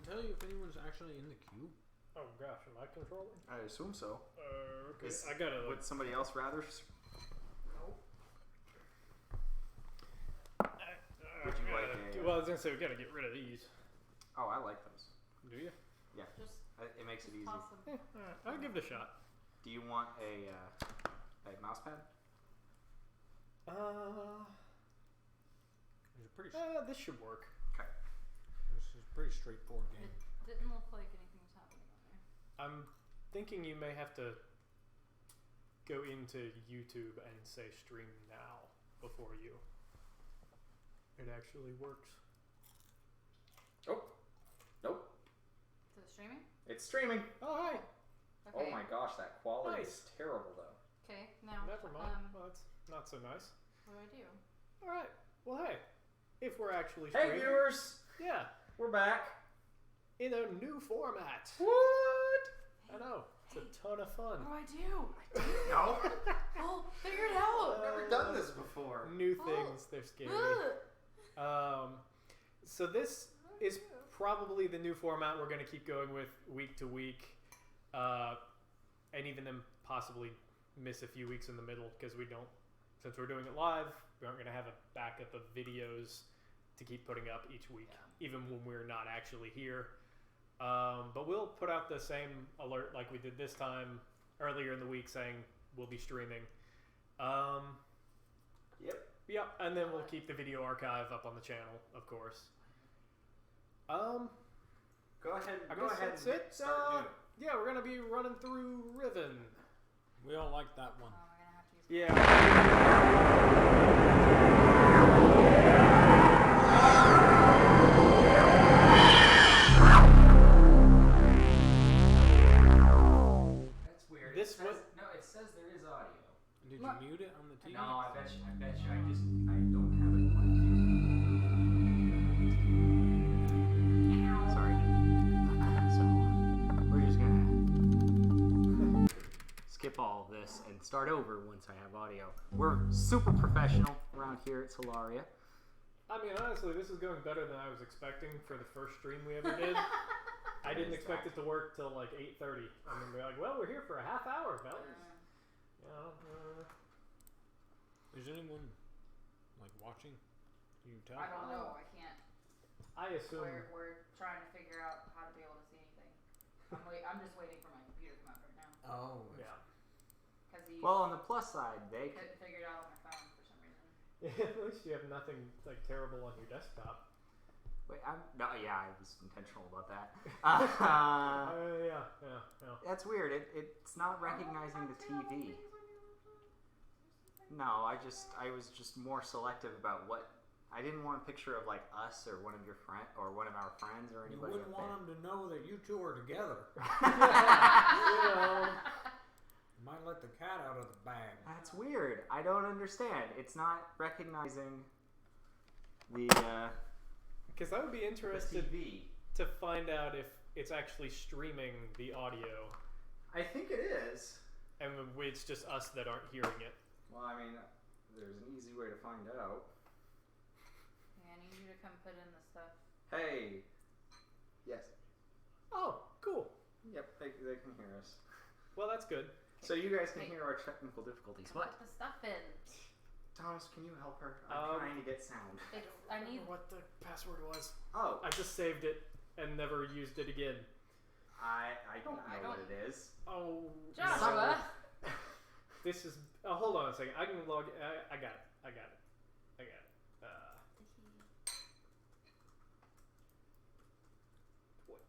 it tell you if anyone's actually in the queue? Oh gosh, am I controlling? I assume so. Okay. I gotta. Would somebody else rather? Nope. Would you like a? Well, I was gonna say we gotta get rid of these. Oh, I like those. Do you? Yeah. It makes it easy. Awesome. Alright, I'll give it a shot. Do you want a mouse pad? It's a pretty. This should work. Okay. This is a pretty straightforward game. It didn't look like anything was happening on there. I'm thinking you may have to go into YouTube and say stream now before you. It actually works. Oh. Nope. Is it streaming? It's streaming. Oh, hi. Oh Okay. my gosh, that quality Nice. is terrible though. Okay, now. Never mind. Well, that's not so nice. What do I do? All right. Well, hey, if we're actually Hey streaming, viewers, yeah, we're back. in a new format. What? I know. It's a ton of fun. What do I do? No. Oh, figure it out. I've never done this before. New things. They're scary. So this is probably the new format we're going to keep going with week to week, and even then possibly miss a few weeks in the middle because we don't, since we're doing it live, we aren't going to have a backup of videos to keep putting up each week, even when we're not actually here. But we'll put out the same alert like we did this time earlier in the week saying we'll be streaming. Yep. Yeah, and then we'll keep the video archive up on the channel, of course. Go ahead. I Go guess ahead that's and it. start new. Yeah, we're gonna be running through Riven. We all like that one. Oh, we're gonna have to use. Yeah. That's weird. This it says, was no. It says there is audio. Did you Look. mute it on the TV? No, I bet you. I don't have it on. Sorry. So we're just gonna skip all of this and start over once I have audio. We're super professional around here at Solaria. I mean, honestly, this is going better than I was expecting for the first stream we ever did. I didn't expect it to work till like 8:30. I mean, we're like, well, we're here for a half hour, fellas. You know, Is anyone like watching? Can you tell? I don't know. I can't. I assume. We're trying to figure out how to be able to see anything. I'm just waiting for my computer to come up right now. Oh. Yeah. Because he Well, on the plus side, they couldn't figure it out on my phone for some reason. At least you have nothing like terrible on your desktop. wait. I was intentional about that. Yeah. That's weird. It's not recognizing the TV. No, I was just more selective about what. I didn't want a picture of like us or one of your or one of our friends or You anybody. wouldn't want them to know that you two are together. You know. You might let the cat out of the bag. That's weird. I don't understand. It's not recognizing the Because I would be interested TV. to find out if it's actually streaming the audio, I think it is. and it's just us that aren't hearing it. Well, I mean, there's an easy way to find out. Yeah, I need you to come put in the stuff. Hey. Yes. Oh, cool. Yep. They can hear us. Well, that's good. So you guys can Hey. hear our technical difficulties. Come put the stuff in. Thomas, can you help her? I'm trying to get sound. I need. What the password was. Oh, I just saved it and never used it again. I don't know what it is. Oh, Joshua. This is. Oh, hold on a second. I can log. I got it. What?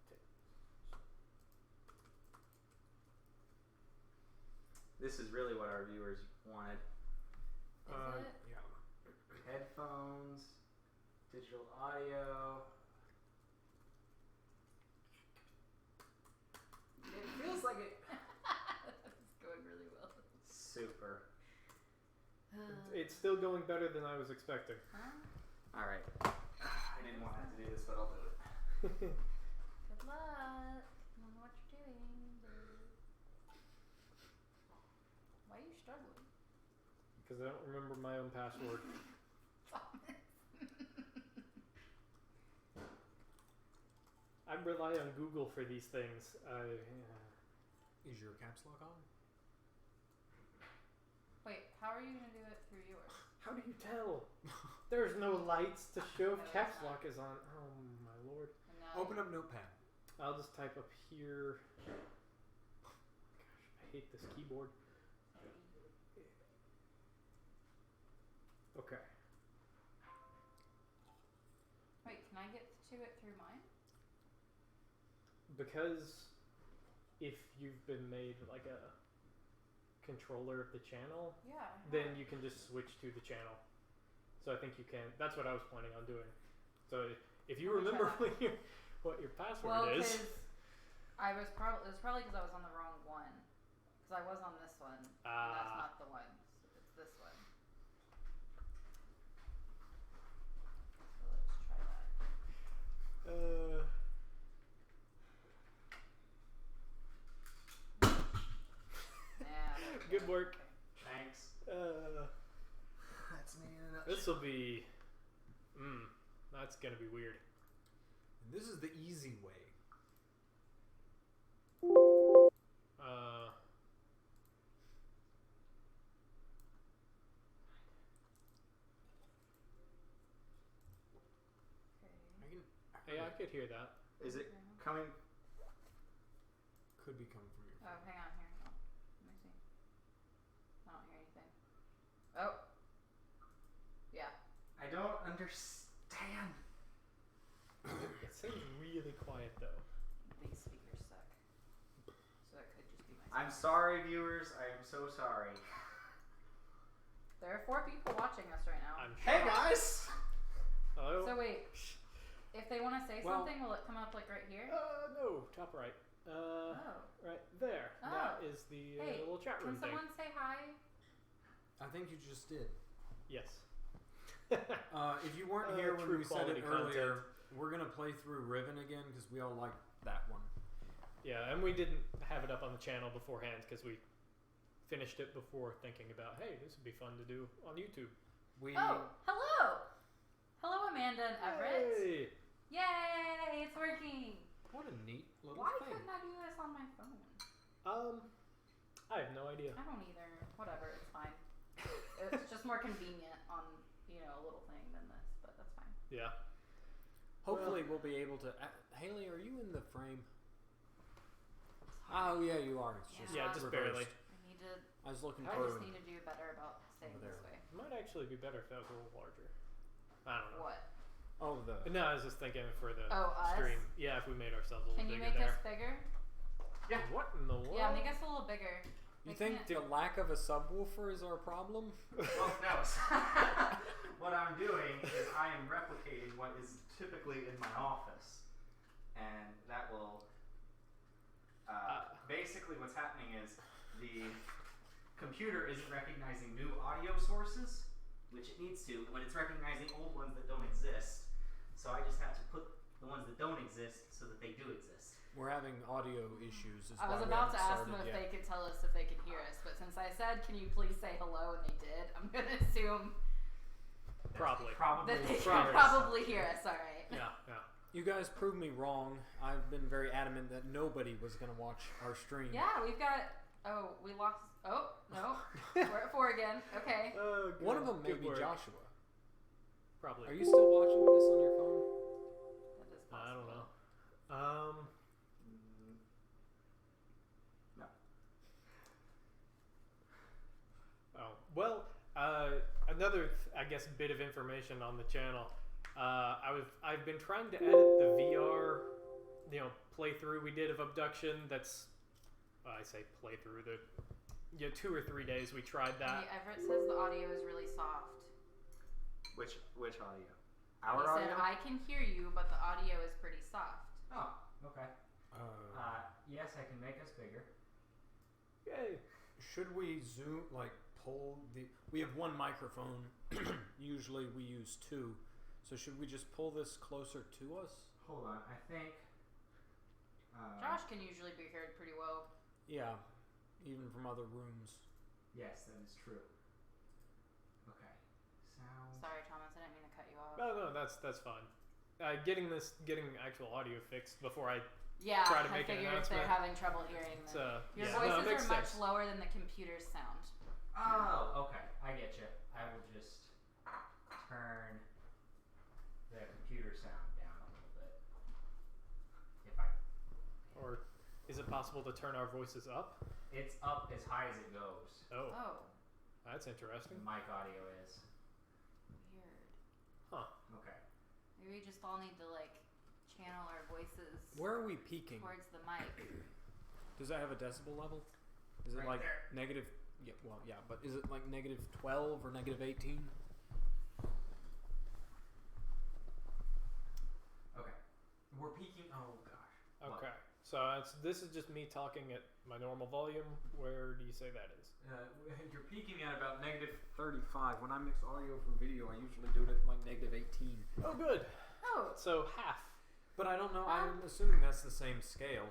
This is really what our viewers wanted. Is it? Yeah. Headphones, digital audio. It feels like it. It's going really well. Super. It's still going better than I was expecting. All right. I didn't want to have to do this, but I'll do it. Good luck. I don't know what you're doing. Why are you struggling? Because I don't remember my own password. I rely on Google for these things. Is your caps lock on? Wait, how are you gonna do it through yours? How do you tell? There's no lights to show No, caps there's not. lock is on. Oh my lord. And now Open up Notepad. I'll just type up here. Gosh, I hate this keyboard. Okay. Wait, can I get to it through mine? Because if you've been made like a controller of the channel, Yeah. then you can just switch to the channel. So I think you can. That's what I was planning on doing. So if you Let me remember try what your password Well, is. it was probably because I was on the wrong one. Because I was on this one. And that's not the one. It's this one. So let's try that. Yeah. Good work. Thanks. That's me in a nutshell. This will be. That's gonna be weird. And this is the easy way. Hey, I could hear that. Is it coming? Could be coming from your Oh, phone. hang on here. Oh, let me see. I don't hear anything. Oh. Yeah. I don't understand. It seems really quiet though. These speakers suck. So that could just be my I'm speakers. sorry, viewers. I'm so sorry. There are 4 people watching us right now. I'm Hey, shocked. guys! Hello. So wait. If they want to say Well- something, will it come up like right here? No, top right. Oh. Right there. Oh. That is the Hey, little chat room Can someone say hi? I think you just did. thing. Yes. If you weren't here when True we said it quality earlier, we're gonna play through Riven again because we all like that one. Yeah, and we didn't have it up on the channel beforehand because we finished it before thinking about, hey, this would be fun to do on YouTube. We Oh, hello! Hello, Amanda and Everett. Hey. Yay! It's working. what a neat little Why thing. couldn't I do this on my phone? I have no idea. I don't either. Whatever, it's fine. It's just more convenient on a little thing than this, but that's fine. Yeah. Hopefully, we'll be able to. Haley, are you in the frame? Oh yeah, you are. It's just Yeah, just reversed. barely. I need to. I was looking I for. just need to do better about staying Over this there. way. It might actually be better if that was a little larger. I don't know. What? Oh, the. No, I was just thinking for the Oh, us? stream. Yeah, if we made ourselves a little Can you bigger make there. us bigger? Yeah. What in the world? Yeah, make us a little bigger. You I think can't- the lack of a subwoofer is our problem? Well, no. What I'm doing is I am replicating what is typically in my office, and that will. Basically, what's happening is the computer isn't recognizing new audio sources, which it needs to, when it's recognizing old ones that don't exist. So I just have to put the ones that don't exist so that they do exist. We're having audio issues. Is I why was we about to haven't ask them started if yet. they could tell us if they can hear us, but since I said, "Can you please say hello?" and they did, I'm gonna assume Probably. Probably. that they can Probably. probably hear us. All right. Yeah, yeah. You guys proved me wrong. I've been very adamant that nobody was going to watch our stream. Yeah, we've got. Oh, we lost. Oh no, we're at 4 again. Okay. Oh, One of them may good be work. Joshua. Probably. Are you still watching this on your phone? That is I don't possible. know. No. Oh well. Another, I guess, bit of information on the channel. I've been trying to edit the VR, playthrough we did of Abduction. That's, I say playthrough. 2 or 3 days we tried that. Hey, Everett says the audio is really soft. Which audio? He Our said, audio? "I can hear you, but the audio is pretty soft." Oh, okay. Yes, I can make us bigger. Yay. Should we zoom, pull the... We have one microphone. Usually we use 2. So should we just pull this closer to us? Hold on, I think. Josh can usually be heard pretty well. Yeah, even from other rooms. Yes, that is true. Okay. Sound. Sorry, Thomas, I didn't mean to cut you off. No, that's fine. getting actual audio fixed before I Yeah, try to make I an figured if they're announcement. having trouble hearing them. Your Yeah. voices makes are much sense. lower than the computer's sound. Oh, okay. I get you. I will just turn the computer sound down a little bit. If I. Or is it possible to turn our voices up? It's up as high as it goes. Oh, that's interesting. Mic audio is. Weird. Huh. Okay. Maybe we just all need to like channel our voices Where are we peaking? towards the mic. Does that have a decibel level? Is it Right like there. negative? Yeah, well, yeah, but is it like negative 12 or negative 18? Okay. We're peaking. Oh gosh. Okay. So this is just me talking at my normal volume. Where do you say that is? You're peaking at about negative 35. When I mix audio for video, I usually do it at like negative 18. Oh, good. Oh, So half. But I don't know. I'm assuming that's the same scale.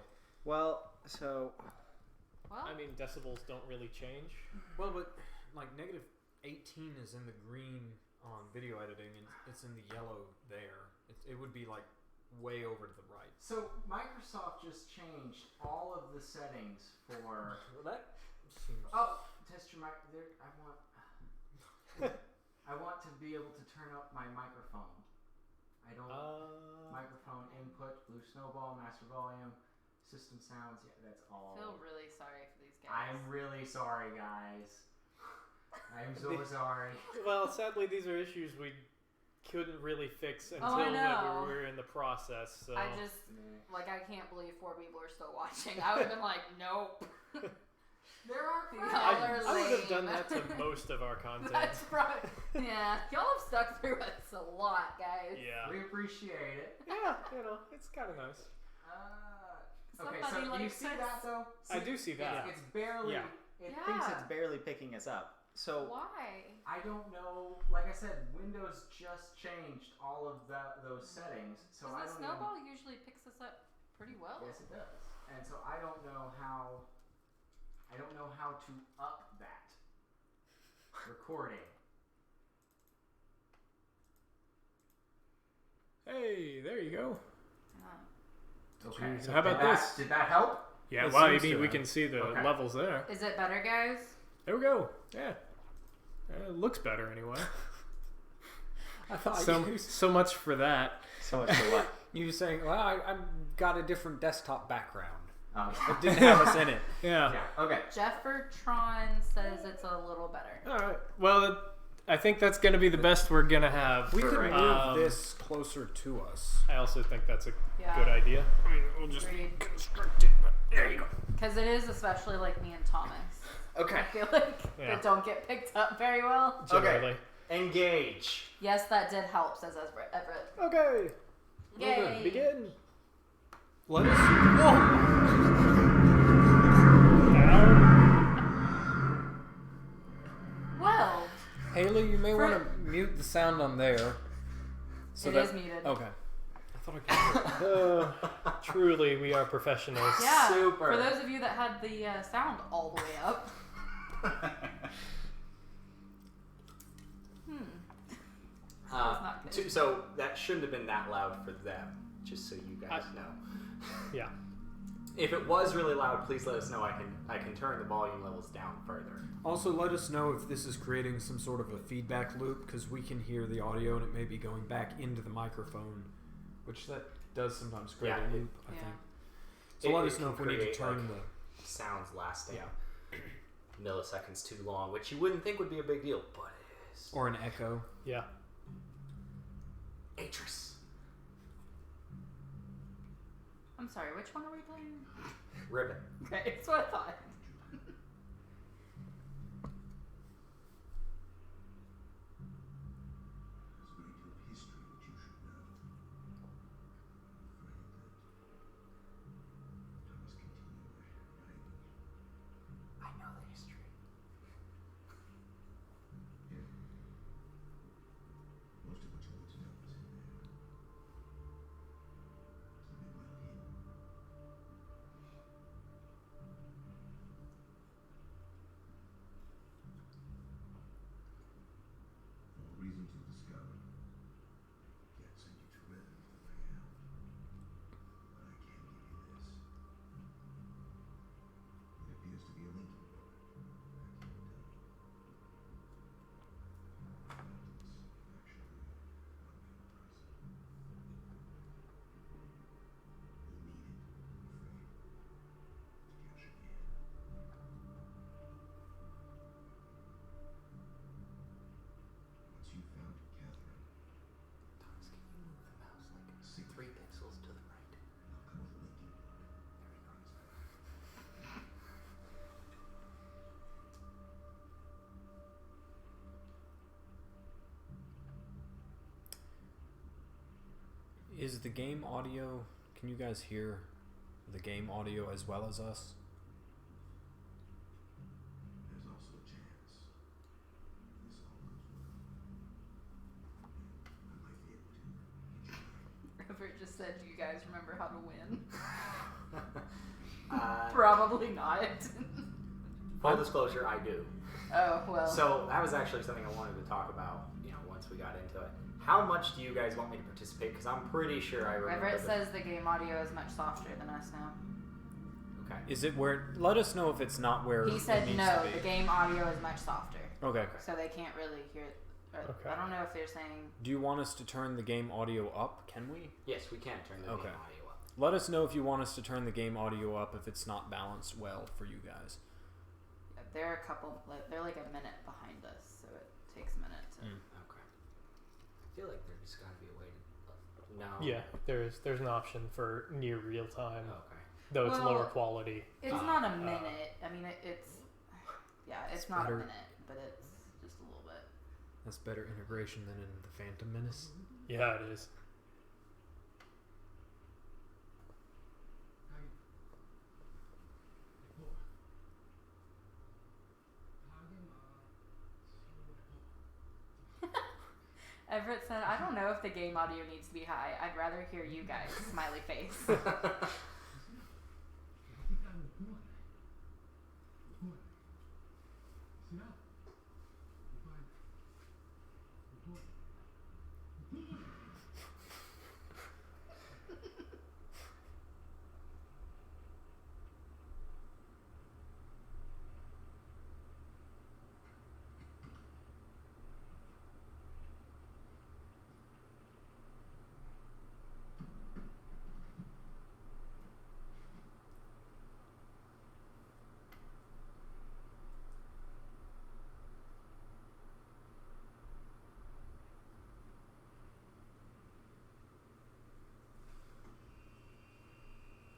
Well, so well. I mean, decibels don't really change. Well, but like negative 18 is in the green on video editing, and it's in the yellow there. It would be like way over to the right. So Microsoft just changed all of the settings for. Well, that seems. Oh, test your mic. There, I want to be able to turn up my microphone. I don't. Microphone input, blue snowball, master volume, system sounds. Yeah, that's all. I feel really sorry for these guys. I'm really sorry, guys. I'm so sorry. Well, sadly, these are issues we couldn't really fix until I know. we were in the process. So. I just I can't believe 4 people are still watching. I would have been like, nope. There are Y'all friends. are I would have lame. done that to most of our content. That's probably y'all have stuck through us a lot, guys. Yeah. We appreciate it. Yeah, it's kind of nice. Okay, Somebody so do you likes see us. that though? I do see that. It's barely. Yeah. it Yeah. thinks it's barely picking us up. So Why? I don't know. Like I said, Windows just changed all of those settings, so I Because the don't snowball usually picks us up pretty well. Yes, it does. And so I don't know how. I don't know how to up that recording. Hey, there you go. Okay. Jeez, how about this? Did that help? Yeah, It well, I seems mean, to we have. can see the Okay. levels there. Is it better, guys? There we go. Yeah. It looks better anyway. I thought So much for that. so much for what? you were saying, well, I got a different desktop background. It Didn't have us in it. Yeah. Yeah. Okay. Jeffertron says it's a little better. All right. Well, I think that's going to be the best we're going to have. We for could right move now. this closer to us. I also think that's a Yeah. good idea. I mean, we'll just Agreed. be constricted, but there you go. Because it is especially like me and Thomas. Okay. I feel like Yeah. that don't get picked up very well. Generally. Engage. Yes, that did help, says Everett. Okay. Yay. Riven, begin. Let us. Whoa! Well, Haley, you may want to mute the sound on there. it is muted. Okay. I thought I could. Truly, we are professionals. Yeah. Super. For those of you that had the sound all the way up. not good. So that shouldn't have been that loud for them, just so you guys know. Yeah. If it was really loud, please let us know. I can turn the volume levels down further. Also, let us know if this is creating some sort of a feedback loop, because we can hear the audio and it may be going back into the microphone, which that does sometimes create Yeah, a loop, I yeah. think. So let us know can if we need to create, turn like, sounds lasting Yeah. milliseconds too long, which you wouldn't think would be a big deal, but it is. or an echo. Yeah. Atris. I'm sorry, which one are we playing? Riven. Okay, that's what I thought. I know the history. Most of what you need to know is in there. Keep it well hidden. Is the game audio? Can you guys hear the game audio as well as us? There's also a chance. This all goes well. I might be able to. Robert just said, "Do you guys remember how to win?" Uh, Probably not. Full disclosure, I do. Oh well. So that was actually something I wanted to talk about. Once we got into it, how much do you guys want me to participate? Because I'm pretty sure I remember. Everett says the game audio is much softer than us now. Okay. Is it where? Let us know if it's not where. He said it needs no. to be. The game audio is much softer, Okay. so they can't really hear it. Okay. I don't know if they're saying. Do you want us to turn the game audio up? Can we? Yes, we can turn the Okay. game audio up. Let us know if you want us to turn the game audio up if it's not balanced well for you guys. Yeah, they're a couple. They're like a minute behind us, so it takes a minute to. Okay. I feel like there's got to be a way to. No. Yeah, there's an option for near real time, Okay. though it's Well, lower quality. It's not a minute. I mean, it's. Yeah, it's not better. a minute, but it's just a little bit. That's better integration than in the Phantom Menace. Yeah, it is. Everett said, "I don't know if the game audio needs to be high. I'd rather hear you guys." Smiley face.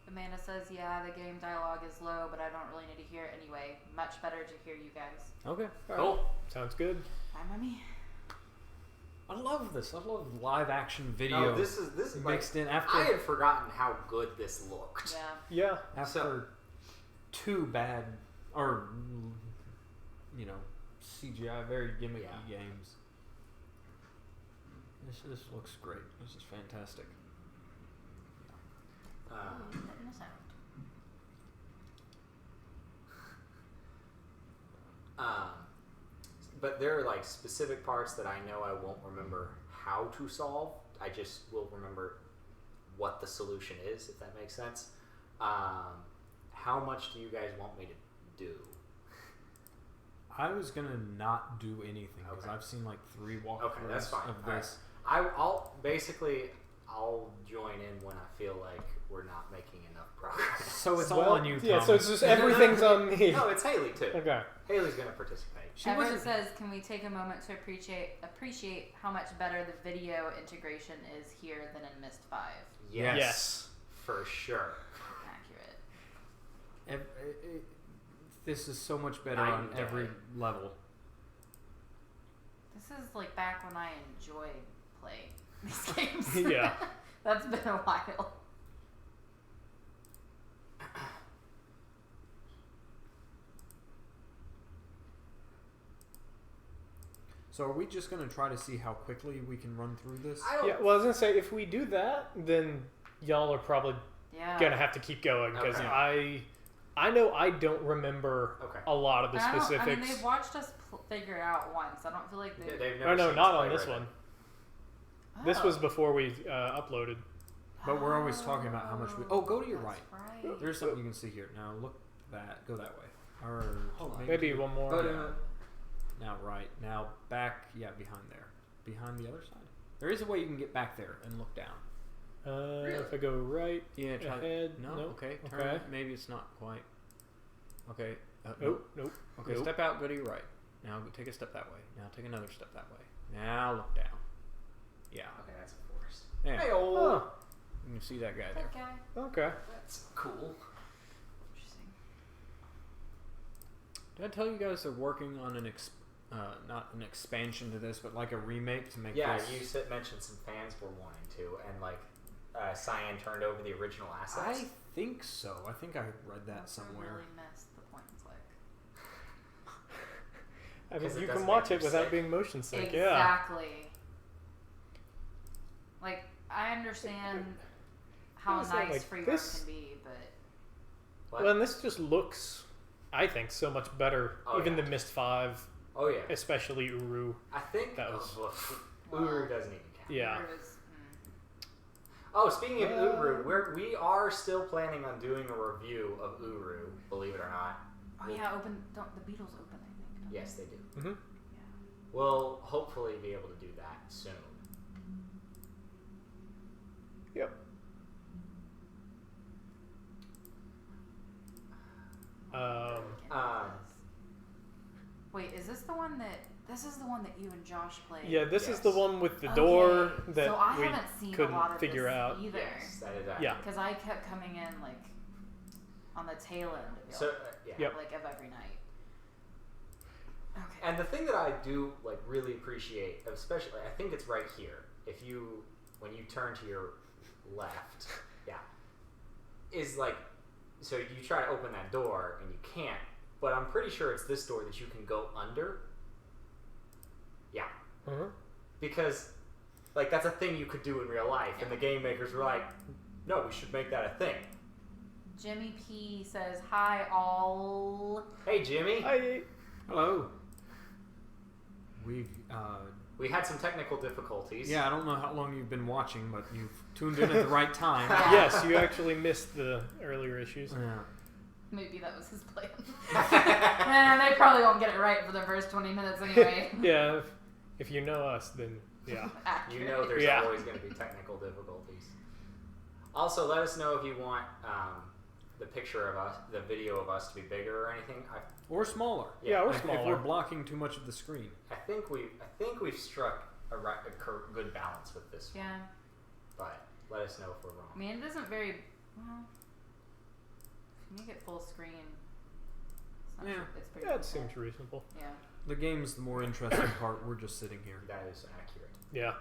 Amanda says, "Yeah, the game dialogue is low, but I don't really need to hear it anyway. Much better to hear you guys." Okay. Cool. Sounds good. Hi, mommy. I love this. I love live action video. No, this is like, mixed in after I had forgotten how good this looked. Yeah. Yeah. after two bad or CGI very gimmicky games. This looks great. This is fantastic. Letting us out. But there are like specific parts that I know I won't remember how to solve. I just will remember what the solution is, if that makes sense. How much do you guys want me to do? I was gonna not do anything because Okay. I've seen like 3 Okay, walkthroughs that's fine. of All right. this. I'll join in when I feel like we're not making enough progress. So it's all Well, on you, yeah, Thomas. so it's just everything's on me. No, it's Haley too. Okay. Haley's gonna participate. She Everett wasn't. says, "Can we take a moment to appreciate how much better the video integration is here than in Myst 5?" Yes. Yes. For sure. Accurate. This is so much better Night on and every day. level. This is like back when I enjoyed playing these games. Yeah. That's been a while. So are we just gonna try to see how quickly we can run through this? I don't. Yeah. Well, I was gonna say if we do that, then y'all are probably Yeah. gonna have to keep going because Okay. I know I don't remember Okay. a lot of the I specifics. mean, they've watched us figure it out once. I don't feel like Yeah, they. they've Oh never no, seen not us on play this Riven. one. This was before we uploaded. But we're always talking about how much we. Oh, go to your That's right. right. There's something you can see here. Now look that. Go that way. Or hold on. Maybe one more. Go to. Now right. Now back. Yeah, behind there. Behind the other side. There is a way you can get back there and look down. If I go right Yeah. Try. ahead. No. Nope. Okay. Turn. Okay. Maybe it's not quite. Okay. Nope. Nope. Okay. Nope. Step out. Go to your right. Now take a step that way. Now take another step that way. Now look down. Yeah. Okay, that's a forest. Yeah. Hey, old. Oh, You can see that guy there. That guy. okay. That's cool. Interesting. Did I tell you guys they're working on an not an expansion to this, but like a remake to make Yeah, this? you mentioned some fans were wanting to, and like Cyan turned over the original assets? I think so. I think I read that Also somewhere. really missed the point and click. I mean, 'Cause it you doesn't can watch make it you without sick. being motion sick. Yeah. Exactly. Like, I understand how What is that, nice like, free this- roam can be, but What? Well, and this just looks, I think, so much better. Oh, Even yeah. the Mist 5, Oh yeah. especially Uru. I think That was- Uru doesn't even count. Yeah. it was, Oh, speaking of Uh, Uru, we are still planning on doing a review of Uru. Believe it or not. Oh yeah, don't the Beatles open? I think. Don't Yes, they do. Mm-hmm. They? We'll hopefully be able to do that soon. Yep. Wait, is this the one that? This is the one that you and Josh played. Yeah, this is the Yes. one with the Okay, door that so I we haven't seen couldn't a lot of figure this out. either. Yes, that is Yeah. accurate. Because I kept coming in like on the tail end of it, So yeah. Yep. like of every night. Okay. And the thing that I do like really appreciate, especially I think it's right here. When you turn to your left, yeah, is like, so you try to open that door and you can't. But I'm pretty sure it's this door that you can go under. Yeah. Uh-huh. Because, like, that's a thing you could do in real life, and the game makers were like, "No, we should make that a thing." Jimmy P says hi all. Hey, Jimmy, Hello. we had some technical difficulties. Yeah, I don't know how long you've been watching, but you've tuned in at the right time. Yes, you actually missed the earlier issues. Yeah. Maybe that was his plan. And they probably won't get it right for the first 20 minutes anyway. Yeah, if you know us, then yeah. You Accurate. know there's Yeah. always going to be technical difficulties. Also, let us know if you want the picture of us, the video of us to be bigger or anything. Or smaller. Yeah, or If smaller. we're blocking too much of the screen. I think we've struck a good balance with this one, Yeah. but let us know if we're I wrong. mean, it isn't very. Well, if you make it full screen, it's, not Yeah. it's pretty That simple. seems reasonable. Yeah. The game's the more interesting part. We're just sitting here. That is accurate. Yeah.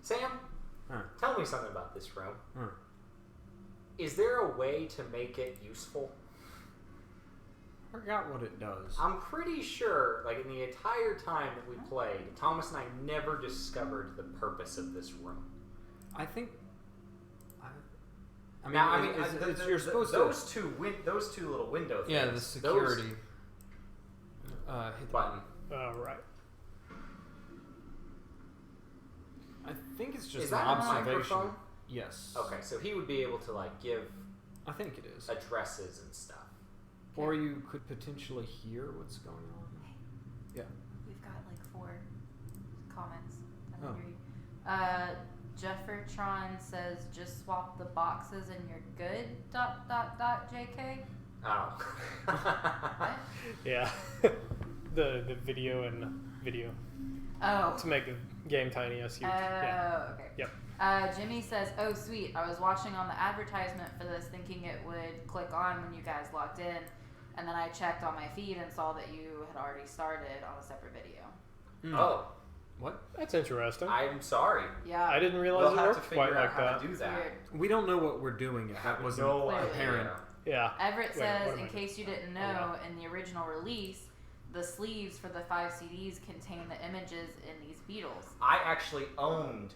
Sam, Huh. tell me something about this room. Huh. Is there a way to make it useful? Forgot what it does. I'm pretty sure, like in the entire time that we played, Thomas and I never discovered the purpose of this room. I think. I mean, Now, you're supposed those two little window things. to. Yeah, the those- security. Hit the Button. Right. I think it's just Is an that a observation. microphone? Yes. Okay, so he would be able to like give I think it is. addresses and stuff. Or you could potentially hear what's going on. We've got like 4 comments. I Oh. agree. Jeffertron says just swap the boxes and you're good. ... JK. Oh. Yeah. the video and video Oh. to make the game tiny as huge. Yeah. Okay. Yep. Jimmy says, "Oh sweet, I was watching on the advertisement for this, thinking it would click on when you guys logged in, and then I checked on my feed and saw that you had already started on a separate video." Oh, What? That's interesting. I'm sorry. Yeah. I didn't realize We'll it have to worked figure quite out like how that. to do It's that. weird. We don't know what we're doing if that wasn't No apparent. idea. Yeah. Everett Wait, says, what am in I case you didn't Oh, know, in the original release, the sleeves for the 5 CDs contain the images in these Beatles. I actually owned,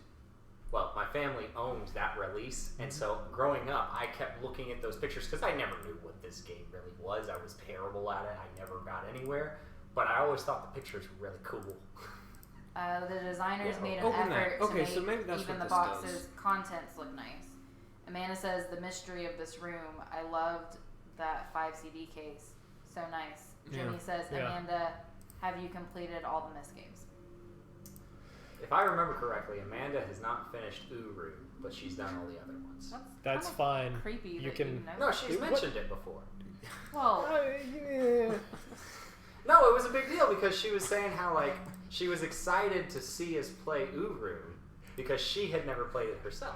well, my family owned that release, and so growing up, I kept looking at those pictures because I never knew what this game really was. I was terrible at it. I never got anywhere, but I always thought the pictures were really cool. The designers Yeah, made an open that. effort to Okay, make so maybe that's even what the this box's does. contents look nice. Amanda says, the mystery of this room. I loved that 5 CD case. So nice. Jimmy says, Yeah. Amanda, have you completed all the Myst games? If I remember correctly, Amanda has not finished Uru, but she's done all the other ones. That's kind fine. of creepy You that can- you know. No, she's mentioned it before. Well, Yeah. No, it was a big deal because she was saying how like she was excited to see us play Uru because she had never played it herself.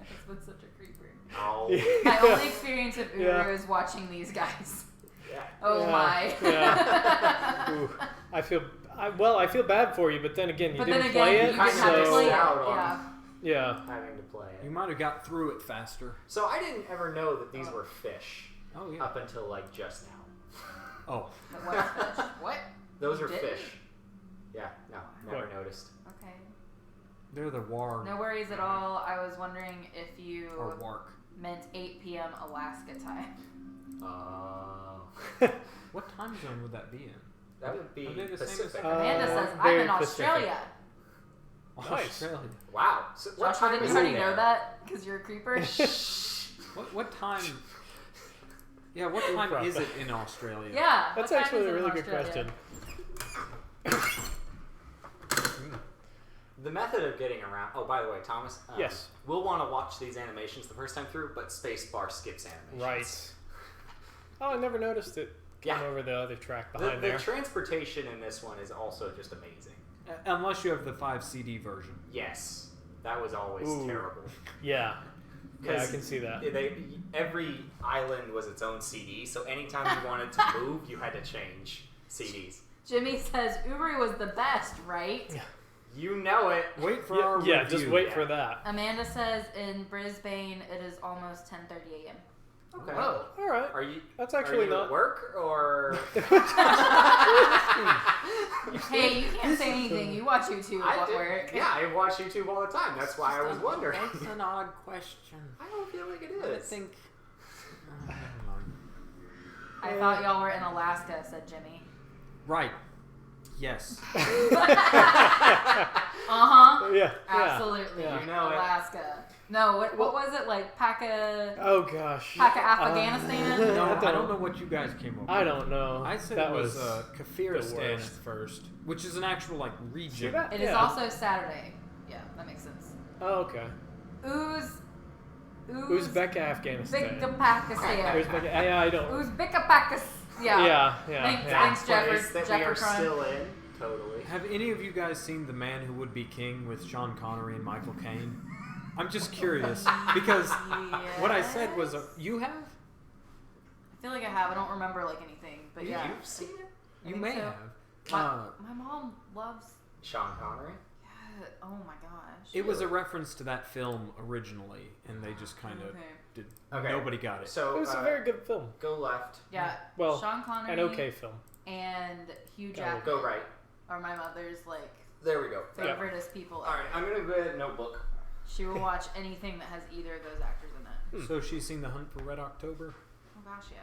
it's been such a creeper. Oh, My only experience of Uru Yeah. is watching these guys. yeah. Oh Yeah, my. yeah. Ooh, I feel bad for you, but then again, you But didn't then play again, it, you Kinda didn't have to missed play it. out on- Yeah. Yeah. having to play You it. might have got through it faster. So I didn't ever know that these were fish Oh yeah. up until like just now. Oh, But what's fish? What? Those are Didn't? fish. Yeah, no, never What? noticed. Okay. they're the warg No worries at all. I was wondering if you or wark. meant 8 p.m. Alaska time. What time zone would that be in? That would be Are they the same as- Pacific. Amanda says, I'm very in Pacific. Australia. Nice. Australia. Wow. So what Joshua, time did is you it already there? know that? Because you're a creeper? What time? Yeah, what time Proper. is it in Australia? Yeah. That's what time actually is a it in really good Australia? question. The method of getting around. Oh, by the way, Thomas. Yes. We'll want to watch these animations the first time through, but spacebar skips animations. Right. Oh, I never noticed it came Yeah. over the other track The, behind the there. transportation in this one is also just amazing. Unless you have the 5 CD version. Yes, that was always Ooh. terrible. Yeah. Yeah, I 'Cause can see that. Every island was its own CD, so anytime you wanted to move, you had to change CDs. Jimmy says Ubri was the best, right? You know it. Wait for Yeah, our yeah, review. just wait yeah. for that. Amanda says in Brisbane it is almost 10:30 a.m. Okay. Whoa. All right. Are you? That's Are actually you not. at work or? Hey, you can't say anything. You watch YouTube I at did- work. Yeah, I watch YouTube all the time. That's why I was wondering. That's an odd question. I don't feel like it I is. think. Never mind. I thought y'all were in Alaska, said Jimmy. Right. Yes. Uh-huh. Yeah. Absolutely. Yeah. You know it. Alaska. No, what was it? Like Paka Oh gosh. Afghanistan? No, I I don't know what you guys came up with. I don't know. I said that it was the Kafiristan at worst. first, which is an actual like See region. that? It is Yeah. also Saturday. Yeah, that makes sense. Oh, okay. Uzbek Afghanistan. Uzbekistan. Uzbek. I don't. Uzbekistan. Yeah. Yeah. Thanks, yeah. thanks, That Jeffrey. place that we Jeffrey are Crime. still in. Totally. Have any of you guys seen The Man Who Would Be King with Sean Connery and Michael Caine? I'm just curious because what I said was, you have? I feel like I have. I don't remember like anything, but yeah. You've seen it? I You think may so. have. My mom loves. Sean Connery? Yeah, oh my gosh. It was a reference to that film originally, and they just kind of Okay. did. Okay. Nobody got it. So It was a very good film. go left. Yeah. Well, Sean Connery An okay film. and Hugh Go- Jackman Go right. are my mother's like There we go. Yeah. favoriteest people All right, ever. I'm gonna get a notebook. She will watch anything that has either of those actors in it. So she's seen The Hunt for Red October? Oh gosh, yeah.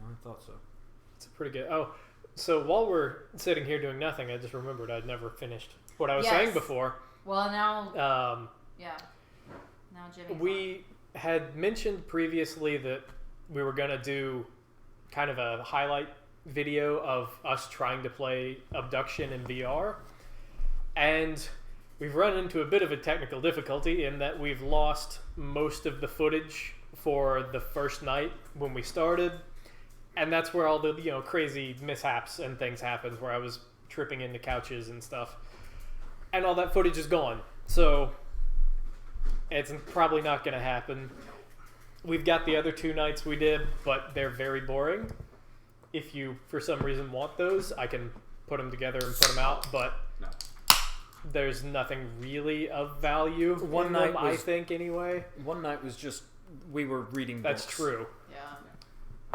Oh, I thought so. It's pretty good. Oh, so while we're sitting here doing nothing, I just remembered I'd never finished what I was saying Yes. before. Well, now, yeah. Now Jimmy. We had mentioned previously that we were going to do kind of a highlight video of us trying to play Abduction in VR. And we've run into a bit of a technical difficulty in that we've lost most of the footage for the first night when we started. And that's where all the crazy mishaps and things happened, where I was tripping into couches and stuff. And all that footage is gone. So it's probably not going to happen. We've got the other 2 nights we did, but they're very boring. If you, for some reason, want those, I can put them together and put them out, but No. there's nothing really of value One in night them, I was- think, anyway. One night was just, we were reading That's books. true. Yeah.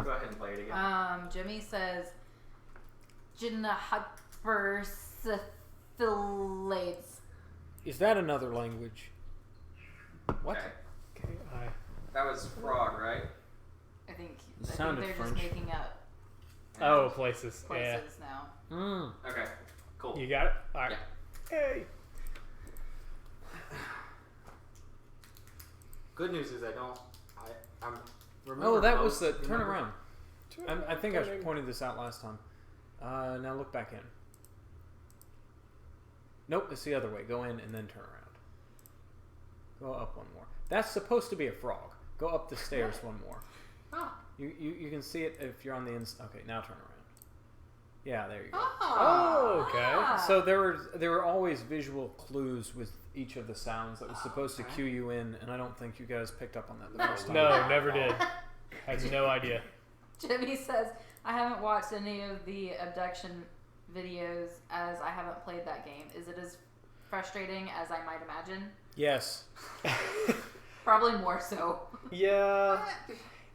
Go ahead and play it again. Jimmy says, Jinna hypersyphilates. Is that another language? What? Okay. Okay, That was frog, right? I think sounded they're French. just making up Oh, places. places now. Mm. Okay. Cool. Yeah. You got it? All right. Yeah. Hey. Good news is I'm. Oh, that was the most- turn remember- around. I think I pointed this out last time. Now look back in. Nope, it's the other way. Go in and then turn around. Go up one more. That's supposed to be a frog. Go up the stairs one more. Oh. You can see it if you're on the inside. Okay, now turn around. Yeah, there you go. Oh, okay. So there were always visual clues with each of the sounds that was supposed to cue you in, and I don't think you guys picked up on that the first time. No, never did. Had no idea. Jimmy says, I haven't watched any of the abduction videos as I haven't played that game. Is it as frustrating as I might imagine. Yes. Probably more so. Yeah.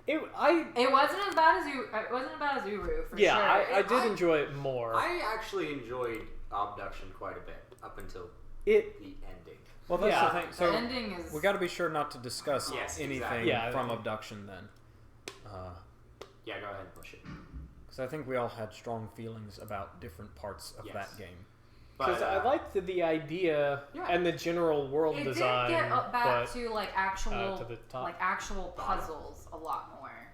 It wasn't as bad as Uru for yeah, sure. I did enjoy it more. I actually enjoyed Abduction quite a bit up until It the ending. Well, that's Yeah. the thing. The So ending is. we got to be sure not to discuss Yes, anything exactly. Yeah. from Abduction then. Yeah, go ahead and push it. Because I think we all had strong feelings about different parts of Yes. that game. because I liked the idea Yeah. and the general world It design, did get up back but to like actual to the top. like actual Bottom. puzzles a lot more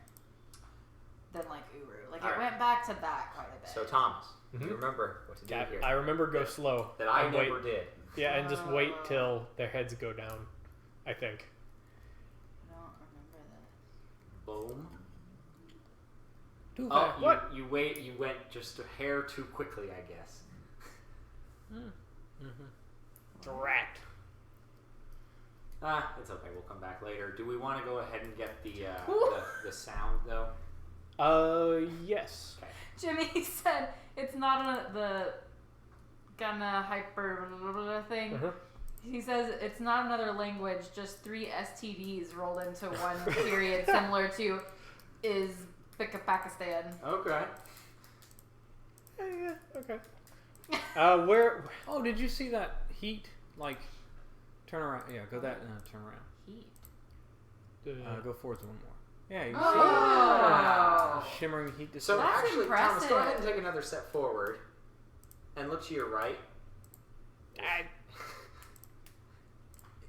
than like Uru. Like it Alright. went back to that quite a bit. So Thomas, Mhm. you remember what to do Yeah, here? I remember go slow. that I and never wait. did. Yeah, and just wait till their heads go down. I think. I don't remember this. Boom. Too Oh, fast. What? you went just a hair too quickly, I guess. Drat. It's okay. We'll come back later. Do we want to go ahead and get the Woo. the sound though? Yes. Okay. Jimmy said it's not the gonna hyper thing. Uh-huh. He says it's not another language, just 3 STDs rolled into one period, similar to is Pakistan. Okay. Yeah. Okay. Where? Oh, did you see that heat? Like, turn around. Yeah, go that. Turn around. Heat. Go forwards one more. Yeah, you Oh. see shimmering heat. So That's actually, Thomas, go ahead and impressive. take another step forward, and look to your right.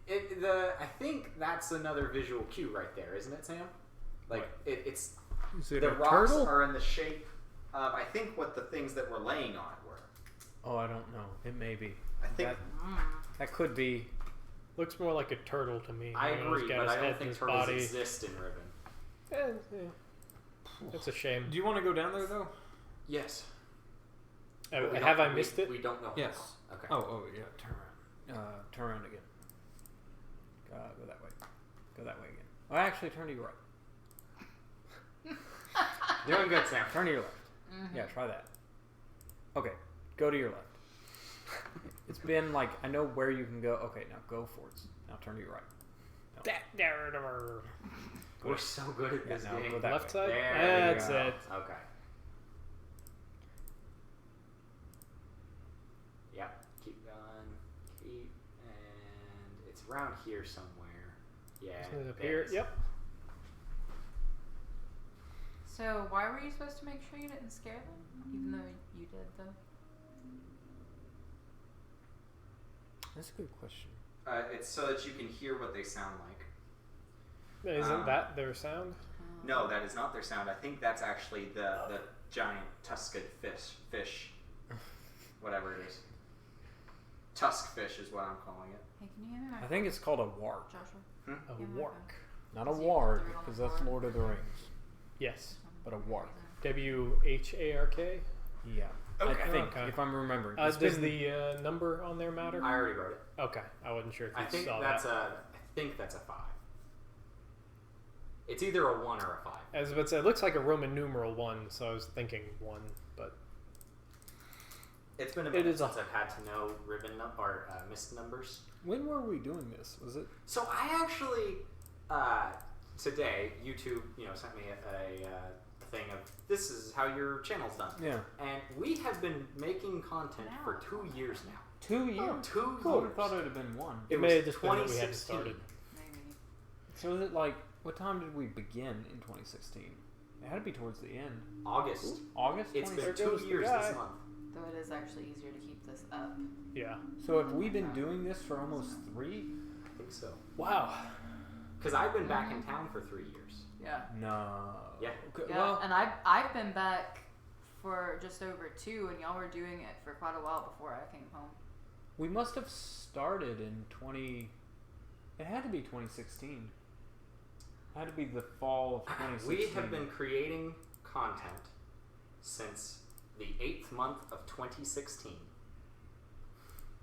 I think that's another visual cue right there, isn't it, Sam? Like it's Is it the a rocks turtle? are in the shape of I think what the things that were laying on it were. Oh, I don't know. It may be. I think That could be. Looks more like a turtle to me. I You know, agree, he's got but his I head don't and think his turtles body. exist in Riven. It's a shame. Do you want to go down there though? Yes. But we Have don't- I missed it? We don't know. how Yes. long. Okay. Oh, yeah. Turn around. Turn around again. Go that way. Go that way again. Oh, actually, turn to your right. Doing good, Sam. Turn to your left. Mhm. Yeah, try that. Okay, go to your left. It's been like I know where you can go. Okay, now go forwards. Now turn to your right. We're so good at Yeah, this now game. go that Left way. side. There That's we go. it. Okay. Yep. Keep going. Keep, and it's around here somewhere. Yeah. Isn't it up there here? it is. Yep. So why were you supposed to make sure you didn't scare them, even though you did though? That's a good question. It's so that you can hear what they sound like. Isn't that their sound? No, that is not their sound. I think that's actually the giant tusked fish, whatever it is. Tusk fish is what I'm calling it. Hey, can you hear me? I think it's called a warg, Joshua. A Yeah, my wark. not a Is it warg, through it on because the that's floor? Lord of the Rings, Yes. but a warg. WHARK. Yeah, Okay. I think Okay. if I'm remembering. Does It's been- the number on there matter? I already wrote it. Okay, I wasn't sure if you I think saw that's that. I think that's a 5. It's either a 1 or a 5. As I would say, it looks like a Roman numeral 1, so I was thinking 1, but It's been a It minute is a- since I've had to know Riven or missed numbers. When were we doing this? Was it? So I actually today YouTube sent me a thing of this is how your channel's done, Yeah, and we have been making content for 2 years now. 2 years. 2 I would years. have thought it would have been 1. it It may was have just been that we hadn't 2016. started. Maybe. So is it like what time did we begin in 2016? It had to be towards the end. August. August. It's been 2016? 2 goes the years guy. this month. Though it is actually easier to keep this up. Yeah. So have we been doing this for almost 3? I think so. Wow. Because I've been back in town for 3 years. Yeah. No. Yeah. Okay, Yeah, well, and I've been back for just over 2, and y'all were doing it for quite a while before I came home. we must have started in 20. It had to be 2016. It had to be the fall of 2016. We have been creating content since the 8th month of 2016.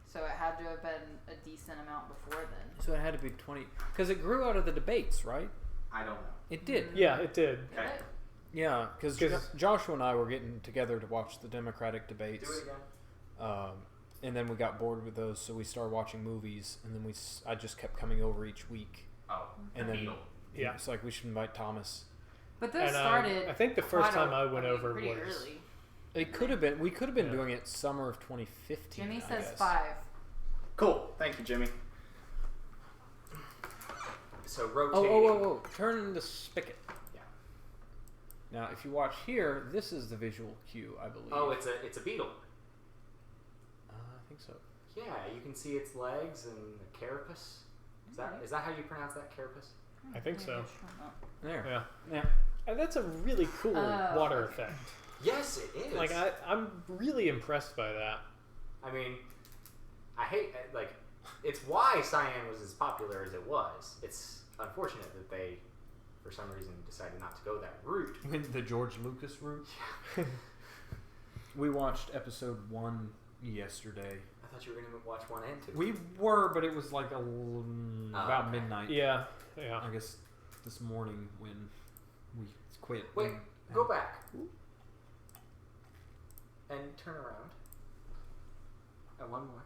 So it had to have been a decent amount before then. So it had to be 20 because it grew out of the debates, right? I don't know. It did. Yeah, it did. Okay. Yeah, because 'Cause- Joshua and I were getting together to watch the Democratic debates. Do it again. and then we got bored with those, so we started watching movies, and then I just kept coming over each week. Oh, And then Beetle. Yeah. it's like we should invite Thomas. But those And started. I think the first quite time I went over pretty was early. It could have been. We could have been Yeah. doing it summer of 2015. Jimmy I says guess. 5. Cool. Thank you, Jimmy. So Oh, rotating. oh! Turn the spigot. Yeah. Now, if you watch here, this is the visual cue, I believe. Oh, it's a beetle. I think so. Yeah, you can see its legs and the carapace. Is that how you pronounce that, carapace? I think so. There. Yeah. Yeah. And that's a really cool Oh, water okay. effect. Yes, it is. Like I'm really impressed by that. I mean, I hate like it's why Cyan was as popular as it was. It's unfortunate that they, for some reason, decided not to go that route. The George Lucas route. We watched episode 1 yesterday. I thought you were gonna watch 1 and 2. We were, but it was like about okay. midnight. Yeah, yeah. I guess this morning when we quit. Wait, and- go back and turn around. And one more.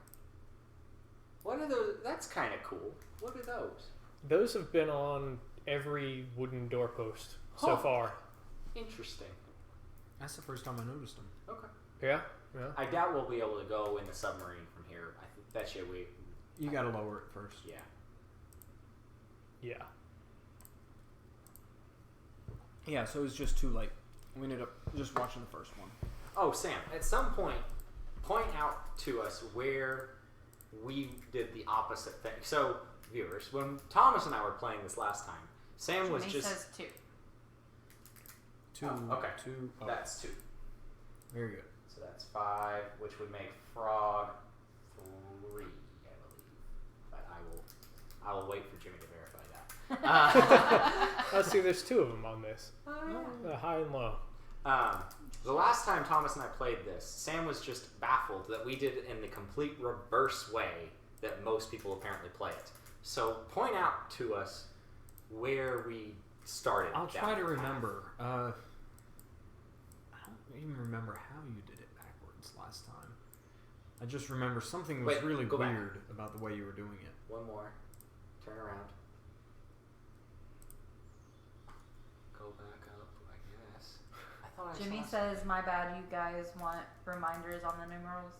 What are those? That's kind of cool. What are those? Those have been on every wooden doorpost so Huh. far. Interesting. That's the first time I noticed them. Okay. Yeah, yeah. I doubt we'll be able to go in the submarine from here. I think that shit we. You gotta lower it first. Yeah. Yeah. Yeah, so it was just too late. We ended up just watching the first one. Oh, Sam, at some point out to us where we did the opposite thing. So, viewers, when Thomas and I were playing this last time, Sam was Jimmy just. says 2. 2. Oh, okay. 2. Oh, That's 2. very good. So that's 5, which would make Frog 3, I believe. But I will wait for Jimmy to verify that. Let's see. There's 2 of them on this. Oh, The high and low. the last time Thomas and I played this, Sam was just baffled that we did it in the complete reverse way that most people apparently play it. So point out to us where we started. I'll down try to the path. remember. I don't even remember how you did it backwards last time. I just remember something was Wait, really go back. weird about the way you were doing it. One more. Turn around. Go back up, I guess. I thought I Jimmy saw says, my bad, you guys want reminders on the numerals?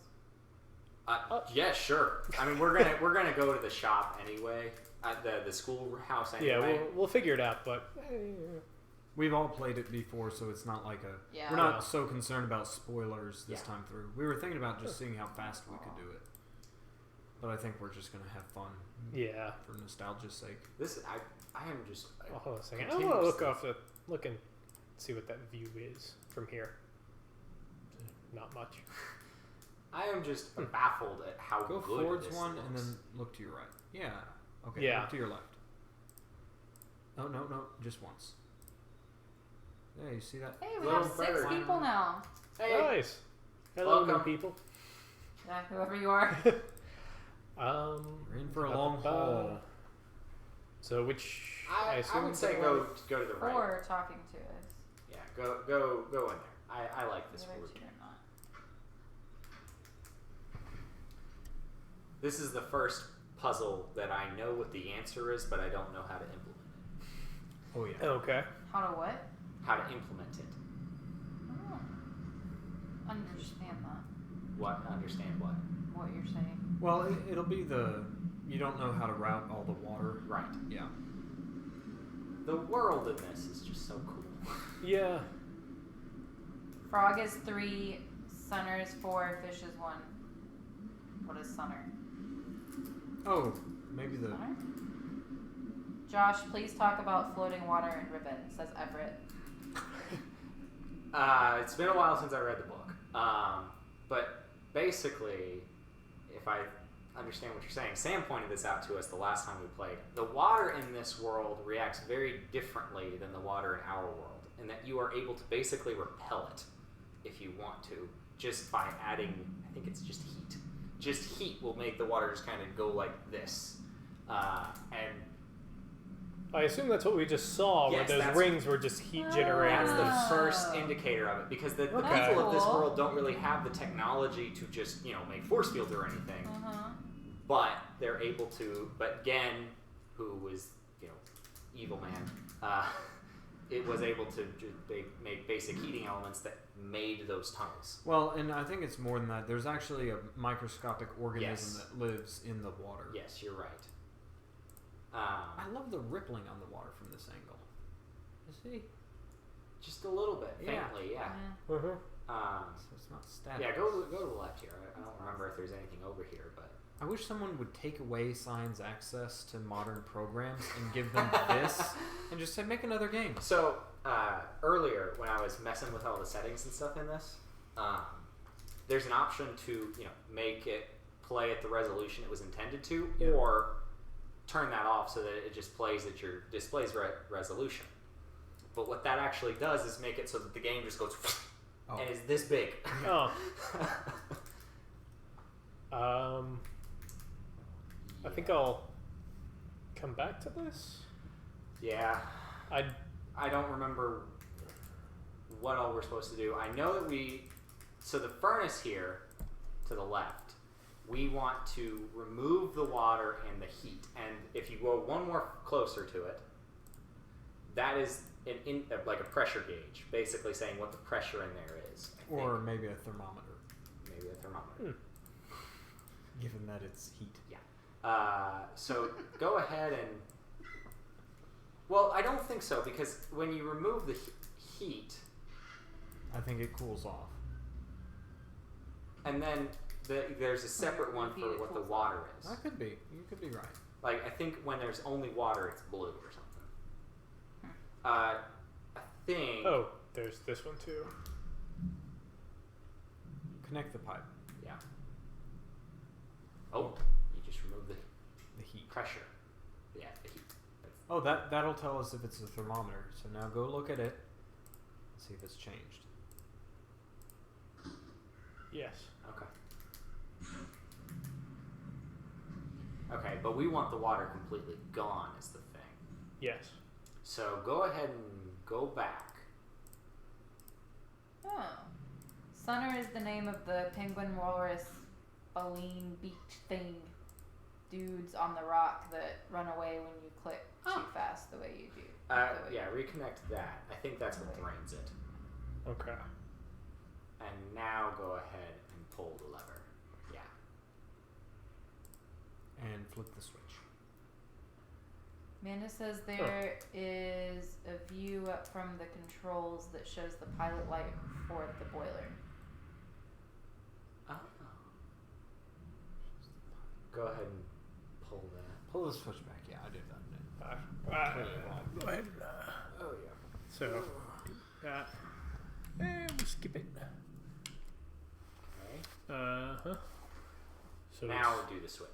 yeah, sure. I mean, we're gonna go to the shop anyway, at the schoolhouse anyway. Yeah, we'll figure it out. But We've all played it before, so it's not like a. Yeah. We're not No. so concerned about spoilers this Yeah. time through. We were thinking about just seeing how fast we could do it, but I think we're just gonna have fun yeah. for nostalgia's sake. This I am just. Oh, hold on a second. I want to continuously- look and see what that view is from here. Not much. I am just baffled at how Go good forwards this one looks. and then look to your right. Yeah. Okay. Yeah. Look to your left. Oh no, just once. Yeah, you see that? Hey, we Little have 6 bird. people now. Hey, Nice. Hello, new Welcome. people. Yeah, whoever you are. We're in for a long haul. So which I assume would say the go to the right. Or talking to us. Yeah, go in there. I like this Whether route. it's you or not. This is the first puzzle that I know what the answer is, but I don't know how to implement it. Oh yeah. Okay. How to what? How to implement it. I don't understand that. What? Understand what? What you're saying. Well, it'll be you don't know how to route all the water. Right. Yeah. The world in this is just so cool. Yeah. Frog is 3, Sunner is 4, Fish is 1. What is Sunner? Oh, maybe the. Sunner? Josh, please talk about floating water in Riven, says Everett. It's been a while since I read the book. But basically, if I understand what you're saying, Sam pointed this out to us the last time we played. The water in this world reacts very differently than the water in our world, in that you are able to basically repel it if you want to, just by adding, I think it's just heat. Just heat will make the water just kind of go like this. And I assume that's what we just saw, Yes, where those that's- rings were just heat generated. That's the Ah. first indicator of it, because the Okay. people of this Cool. world don't really have the technology to just, make force fields or anything. Uh-huh. But they're able to. But Gen, who was, evil man, it was able to make basic heating elements that made those tunnels. Well, and I think it's more than that. There's actually a microscopic organism Yes. that lives in the water. Yes, you're right. I love the rippling on the water from this angle. You see? Just a little bit, Yeah. faintly, yeah. Uh-huh. So it's not static. Yeah, go to the left here. I don't remember if there's anything over here, but I wish someone would take away science access to modern programs and give them this and just say, make another game. so earlier when I was messing with all the settings and stuff in this, there's an option to make it play at the resolution it was intended to, Yeah. or turn that off so that it just plays at your display's resolution. But what that actually does is make it so that the game just goes Oh. and is this big. Oh. I think I'll come back to this. Yeah. I I don't remember what all we're supposed to do. I know that so the furnace here to the left, we want to remove the water and the heat. And if you go one more closer to it, that is like a pressure gauge, basically saying what the pressure in there is. I Or think. maybe a thermometer, Maybe a thermometer. given that it's heat. So go ahead and... Well, I don't think so, because when you remove the heat, I think it cools off. and then there's a separate one for what the water is. That could be. You could be right. Like, I think when there's only water, it's blue or something. I think... Oh, there's this one too. Connect the pipe. Yeah. Oh, you just removed the The heat. pressure. Yeah, the heat. Oh, that'll tell us if it's a thermometer. So now go look at it and see if it's changed. Yes. Okay. Okay, but we want the water completely gone is the thing. Yes. So go ahead and go back. Oh. Sunner is the name of the penguin, walrus, baleen, beach thing dudes on the rock that run away when you click too fast the way you do. Yeah, reconnect that. I think that's what drains it. Okay. And now go ahead and pull the lever. Yeah. And flip the switch. Amanda says there is a view up from the controls that shows the pilot light for the boiler. Oh. Go ahead and pull that. Pull the switch back. Yeah, I did that. Go ahead. Oh, yeah. So, that. And we'll skip it. Okay. Uh-huh. So Now do the switch.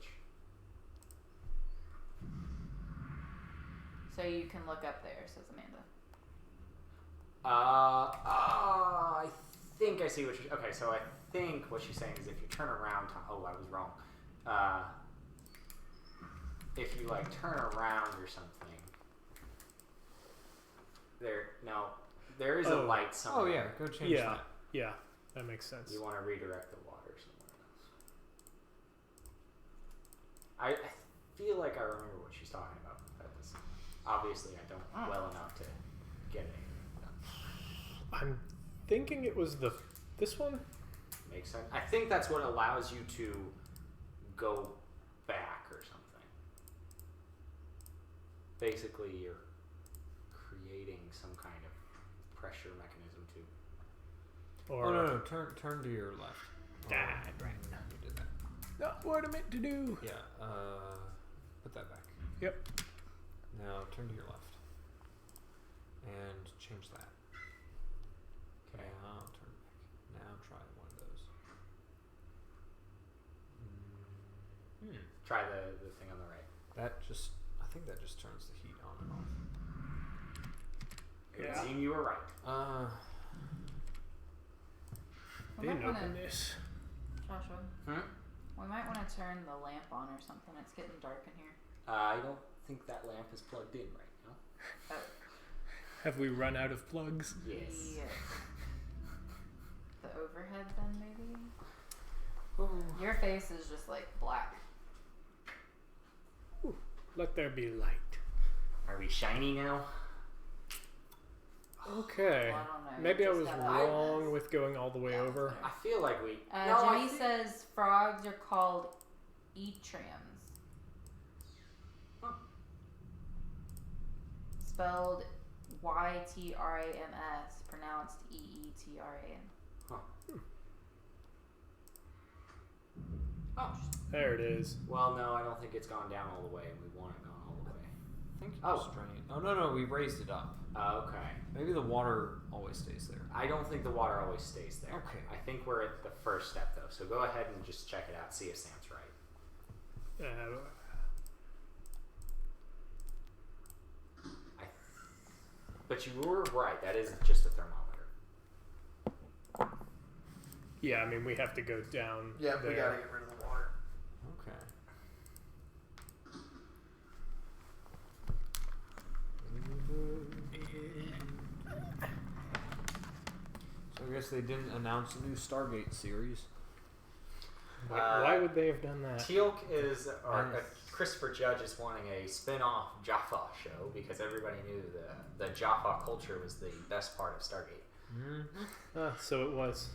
So you can look up there, says Amanda. I think I see what you're... Okay, so I think what she's saying is if you turn around... Oh, I was wrong. If you, turn around or something... There is a light somewhere. Oh yeah, go change yeah, that. yeah, that makes sense. You want to redirect the water somewhere else. I feel like I remember what she's talking about. But obviously, I don't well enough to get anything done. I'm thinking it was this one. Makes sense. I think that's what allows you to go back or something. Basically, you're creating some kind of pressure mechanism to... Or Oh no, turn to your left. Ah, right. You did that. Not what I meant to do. Yeah. Put that back. Yep. Now turn to your left. And change that. Okay. Now turn back. Now try one of those. Try the thing on the right. I think that just turns the heat on and off. It would Yeah. seem you were right. Didn't open this. Joshua, We might want to turn the lamp on or something. It's getting dark in here. I don't think that lamp is plugged in right now. Oh. Have we run out of plugs? Yes. The overhead then, maybe? Oh. Your face is just like black. Ooh, let there be light. Are we shiny now? Okay. Well, I don't know. Maybe I Just was got wrong eyes. with going all the way over. I feel like we. Jimmy says frogs are called etrams. Huh. Spelled Y-T-R-A-M-S, pronounced E-E-T-R-A-M. Oh. There it is. Well, no, I don't think it's gone down all the way, and we want it gone all the way. I think it's Oh. just drained. Oh, no, we raised it up. Okay. Maybe the water always stays there. I don't think the water always stays there. Okay. I think we're at the first step, though. So go ahead and just check it out. See if Sam's right. But you were right. That is just a thermometer. Yeah, I mean, we have to go down Yeah, there. we gotta get rid of the water. Okay. So I guess they didn't announce a new Stargate series. Why would they have done that? Teal'c is, or Yes. Christopher Judge is wanting a spin-off Jaffa show because everybody knew the Jaffa culture was the best part of Stargate. Mm-hmm. So it was.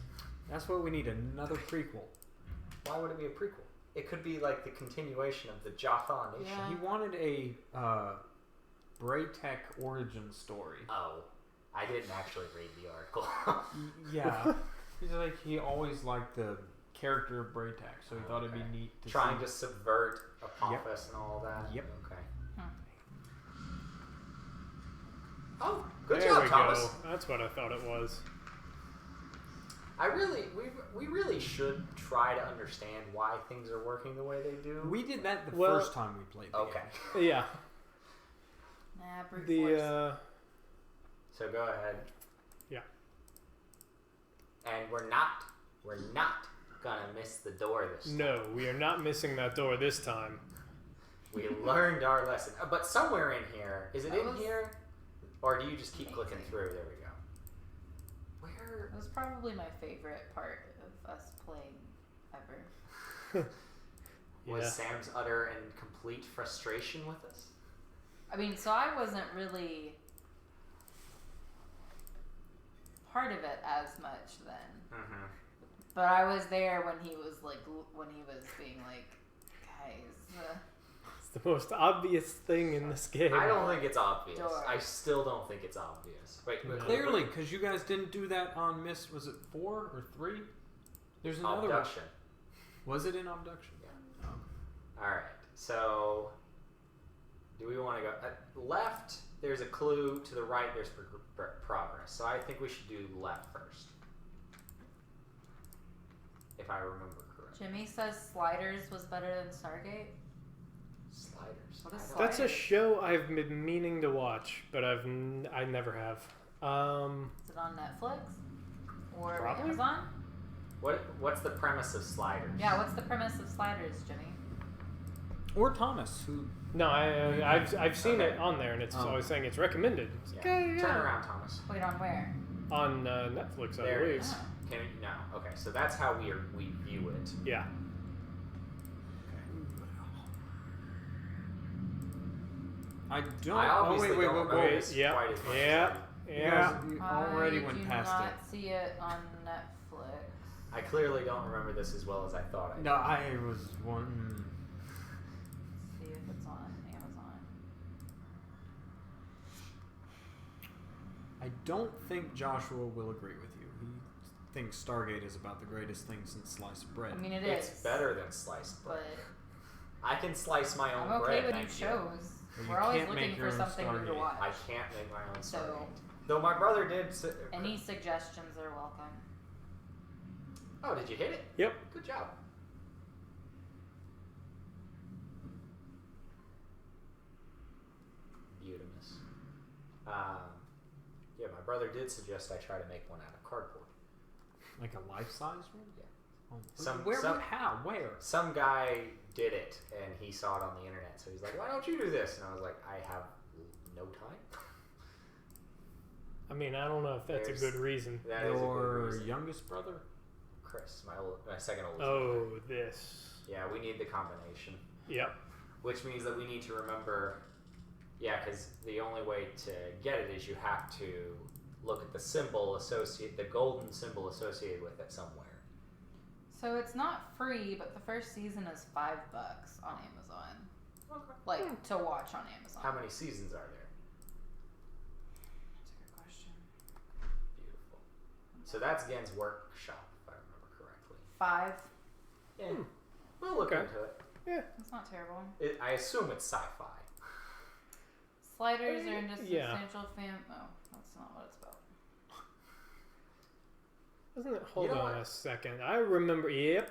That's what we need, another prequel. Why would it be a prequel? It could be like the continuation of the Jaffa Nation. Yeah. He wanted a Braytech origin story. Oh, I didn't actually read the article. Yeah. He's like, he always liked the character of Braytech, so he thought it'd be neat to Trying see. to subvert Apophis and all that. Yep. Okay. Hmm. Oh, good There job, we Thomas. go. That's what I thought it was. We really should try to understand why things are working the way they do. We did that the Well- first time we played the Okay. game. Yeah. Nah, brute force. So go ahead. Yeah. And we're not gonna miss the door this time. No, we are not missing that door this time. We learned our lesson. But somewhere in here, is it That in was here? Or do you just keep amazing. clicking through? There we go. Where? It was probably my favorite part of us playing ever. Was Yeah. Sam's utter and complete frustration with us? I mean, so I wasn't really part of it as much then. Mm-hmm. But I was there when he was being like, guys, It's the most obvious thing in this game. I don't think it's obvious. Door. I still don't think it's obvious. Wait, No. Clearly, because you guys didn't do that on Miss, was it 4 or 3? There's another Abduction. one. Was it in Abduction? Yeah. Oh. Alright, so do we want to go left? There's a clue. To the right, there's progress. So I think we should do left first, if I remember correctly. Jimmy says Sliders was better than Stargate. Sliders. What is I don't- That's a Sliders? show I've been meaning to watch, but I never have. Is it on Netflix or Probably. Amazon? What's the premise of Sliders? Yeah, what's the premise of Sliders, Jimmy? Or Thomas, who No, I've seen Okay. it on there, and it's Oh. always saying it's recommended. It's Yeah. okay, yeah. Turn around, Thomas. Wait, on where? On Netflix, I There it believe. is. Oh. Can we, no. Okay, so that's how we view it. Yeah. I don't. I obviously wait, don't remember wait. this yeah, quite as much yeah. as You Yeah. guys you already went past I do not it. see it on Netflix. I clearly don't remember this as well as I thought I did. No, I was one. Let's see if it's on Amazon. I don't think Joshua will agree with you. He thinks Stargate is about the greatest thing since sliced bread. I mean, It's is better than sliced bread. but I can slice my own I'm bread. okay with thank new you. shows. Well, you We're always can't looking make for your own something new to Stargate. watch. I can't make my own So- Stargate. Though my brother did. Any suggestions are welcome. Oh, did you hit it? Yep. Good job. Beautimus. Yeah, my brother did suggest I try to make one out of cardboard. Like a life-size one? Yeah. Where? Some guy did it, and he saw it on the internet. So he's like, "Why don't you do this?" And I was like, "I have no time." I mean, I don't know if that's a good reason. That is a good Your reason. youngest brother? Chris, my second oldest. Oh, brother. this. Yeah, we need the combination. Yep. Which means that we need to remember. Yeah, because the only way to get it is you have to look at the symbol the golden symbol associated with it somewhere. So it's not free, but the first season is $5 on Amazon. Okay. Like to watch on Amazon. How many seasons are there? That's a good question. Beautiful. So that's Gen's workshop, if I remember correctly. 5. Yeah. We'll look Okay. into it. Yeah. That's not terrible. I assume it's sci-fi. Sliders are just Yeah. essential fam. Oh, that's not what it's about. Wasn't it? Hold You know on what? a second. I remember. Yep.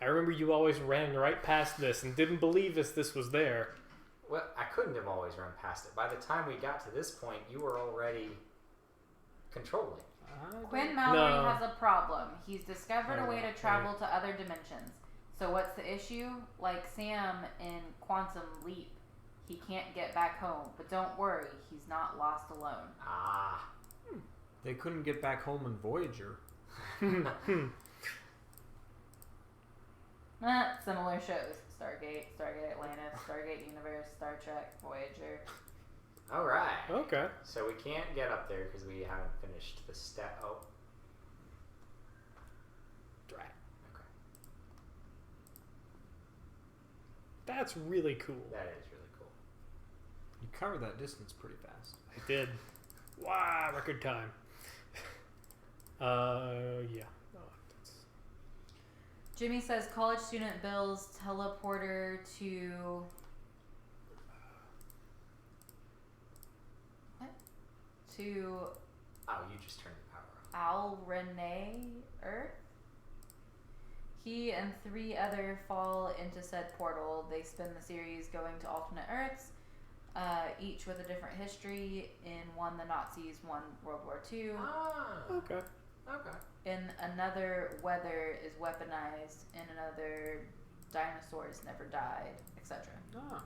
I remember you always ran right past this and didn't believe this was there. Well, I couldn't have always run past it. By the time we got to this point, you were already controlling. Quinn Mallory No. has a problem. He's discovered a way to Right. travel to other dimensions. So what's the issue? Like Sam in Quantum Leap, he can't get back home. But don't worry, he's not lost alone. Ah. They couldn't get back home in Voyager. Similar shows. Stargate, Stargate Atlantis, Stargate Universe, Star Trek, Voyager. All right. Okay. So we can't get up there because we haven't finished the step. Oh. Drat. Okay. That's really cool. That is really cool. You cover that distance pretty fast. I did. Wow, record time. Yeah. No, that's... Jimmy says college student builds teleporter to what? To Oh, you just turned the power on. Al Renee Earth. He and 3 other fall into said portal. They spend the series going to alternate Earths, each with a different history. In one, the Nazis won World War II. Ah. Okay. Okay. In another, weather is weaponized. In another, dinosaurs never died, etc. Ah.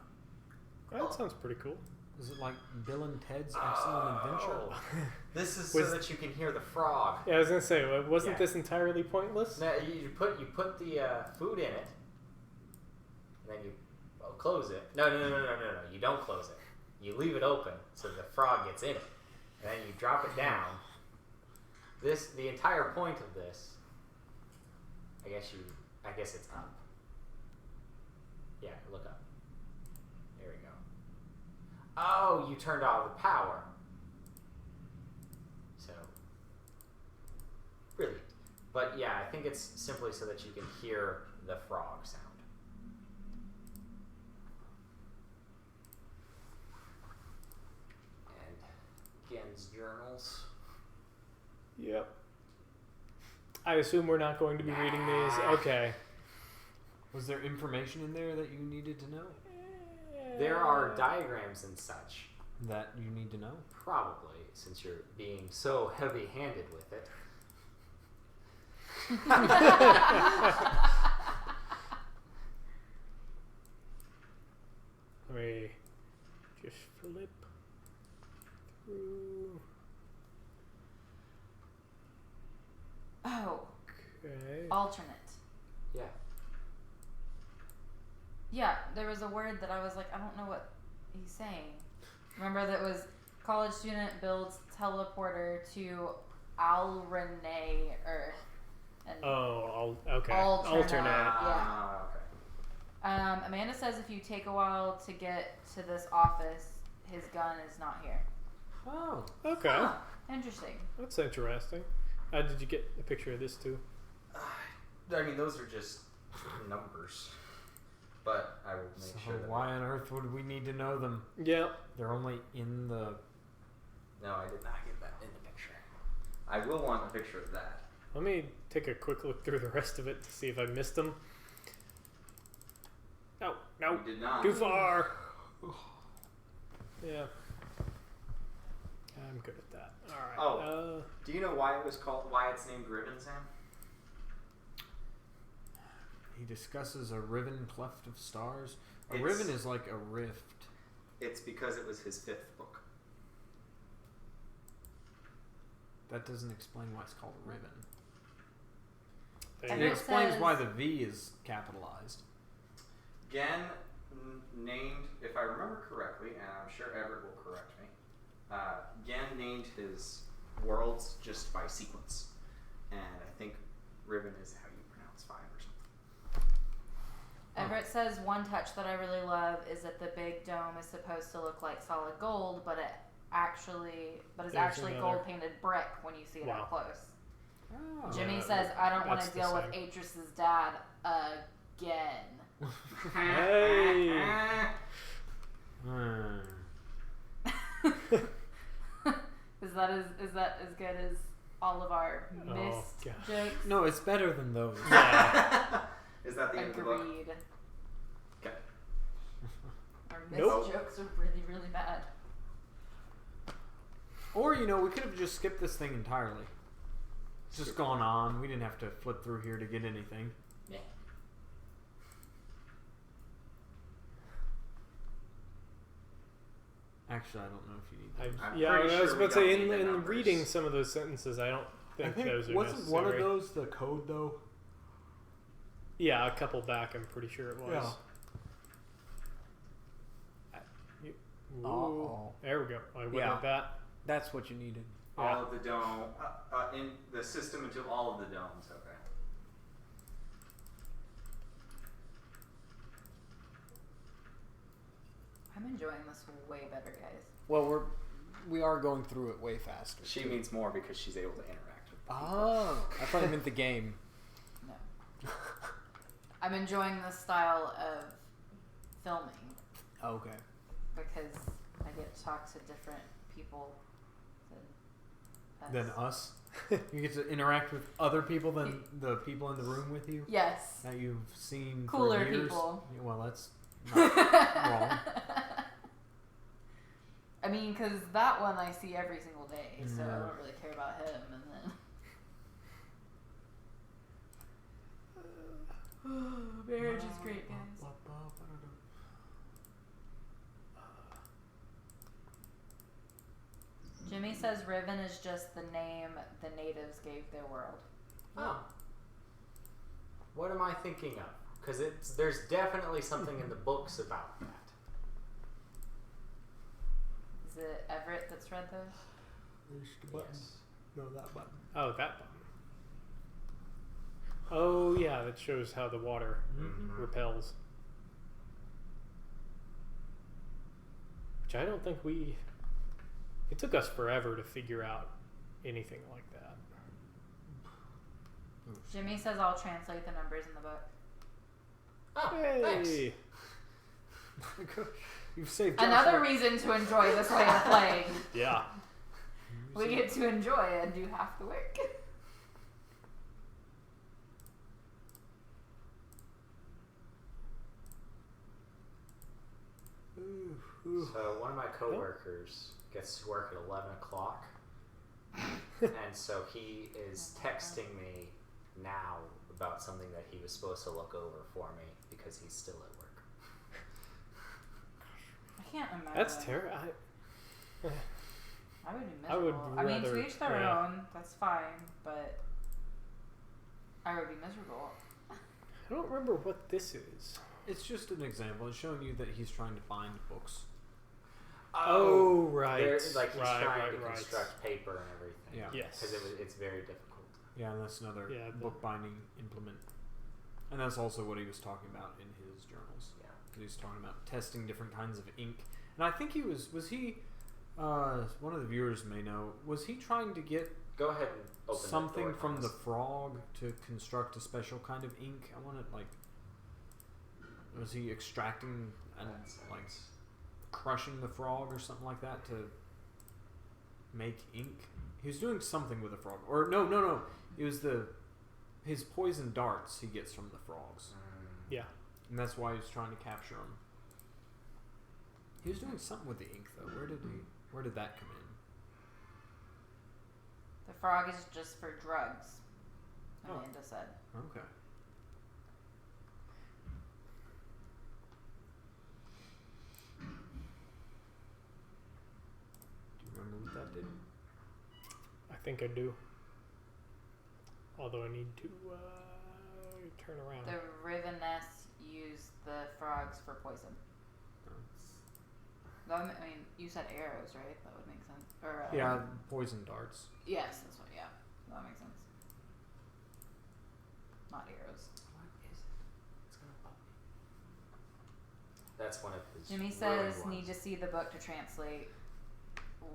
That sounds pretty cool. Is it like Bill and Ted's Excellent Adventure? Oh. This is Was- so that you can hear the frog. Yeah, I was gonna say, wasn't Yeah. this entirely pointless? No, you put the food in it, and then you close it. No. You don't close it. You leave it open so the frog gets in it, and then you drop it down. The entire point of this, I guess it's up. Yeah, look up. There we go. Oh, you turned off the power. So, brilliant. But yeah, I think it's simply so that you can hear the frog sound. And Gen's journals. Yep. I assume we're not going to be reading these. Okay. Was there information in there that you needed to know? There are diagrams and such. That you need to know? Probably, since you're being so heavy-handed with it. Let me just flip through. Oh, Okay. alternate. Yeah. Yeah, there was a word that I was like, I don't know what he's saying. Remember that was college student builds teleporter to Al Renee Earth. And Okay. Alternate. Ah, okay. Amanda says if you take a while to get to this office, his gun is not here. Oh. Okay. Huh, interesting. That's interesting. Did you get a picture of this too? I mean, those are just numbers. But I will make So sure that... why on earth would we need to know them? Yep. They're only in the... No, I did not get that in the picture. I will want a picture of that. Let me take a quick look through the rest of it to see if I missed them. No, You did not. too far. Yeah. I'm good at that. All right. Oh. Do you know why it's named Riven, Sam? He discusses a Riven cleft of stars. A It's- Riven is like a rift. It's because it was his 5th book. That doesn't explain why it's called a Riven. There And It you it go. explains says- why the V is capitalized. Gen named, if I remember correctly, and I'm sure Everett will correct me, Gen named his worlds just by sequence. And I think Riven is how you pronounce 5 or something. Everett says one touch that I really love is that the big dome is supposed to look like solid gold, but is There's actually another- gold painted brick when you see it Wow. up close. Oh. Jimmy Yeah, says I don't want that's to the deal with same. Atris's dad again. Hey. Hmm. Is that as good as all of our Oh, missed gosh. jokes? No, it's better than those. Yeah. Is that the end of the book? Agreed. Okay. Our missed Nope. jokes are really, really bad. Or, you know, we could have just skipped this thing entirely. Just Skip. gone on. We didn't have to flip through here to get anything. Yeah. Actually, I don't know if you need that. I'm Yeah, pretty I was sure about to we say, don't need the in numbers. reading some of those sentences, I don't I think think those are wasn't necessary. one of those the code though? Yeah, a couple back, I'm pretty sure it was. Yeah. Ooh, Uh-oh. there we go. I went Yeah. with that. That's what you needed. All of the dome, in the system into all of the domes, okay. I'm enjoying this way better, guys. Well, we are going through it way faster. She too. means more because she's able to interact with people. Oh, I thought you meant the game. No. I'm enjoying this style of filming Okay. because I get to talk to different people than us. Then us. You get to interact with other people than the people in the room with you Yes. that you've seen Cooler for years. people. Yeah, well, that's not wrong. I mean, because that one I see every single day, so I Yeah. don't really care about him. And then marriage is great, guys. Jimmy says Riven is just the name the natives gave their world. Oh. What am I thinking of? Because there's definitely something in the books about that. Is it Everett that's read those? Yes. No, that button. Oh, that button. Oh, yeah, that shows how the water Mhm. repels. Which I don't think we... It took us forever to figure out anything like that. Jimmy says I'll translate the numbers in the book. Oh, Hey! thanks. You've saved Another Joshua. reason to enjoy this way of playing. Yeah. We get to enjoy and do half the work. So one of my coworkers gets to work at 11 o'clock, and so he is texting me now about something that he was supposed to look over for me because he's still at work. I can't imagine. That's terrible. I would be I would miserable. I mean, to rather- each their yeah. own. That's fine, but I would be miserable. I don't remember what this is. It's just an example. It's showing you that he's trying to find books. Oh, right. Like he's Right, trying right, to right. construct paper and everything. Yeah. Yes. Because it's very difficult. Yeah, and that's another Yeah, the- bookbinding implement. And that's also what he was talking about in his journals. Yeah. He was talking about testing different kinds of ink. And I think he was he, one of the viewers may know, was he trying to get Go ahead and open that something door, from the Thomas. frog to construct a special kind of ink? I want to, like, was he extracting and, That's like, nice. crushing the frog or something like that to make ink? He was doing something with the frog. Or no. It was his poison darts he gets from the frogs. Yeah. And that's why he was trying to capture them. He was doing something with the ink though. Where did that come in? The frog is just for drugs, Oh. Amanda said. Okay. think I do. Although I need to turn around. The Riven nests use the frogs for poison. I mean, you said arrows, right? That would make sense. Or Yeah, poison darts. Yes, that's what. Yeah, that makes sense. Not arrows. What is it? It's gonna pop me. That's one of his. Jimmy ruined says, ones. need to see the book to translate.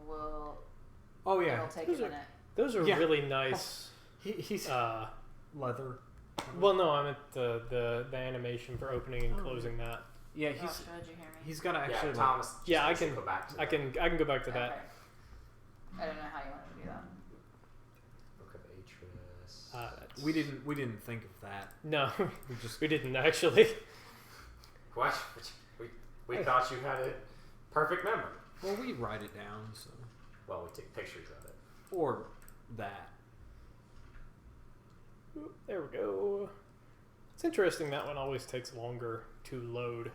Will Oh yeah, it'll take Those a are- minute. Those are Yeah. really nice. he's leather. Well, no, I meant the animation for opening and closing that. Yeah, Gosh, did you hear me? he's got to Yeah, actually like, Thomas. just Yeah, I needs to can- go back to I that. can go back to that. Okay. I don't know how you wanted to do that. Book of Atreus. That's, we didn't think of that. No, We just we didn't actually. What? We thought you had a perfect memory. well we write it down so Well, we took pictures of it. or that. Oop, there we go. It's interesting that one always takes longer to load.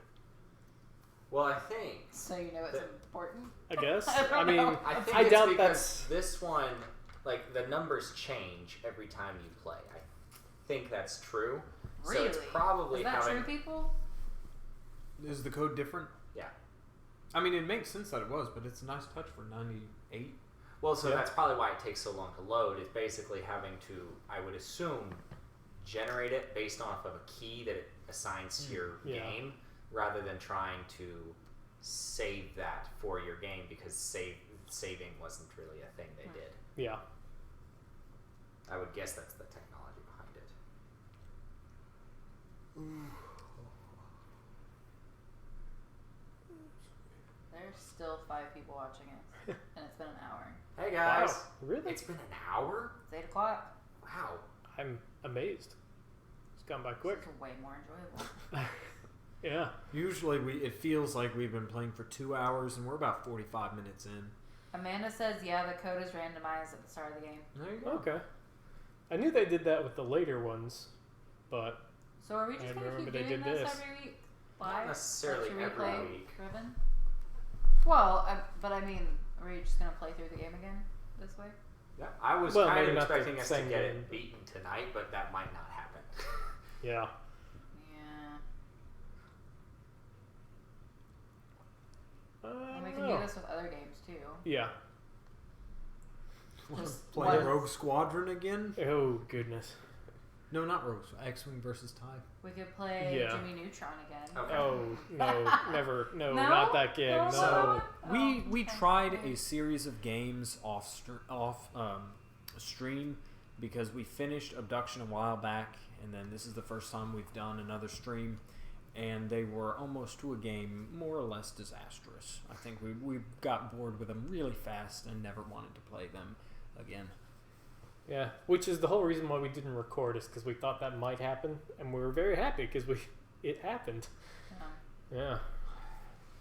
Well, I think. So you know it's The- important. I guess. I don't I mean, know. I think I it's doubt because this one, like the numbers change every time you play. I think that's true. Really? So it's probably Is that having. true, people? Is the code different? Yeah. I mean, it makes sense that it was, but it's a nice touch for 98. Well, so Yeah. that's probably why it takes so long to load. It's basically having to, I would assume, generate it based off of a key that it assigns to your Yeah. game, rather than trying to save that for your game because saving wasn't really a thing they did. yeah. I would guess that's the technology behind it. There's still 5 people watching it, and it's been an hour. Hey guys, Wow. Really? it's been an hour. It's 8 o'clock. Wow. I'm amazed. It's gone by quick. It's way more enjoyable. Yeah. Usually it feels like we've been playing for 2 hours and we're about 45 minutes in. Amanda says, yeah, the code is randomized at the start of the game. There you go. Okay. I knew they did that with the later ones, but So are we I just going to remember keep they doing did this this. every week? Not Live? necessarily Should we every play week. Riven? Well, but I mean, are we just going to play through the game again this way? Yeah, I was Well, kind maybe of not the expecting us to same get game, it beaten tonight, but that might not happen. yeah. Yeah. I And we don't can know. do this with other games too. Yeah. Just Play one- Rogue Squadron again? Oh goodness. No, not Rogue. X-Wing versus TIE. We could play Yeah. Jimmy Neutron again. Okay. Oh no, never. No, No? not that game. No, No. So- We okay. tried a series of games off stream because we finished Abduction a while back, and then this is the first time we've done another stream, and they were almost to a game more or less disastrous. I think we got bored with them really fast and never wanted to play them again. Yeah, which is the whole reason why we didn't record is because we thought that might happen, and we were very happy because it happened. Yeah. Yeah.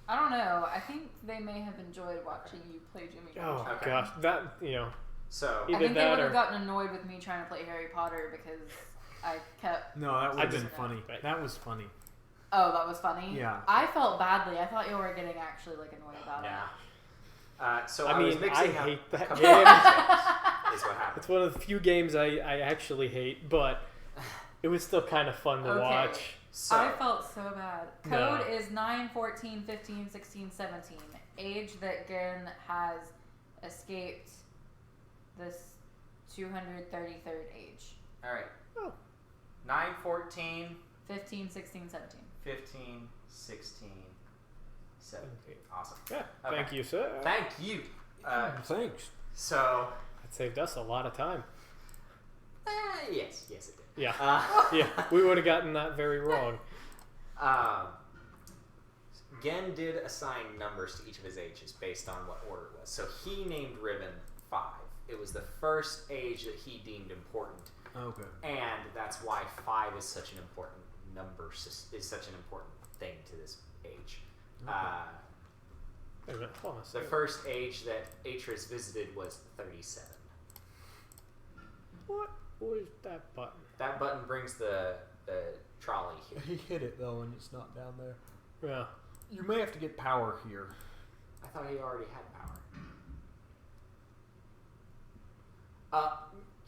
I don't know. I think they may have enjoyed watching you play Jimmy Neutron. Oh Okay. gosh, that So, Either I think they that would or- have gotten annoyed with me trying to play Harry Potter because I kept. No, that would have been just- funny. Right. That was funny. Oh, that was funny. Yeah. I felt badly. I thought you were getting actually like annoyed about yeah. it. So I was mean, mixing I up hate a that couple game. of games, is what happened. It's one of the few games I actually hate, but it was still kind of fun to Okay. watch. So, I felt so bad. No. Code is 9, 14, 15, 16, 17. Age that Garen has escaped this 233rd age. all right. Oh. 9, 14, 15, 16, 17. 15, 16, 17. Awesome. Yeah, Okay. thank you, sir. Thank you. Thanks. So, That saved us a lot of time. yes, it did. Yeah, Uh, yeah, we would have gotten that very wrong. Gen did assign numbers to each of his ages based on what order it was. So he named Riven 5. It was the first age that he deemed important, Okay. and that's why 5 is such an important number. Is such an important thing to this age. Wait a minute, hold on a The second. first age that Atreus visited was 37. What was that button? That button brings the trolley here. He hit it though, and it's not down there. Yeah. You may have to get power here. I thought he already had power.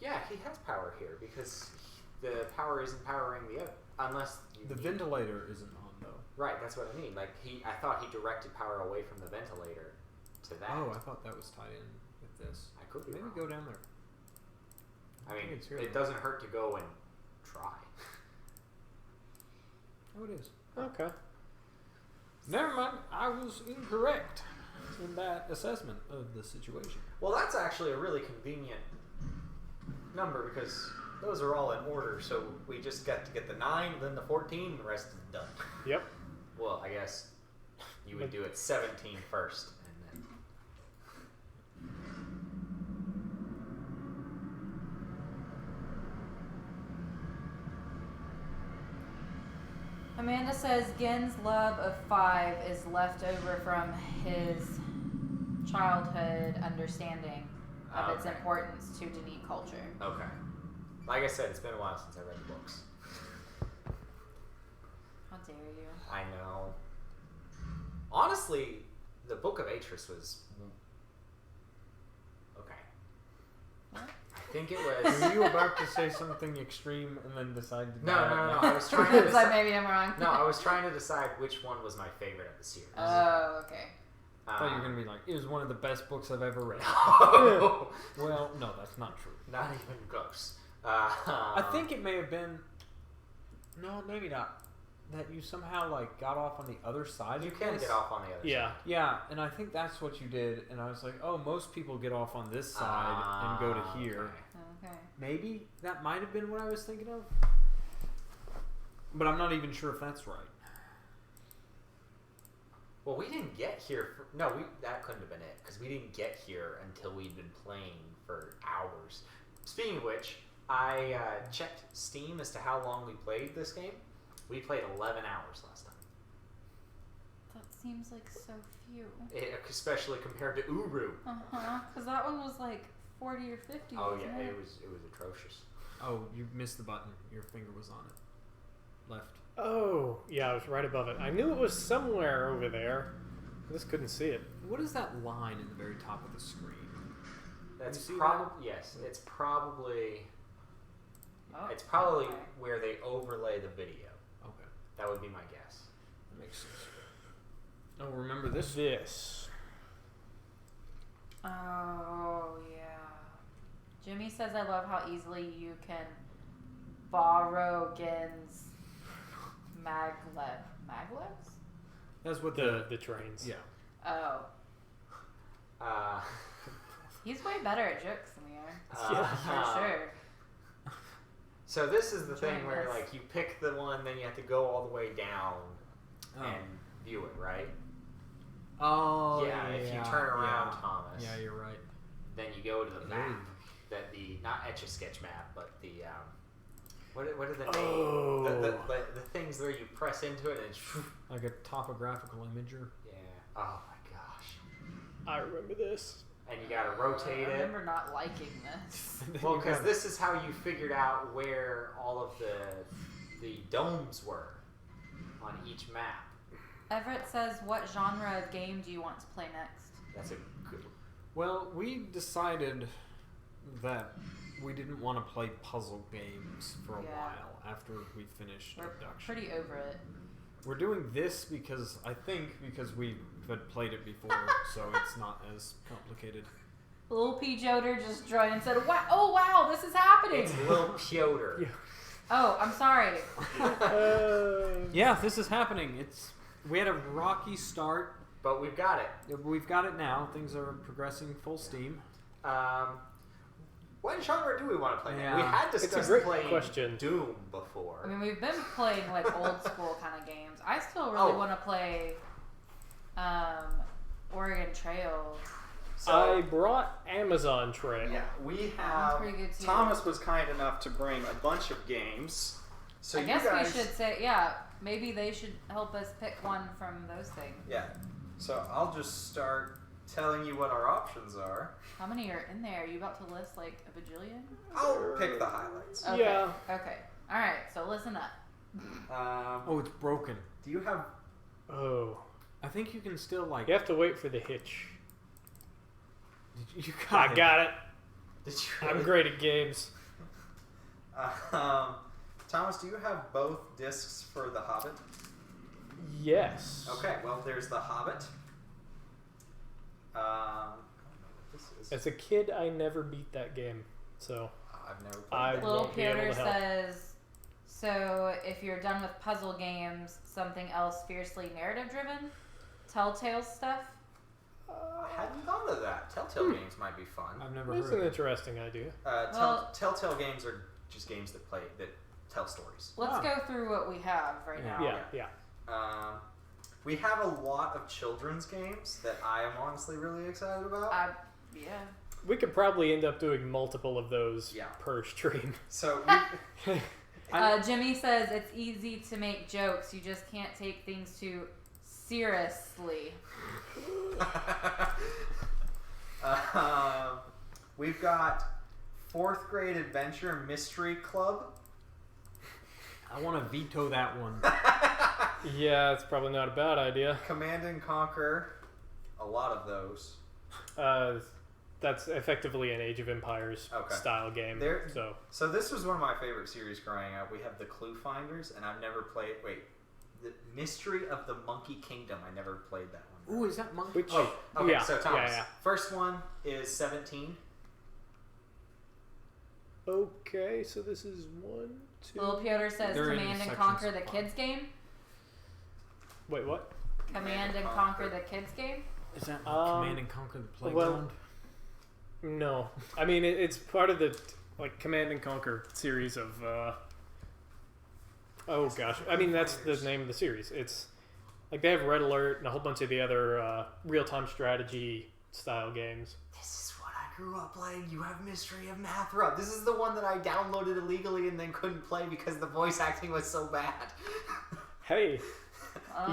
Yeah, he has power here because the power isn't powering the other. Unless you The need- ventilator isn't on though. Right, that's what I mean. Like I thought he directed power away from the ventilator to that. Oh, I thought that was tied in with this. I could be Maybe wrong. go down there. I mean, think it's here, it though. doesn't hurt to go and try. Oh, it is. Okay. Never mind. I was incorrect in that assessment of the situation. Well, that's actually a really convenient number because those are all in order. So we just got to get the 9, then the 14, the rest is done. Yep. Well, I guess you would do it 17 first, and then. Amanda says Gen's love of 5 is left over from his childhood understanding of its Okay. importance to Denise culture. Okay. Like I said, it's been a while since I read the books. How dare you? I know. Honestly, the Book of Atris was. Okay. What? I think it was. Were you about to say something extreme and then decide to? No. die? I was trying to It's like decide. maybe I'm wrong. No, I was trying to decide which one was my favorite of the series. Oh, okay. I thought you were gonna be like, it was one of the best books I've ever read. No. Well, no, that's not true. Not even close. I think it may have been. No, maybe not. That you somehow like got off on the other side. you of can this. get off on the other Yeah. side. Yeah, and I think that's what you did. And I was like, oh, most people get off on this side and go to here. Okay. Okay. Maybe that might have been what I was thinking of. But I'm not even sure if that's right. Well, we didn't get here. That couldn't have been it because we didn't get here until we'd been playing for hours. Speaking of which, I checked Steam as to how long we played this game. We played 11 hours last time, That seems like so few. especially compared to Uru. Because that one was like 40 or 50. Oh wasn't yeah, it? it was atrocious. Oh, you missed the button. Your finger was on it. Left. Oh, yeah, I was right above it. I knew it was somewhere over there. I just couldn't see it. What is that line in the very top of the screen? That's see probably yes. It's probably Oh, it's probably okay. where they overlay the video. Okay, That would be my guess. that makes sense. Oh, remember this? This. Oh, yeah. Jimmy says, I love how easily you can borrow Gen's maglevs? That's what The trains. yeah. Oh. Uh, He's way better at jokes than we are. uh, For sure. So this is the thing Join where us. like you pick the one, then you have to go all the way down Oh. and view it, right? Oh, Yeah, if you turn around, yeah. Thomas. Yeah, you're right. Then you go to the map. Ooh. That the not Etch-a-Sketch map, but the what are the names? Oh. The things where you press into it and it's, Like a topographical imager. yeah. Oh my gosh. I remember this. And you gotta rotate I it. remember not liking this. Well, because this is how you figured out where all of the domes were on each map. Everett says, what genre of game do you want to play next? That's a good. Well, we decided that we didn't want to play puzzle games for a Yeah. while after we finished We're Abduction. pretty over it. We're doing this because we had played it before, so it's not as complicated. Lil P. Joder just joined and said, wow, oh wow, this is happening. It's Lil Piotr. Yeah. Oh, I'm sorry. Yeah, this is happening. We had a rocky start. But we've got it. We've got it now. Things are progressing full steam. What genre do we want to play now? Yeah. We had It's a discussed great playing question. Doom before. I mean, we've been playing like old school kind of games. I still really Oh. want to play Oregon Trail. I brought Amazon Trail. Yeah, we That have. one's pretty good too. Thomas was kind enough to bring a bunch of games. So I you guess guys, we should say, yeah, maybe they should help us pick one from those things. Yeah. So I'll just start telling you what our options are. How many are in there? Are you about to list like a bajillion? I'll pick the highlights. Okay. Yeah. Okay. All right. So listen up. Oh, it's broken. Do you have? Oh. I think you can still like. You have to wait for the hitch. You got I it. got it. Did you? I'm Really? great at games. Thomas, do you have both discs for The Hobbit? Yes. Okay, well, there's The Hobbit. I don't know what this is. As a kid, I never beat that game, so I've never played I that. won't Little be able Peter to help. says, so if you're done with puzzle games, something else fiercely narrative driven? Telltale stuff? I hadn't thought of that. Telltale games might be fun. I've never It's heard an of it. interesting idea. Well- Telltale games are just games that tell stories. Let's Ah. go through what we have right Yeah. now. Yeah. We have a lot of children's games that I am honestly really excited about. Yeah. We could probably end up doing multiple of those Yeah. per stream. So Jimmy says it's easy to make jokes. You just can't take things too seriously. we've got 4th grade adventure mystery club. I want to veto that one. Yeah, it's probably not a bad idea. Command and Conquer. A lot of those. That's effectively an Age of Empires Okay. style game. There- So So this was one of my favorite series growing up. We have the Clue Finders, and I've never played. Wait, the Mystery of the Monkey Kingdom. I never played that one. Ooh, is that monkey? which Oh, okay. yeah, So Thomas, yeah. first one is 17. Okay, so this is 1, 2. Little Piotr says They're in Command and sections Conquer of the fun. kids game. Wait, what? Command and Conquer the kids game. Is that Command and Conquer the well- No, I mean it's part of the Command and Conquer series of. Oh gosh, I mean that's the name of the series. It's like they have Red Alert and a whole bunch of the other real-time strategy style games. This is what I grew up playing. You have Mystery of Mathra. This is the one that I downloaded illegally and then couldn't play because the voice acting was so bad. Hey,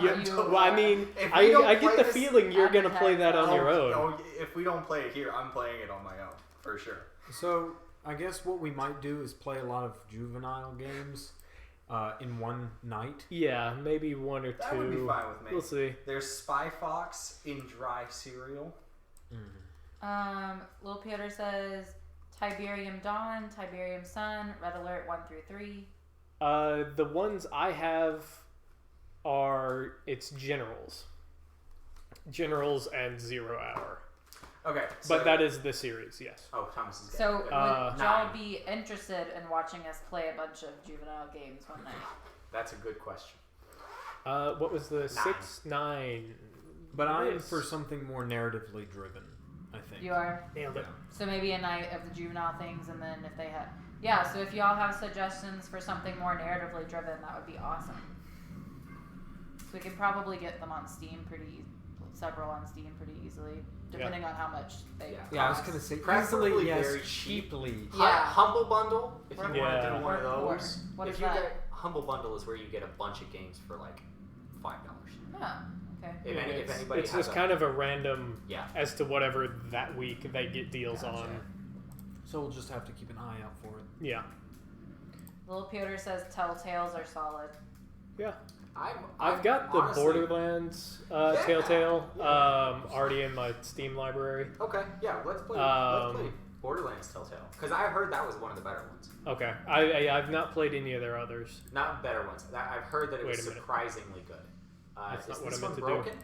You, well, I mean, If we don't I get play the this- feeling you're gonna play that on your own. Oh, if we don't play it here, I'm playing it on my own for sure. So I guess what we might do is play a lot of juvenile games in one night. Yeah, maybe 1 or 2. That would be fine with me. We'll see. There's Spy Fox in dry cereal. Little Piotr says Tiberium Dawn, Tiberium Sun, Red Alert 1 through 3. The ones I have are it's Generals and 0 Hour, Okay, but that is the series. Yes. Oh, Thomas is So getting would good. y'all 9. be interested in watching us play a bunch of juvenile games one night? That's a good question. What was the 9. 6, 9? But I'm Yes. for something more narratively driven, I think. You are? Nailed it. So maybe a night of the juvenile things, and then if they have... Yeah, so if y'all have suggestions for something more narratively driven, that would be awesome. So we could probably get them on Steam several on Steam pretty easily, depending on how much they Yeah, I was cost. gonna say Preferably easily, yes, very cheap. cheaply. Yeah. Humble Bundle, if you Or- want to Yeah. do one of Or- those. what if is you that? get Humble Bundle is where you get a bunch of games for like $5. Oh, okay. If anybody it's has just kind of a random yeah. as to whatever that week they get deals Gotcha. on. So we'll just have to keep an eye out for it. Yeah. Little Piotr says Telltales are solid. Yeah. I've I've got the honestly- Borderlands Telltale already in my Steam library. Okay, yeah, let's play Borderlands Telltale because I heard that was one of the better ones. Okay. I've not played any of their others. Not better ones. I've heard that it Wait was a minute. surprisingly good. That's is not what this I meant one to do. broken?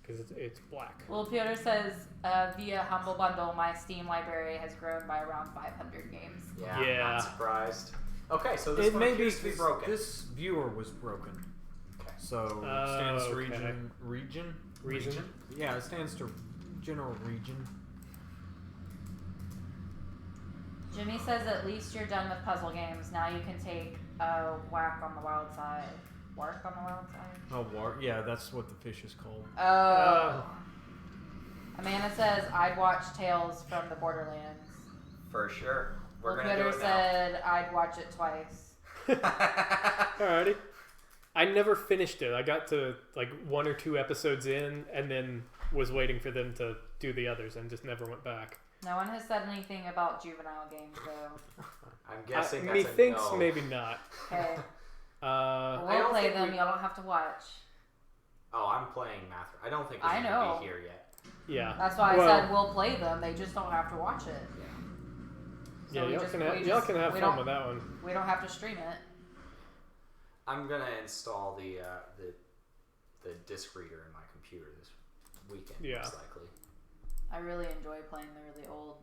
Because it's black. Little Piotr says via Humble Bundle, my Steam library has grown by around 500 games. Yeah, Yeah. not surprised. Okay, so this It one may be appears to be broken. This viewer was broken. Okay. So it stands to okay. region. Yeah, it stands to general region. Jimmy says at least you're done with puzzle games. Now you can take a whack on the wild side. Work on the wild side? Oh, yeah, that's what the fish is called. Oh. Amanda says I'd watch Tales from the Borderlands. For sure. We're Little gonna do Piotr it said I'd watch it twice. now. Alrighty. I never finished it. I got to like 1 or 2 episodes in and then was waiting for them to do the others and just never went back. No one has said anything about juvenile games though. I'm guessing that's methinks a no. maybe not. Okay. I We'll don't play think them, we- y'all don't have to watch. Oh, I'm playing Math. I don't think we I need know. to be here yet. Yeah. That's why I Well, said we'll play them, they just don't have to watch it. Yeah. Yeah, we y'all just- can we have, just- y'all can have we fun don't- with that one. We don't have to stream it. I'm gonna install the disc reader in my computer this weekend, Yeah. most likely. I really enjoy playing the really old,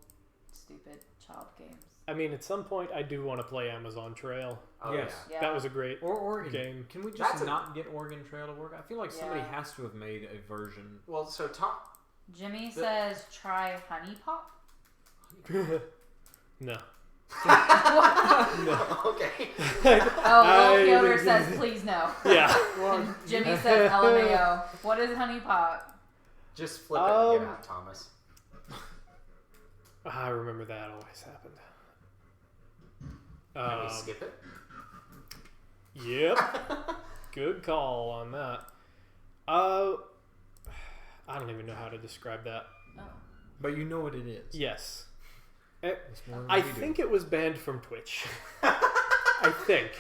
stupid child games. I mean, at some point, I do want to play Amazon Trail. Oh Yes. yeah. Yeah. That was a great Or Oregon. game. Can we just That's a- not get Oregon Trail to work? I feel like somebody Yeah. has to have made a version. Well, so Tom. Jimmy says try Honey Pop. No. Okay. Oh, Lil I- Piotr says please no. Yeah. And Jimmy says LMAO. What is Honey Pop? Just flip it and get Um, out, Thomas. I remember that always happened. Can we skip it? Yep. Good call on that. I don't even know how to describe that. Oh. But you know what it is. Yes. It's more than I we do. think it was banned from Twitch. I think.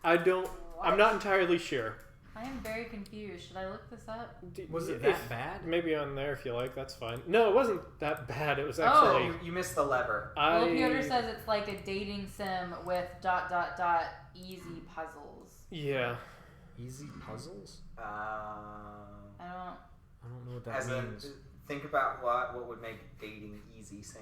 I don't. I'm not entirely sure. I am very confused. Should I look this up? Was it If- that bad? Maybe on there if you like. That's fine. No, it wasn't that bad. It was Oh. actually. You missed the lever. Lil Piotr says it's like a dating sim with ... easy puzzles. Yeah. Easy puzzles? I don't. I don't know what that As a, means. think about what would make dating easy, Sam.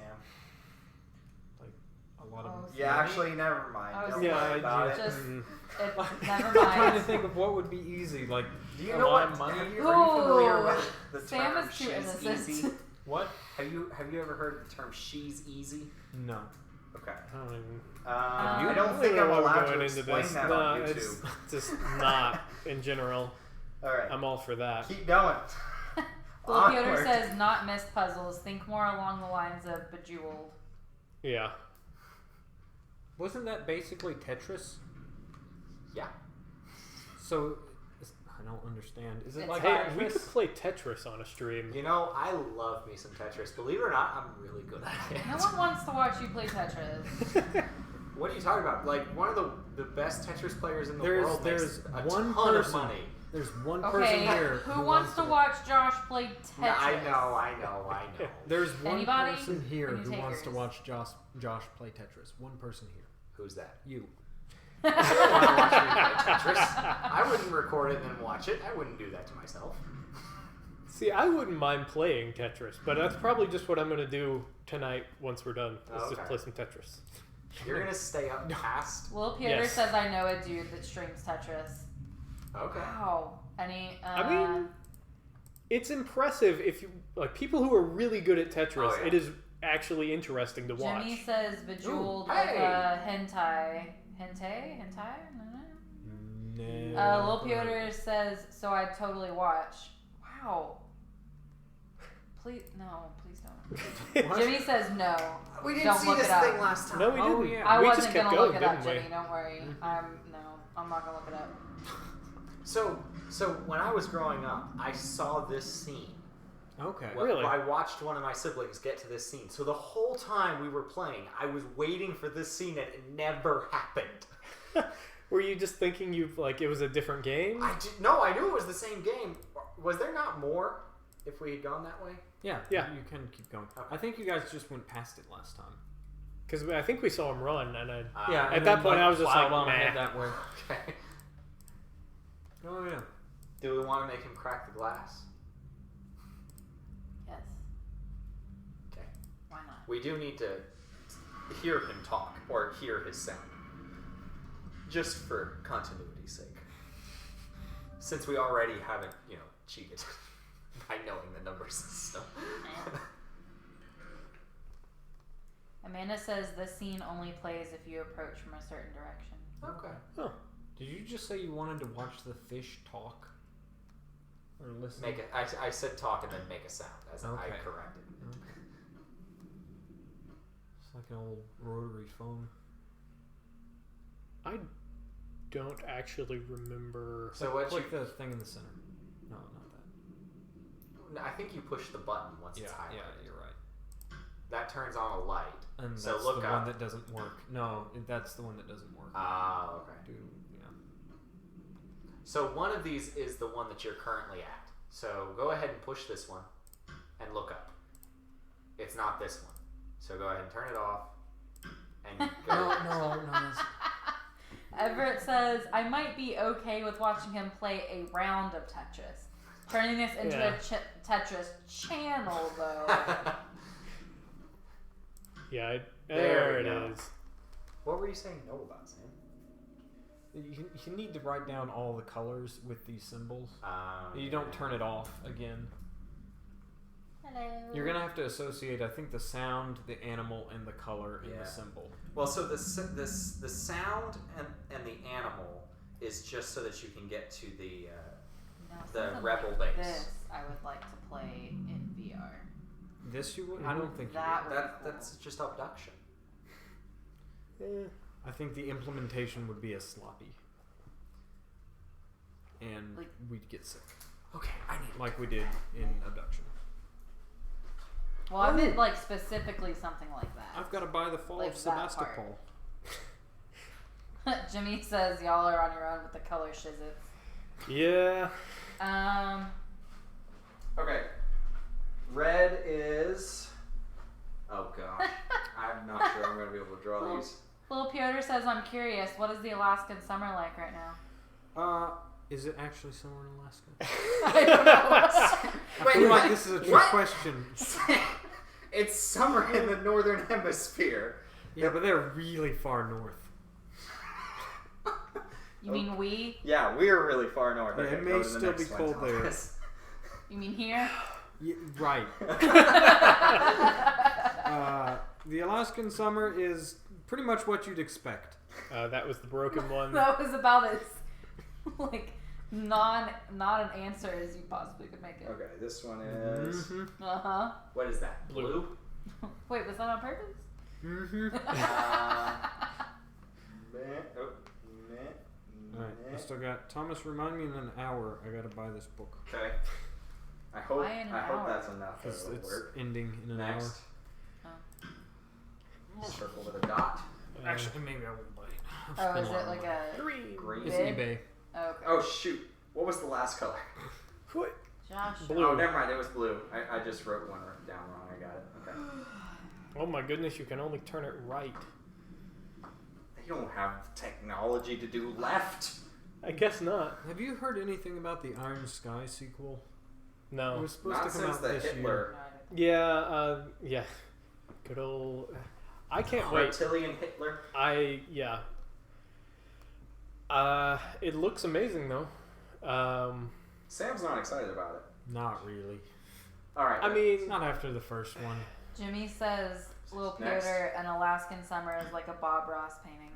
A lot of. Oh, Yeah, actually, never mind. I was Don't Yeah. worry about it. Just- mm, It, I'm never trying to mind. think of what would be easy. Like, Do you a know lot what? of money? Are you familiar Ooh, with the Sam term is too "she's innocent. easy"? What? Have you ever heard the term "she's easy"? No. Okay. I don't even. I I don't I think don't I'm know why we're allowed to going into explain this. that No, on it's YouTube. just not in general. All right. I'm all for that. Keep going. Lil Piotr Onward. says not missed puzzles. Think more along the lines of Bejeweled. Yeah. Wasn't that basically Tetris? Yeah. So, I don't understand. Is it It's like Hey, hard. we Tetris? could play Tetris on a stream. You know, I love me some Tetris. Believe it or not, I'm really good at it. No one wants to watch you play Tetris. What are you talking about? Like one of the best Tetris players in the There's- world there's makes a one ton person. of money. There's one person Okay, here who wants to watch Josh play Tetris? No, I know. There's one Anybody? person here Any who wants to takers? watch Josh play Tetris. One person here. Who's that? You. You don't want to watch me play Tetris? I wouldn't record it and then watch it. I wouldn't do that to myself. See, I wouldn't mind playing Tetris, but that's probably just what I'm going to do tonight once we're done. Is just Okay. play some Tetris. You're gonna stay up past. Lil Piotr Yes. says I know a dude that streams Tetris. Okay. Wow. Any? I mean, it's impressive if you like people who are really good at Tetris. Oh, yeah. It is actually interesting to watch. Jimmy says Bejeweled Ooh, with hey. hentai. Hentai? No. No. Lil Piotr says, so I'd totally watch. Wow. Please don't. What? Jimmy says no. We didn't Don't see look this it up. thing last time. No, we Oh, didn't. yeah. I we wasn't just kept gonna going, look it up, didn't we? Jimmy. Don't worry. I'm not gonna look it up. So when I was growing up, I saw this scene. Okay. Well, Really? I watched one of my siblings get to this scene. So the whole time we were playing, I was waiting for this scene, and it never happened. Were you just thinking it was a different game? I knew it was the same game. Was there not more if we had gone that way? Yeah. Yeah. You can keep going. Okay. I think you guys just went past it last time. Because I think we saw him run, and I. Yeah. At and that then, point, I was just plowed like, on ahead nah. that way. Okay. Oh yeah. Do we want to make him crack the glass? Yes. Okay. Why not? We do need to hear him talk or hear his sound. Just for continuity's sake. Since we already haven't, cheated by knowing the numbers and stuff. Amanda says this scene only plays if you approach from a certain direction. Okay. Did you just say you wanted to watch the fish talk? Or listen? I said talk and then make a sound as I Okay. corrected. It's like an old rotary phone. I don't actually remember. So what Click the thing in the center. No, not that. I think you push the button once it's highlighted. Yeah, you're right. That turns on a light. And So that's look the up. one that doesn't work. No, that's the one that doesn't work. Ah, okay. Yeah. So one of these is the one that you're currently at. So go ahead and push this one and look up. It's not this one. So go ahead and turn it off and go. No. That's, Everett says, I might be okay with watching him play a round of Tetris. Turning this into Yeah. a Tetris channel, though. Yeah, There we it go. is. What were you saying no about, Sam? you need to write down all the colors with these symbols. You don't Yeah. turn it off again. Hello. You're gonna have to associate, I think, the sound, the animal, and the color in Yeah. the symbol. Well, so the sound and the animal is just so that you can get to the Now, the something rebel like base. This I would like to play in VR. This you would? I don't think That you would be cool. That's just abduction. would. I think the implementation would be as sloppy. And Like- we'd get sick. Okay, I need. Like we did in Abduction. Well, I meant like specifically something like that. I've got to buy the Fall Like of that Sebastopol. Jimmy says y'all are on your own with the color shizits. Yeah. Okay. Red is. Oh gosh, I'm not sure I'm going to be able to draw these. Little Piotr says, I'm curious, what is the Alaskan summer like right now? Is it actually somewhere in Alaska? I don't know. I feel like this is a trick What? question. It's summer in the northern hemisphere. Yeah, but they're really far north. You mean we? Yeah, we're really far north. Yeah, Okay, it go may to the still next be one, cold there. Thomas. You mean here? Yeah, right. The Alaskan summer is pretty much what you'd expect. That was the broken one. That was about as like not an answer as you possibly could make it. Okay, this one is. Mm-hmm. Uh-huh. What is that? Blue. Wait, was that on purpose? Mm-hmm. Alright, I still got Thomas. Remind me in an hour. I gotta buy this book. Okay. I hope Why an hour? that's enough. Because It'll it's work. ending in an Next. Oh. Circle with a dot. hour. Actually, maybe I won't buy it. Oh, I've is spent it lot of like money. a Green. Green. It's big? eBay. okay. Oh shoot! What was the last color? What? Josh. Blue. Oh, never mind. It was blue. I just wrote one down wrong. I got it. Okay. Oh my goodness, you can only turn it right. They don't have technology to do left. I guess not. Have you heard anything about the Iron Sky sequel? It No. was supposed Not to come since out the this year. Hitler Yeah, yeah. Good old. I can't wait. reptilian Hitler. Yeah. It looks amazing though. Sam's not excited about it. Not really. All right. I mean, Not after the first one. Jimmy says, Little Next. Piotr, an Alaskan summer is like a Bob Ross painting.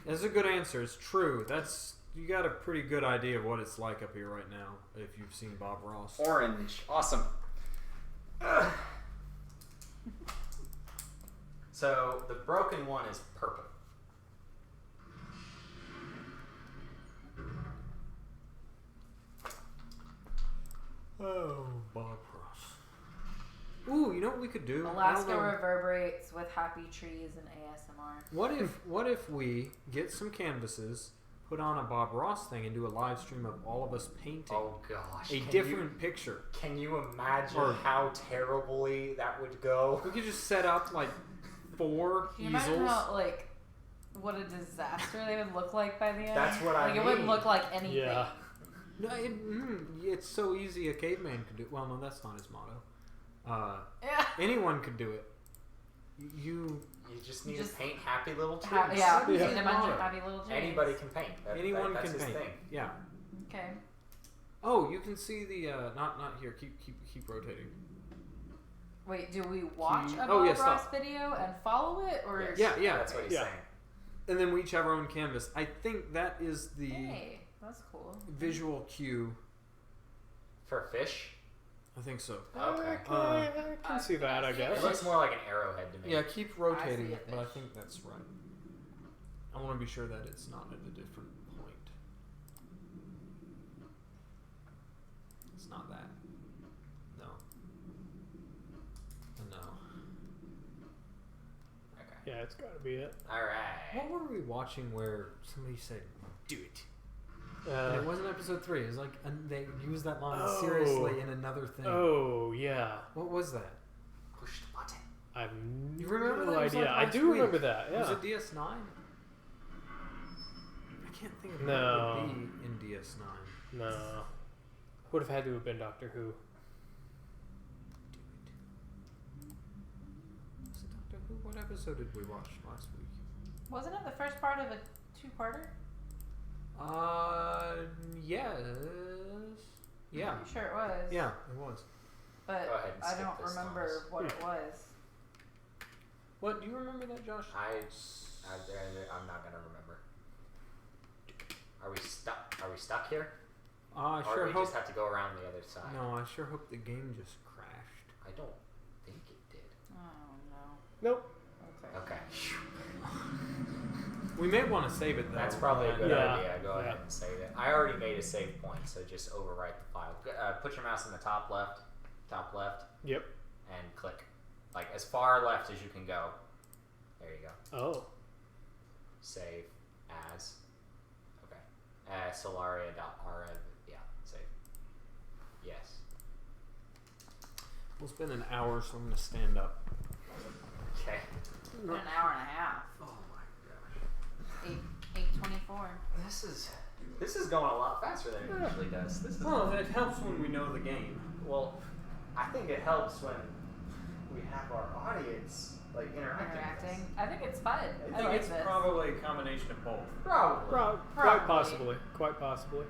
That's a good answer. It's true. You got a pretty good idea of what it's like up here right now if you've seen Bob Ross. orange. Awesome. Ugh. So the broken one is purple. Oh, Bob Ross. Ooh, you know what we could do? I don't Alaska know. reverberates with happy trees and ASMR. What if we get some canvases, put on a Bob Ross thing, and do a live stream of all of us painting Oh gosh. a Can different picture? Can you imagine Or- how terribly that would go? We could just set up like 4 Can you imagine easels. how, like, what a disaster they would look like by the end? That's what I Like, it wouldn't mean. look like anything. yeah. No, it's so easy a caveman could do. Well, no, that's not his motto. Yeah. Anyone could do it. You You just need Just to paint happy little trees. Yeah, Yeah. you need a bunch Motto. of happy little trees. Anybody can paint. anyone that's can his paint. thing. Yeah. Okay. Oh, you can see the not here. Keep rotating. Wait, do we watch a Oh, Bob yeah, Ross stop. video and follow it, or Yes. Yeah. That's what he's Yeah. saying. And then we each have our own canvas. I think that is the Hey, that's cool. visual cue. For fish? I think so. Okay. I can see that, I It guess. looks more like an arrowhead to me. Yeah, keep rotating a it, but I fish. think that's right. I want to be sure that it's not at a different point. It's not that. No. No. Okay. Yeah, it's gotta be it. Alright. What were we watching where somebody said, "Do it"? And it wasn't episode 3. It was like they used that line Oh. seriously in another thing. Oh, yeah. What was that? Push the button. I have You remember no that? It was idea. like I last do remember week. that. Yeah. Was it DS9? I can't think of No. what would be in DS9. No. Would have had to have been Doctor Who. Was it Doctor Who? What episode did we watch last week? Wasn't it the first part of a two-parter? Yes. Yeah. I'm sure it was. Yeah, it was. But Go ahead and I skip don't this, remember Thomas. what it was. What? Do you remember that, Josh? I'm not gonna remember. Are we stuck? Are we stuck here? I Or sure we hope. just have to go around the other side? No, I sure hope the game just crashed. I don't think it did. Oh no. Nope. Okay. Okay. We may want to save it though. That's probably a good Yeah. idea. Go Yeah. ahead and save it. I already made a save point, so just overwrite the file. Put your mouse in the top left, Yep. and click. Like as far left as you can go. There you go. Oh. Save as. Okay. Solaria.rv. Yeah, save. Yes. We'll spend an hour, so I'm gonna stand up. Okay. An hour and a half. Oh my gosh. 8:24. This is going a lot faster than it usually does. This is Well, it helps when we know the game. well, I think it helps when we have our audience like interacting. Interacting. I think it's fun. I, think like it's this. probably a combination of both. Probably. Quite Probably. possibly. Quite possibly.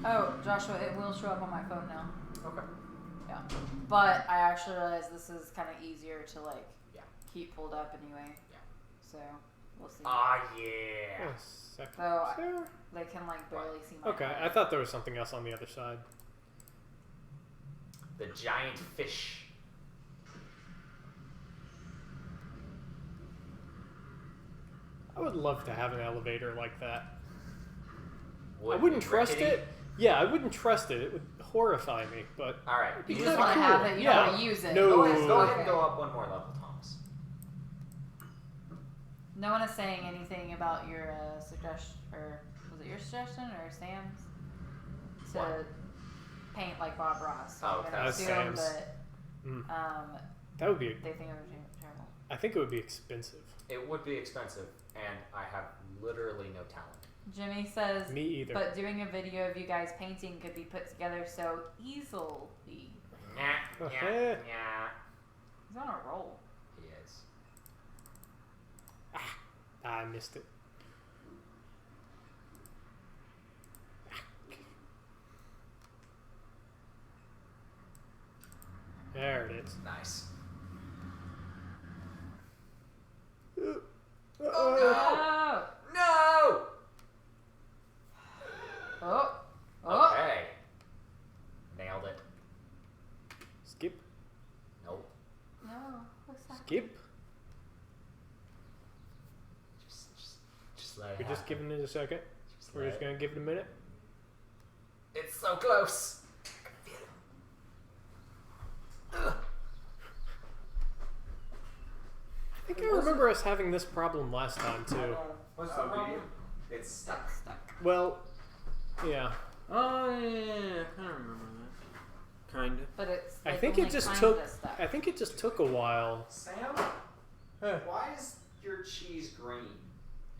Oh, Joshua, it will show up on my phone now. Okay. Yeah. But I actually realized this is kind of easier to like Yeah. keep pulled up anyway. Yeah. So we'll see. Ah, yeah. A second. So I- there. They can like barely see my Okay, phone. I thought there was something else on the other side. The giant fish. I would love to have an elevator like that. Would I wouldn't be trust rickety. it. Yeah, I wouldn't trust it. It would horrify me. But All right. You It's just kinda want to have cool. it. You Yeah. don't want to use it. No. Go ahead Okay. and go up one more level, Thomas. No one is saying anything about your suggestion, or was it your suggestion or Sam's? To What? paint like Bob Ross. So Oh, I'm gonna that's assume Sam's. that Mm. they that would be. think it would be terrible. I think it would be expensive. It would be expensive, and I have literally no talent. Jimmy says, Me either. but doing a video of you guys painting could be put together so easily. Nah, yeah, yeah. He's on a roll. He is. I missed it. There it is. Nice. Oh! No! Oh! Oh! Okay. Nailed it. Skip. Nope. No, what's that? Skip. Just let it We're just happen. giving it a second. Just We're let just it- gonna give it a minute. It's so close. I can feel it. Ugh. I think I remember us having this problem last time too. What's the problem? It's stuck. It's stuck. Well, yeah. Oh yeah, I kind of remember that. Kinda. But it's. I like, think only it just kinda took. stuck. I think it just took a while. Sam, Huh. why is your cheese green?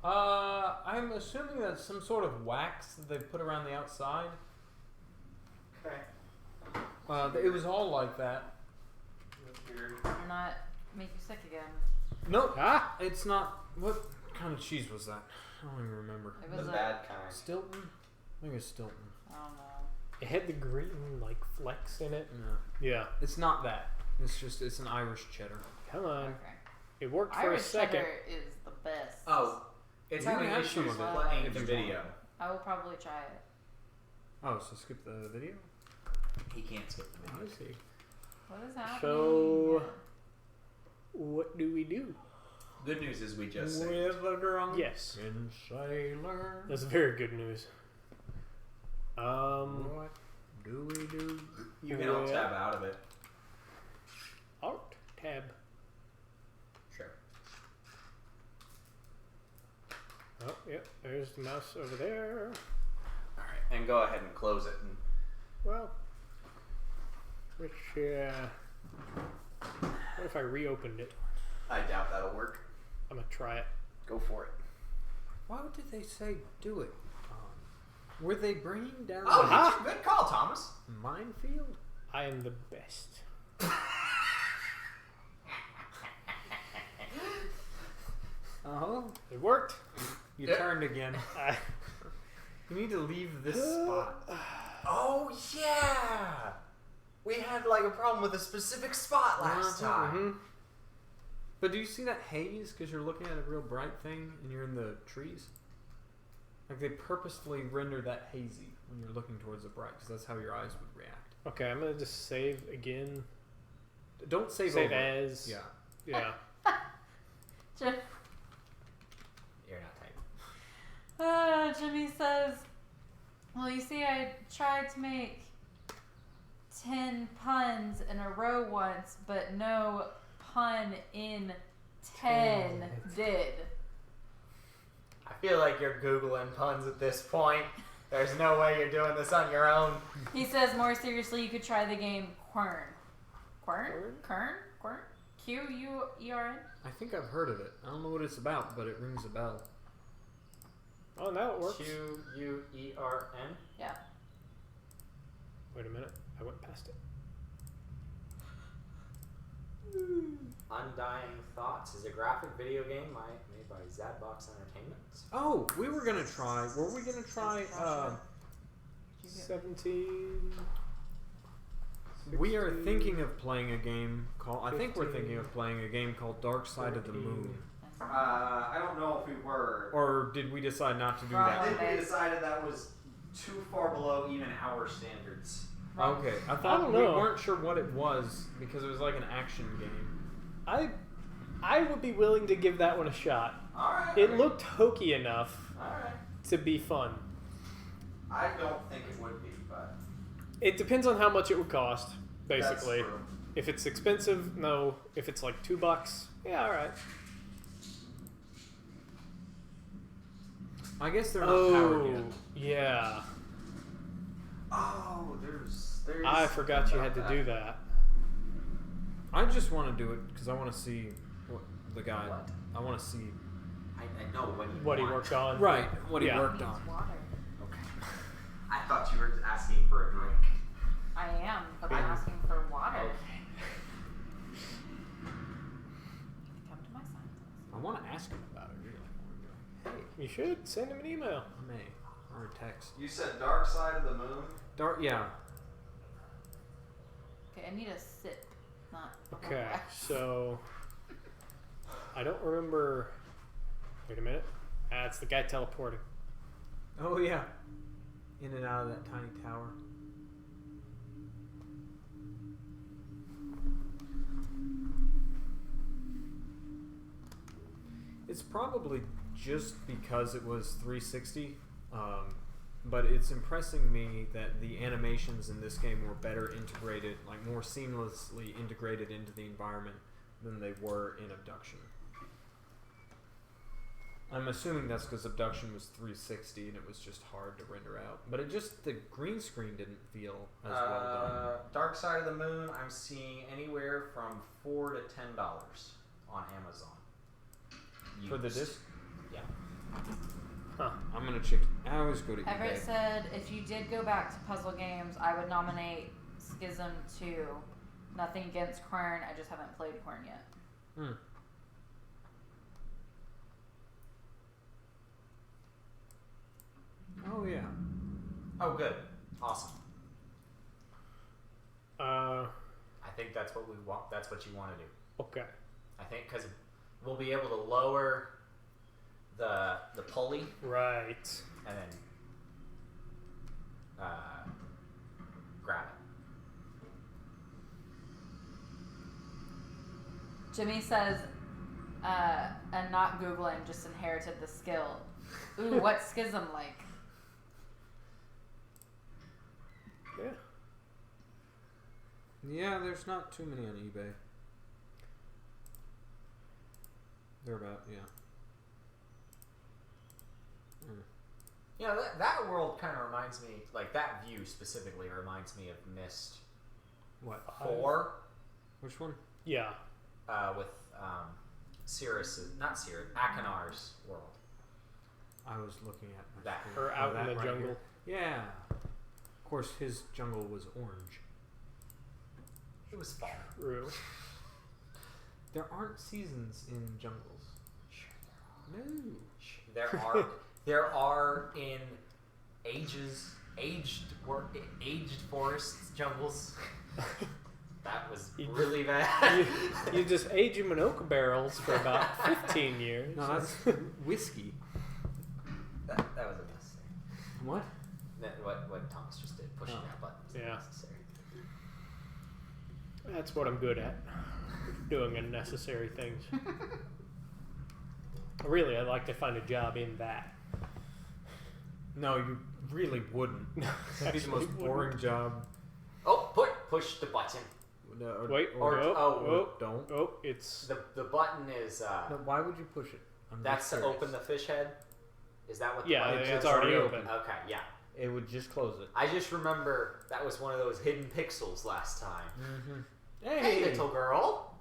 I'm assuming that's some sort of wax that they put around the outside. Okay. It was all like that. That's weird. Or not make you sick again. Nope, Ah, it's not. What kind of cheese was that? I don't even remember. It The was a. bad kind. Stilton? I think it's Stilton. I don't know. it had the green like flecks in it. No, Yeah. it's not that. It's an Irish cheddar. Come on. Okay. It worked for a Irish second. cheddar is the best. Oh, it's You having can have issues some of with it playing if the you video. I will probably try it. Oh, so skip the video? He can't skip the I video. see. What is happening? So- What do we do? Good news is we just saved. With a drunken Yes. sailor. That's very good news. What do we do? You can alt tab out of it. Alt tab. Sure. Oh, yep. There's the mouse over there. Alright, and go ahead and close it. And Well, Which, what if I reopened it? I doubt that'll work. I'm gonna try it. Go for it. Why did they say do it? Were they bringing down Oh, Aha! good call, Thomas. a minefield? I am the best. Oh, It worked. you Yep. turned again. You need to leave this spot. Oh yeah, we had like a problem with a specific spot last time. Mm-hmm. But do you see that haze? Because you're looking at a real bright thing and you're in the trees. Like they purposefully render that hazy when you're looking towards the bright, because that's how your eyes would react. Okay, I'm gonna just save again. Don't save Save over. as. Yeah. Yeah. Jim, You're not typing. Jimmy says, well, you see, I tried to make 10 puns in a row once, but no pun in 10 did. I feel like you're Googling puns at this point. There's no way you're doing this on your own. He says, more seriously, you could try the game Quern. Quern? Quern? Quern? Quern? I think I've heard of it. I don't know what it's about, but it rings a bell. Oh, now it works. Quern. Yeah. Wait a minute. I went past it. Undying Thoughts is a graphic video game made by Zadbox Entertainment. Oh, we were gonna try. Were we gonna try? 17. We are thinking of playing a game called. I think we're thinking of playing a game called Dark Side of the 14. Moon. I don't know if we were. Or did we decide not to do I that? think we decided that was too far below even our standards. Okay, I I thought don't we know. weren't sure what it was because it was like an action game. I would be willing to give that one a shot. Alright. It looked hokey enough Alright. to be fun. I don't think it would be, but. It depends on how much it would cost, basically. That's true. If it's expensive, no. If it's like $2, yeah, all right. I guess they're not powered yet. yeah. Oh, there's. I forgot you had to do that. I just want to do it because I want to see what the guy. What? I want to see. I know what you What he want. worked on. Right, what he Yeah. worked on. Water. Okay. I thought you were asking for a drink. I am, but I'm asking for water. Okay. Come to my science. I want to ask him about it. Really, I want to be like, You should send him an email. hey, I may or a text. You said Dark Side of the Moon? Dark, yeah. Okay, I need a sip, not a whole Okay, glass. so I don't remember. Wait a minute. It's the guy teleporting. Oh yeah. In and out of that tiny tower. It's probably just because it was 360, but it's impressing me that the animations in this game were better integrated, like more seamlessly integrated into the environment than they were in Abduction. I'm assuming that's because Abduction was 360 and it was just hard to render out. But it just, the green screen didn't feel as well done. Dark Side of the Moon, I'm seeing anywhere from $4 to $10 on Amazon. For the Used. disc? Yeah. Huh. I'm going to check. I always go to Everett eBay. said if you did go back to puzzle games, I would nominate Schism 2. Nothing against Quern, I just haven't played Quern yet. Hmm. Oh, yeah. Oh, good. Awesome. Uh, I think that's what we want. That's what you want to do. okay. I think because we'll be able to lower the pulley Right. and then grab it. Jimmy says, and not Googling, just inherited the skill. Ooh, what's Schism like? Yeah. Yeah, there's not too many on eBay. They're about, yeah. You know, that world kind of reminds me, like that view specifically reminds me of Myst What? 4 Which one? Yeah. with not Cirrus, Akinar's world. I was looking at my That. screen. Or out that in the right jungle. here. Yeah. Of course, his jungle was orange. It was fun. True. There aren't seasons in jungles. No. There are in aged forests jungles. That was really bad. You just age them in oak barrels for about 15 years. No, that's whiskey. that was unnecessary. What? What Thomas just did, pushing that button, was Yeah. unnecessary. That's what I'm good at. Doing unnecessary things. Really, I'd like to find a job in that. No, you really wouldn't. That'd be the most boring job. Oh, push the button. No, Wait, don't. Oh, it's... The button is No, why would you push it? I'm that's just to curious. open the fish head. Is that what? The Yeah, button it's is? already open. Okay, yeah. It would just close it. I just remember that was one of those hidden pixels last time. Mm-hmm. Hey, little girl.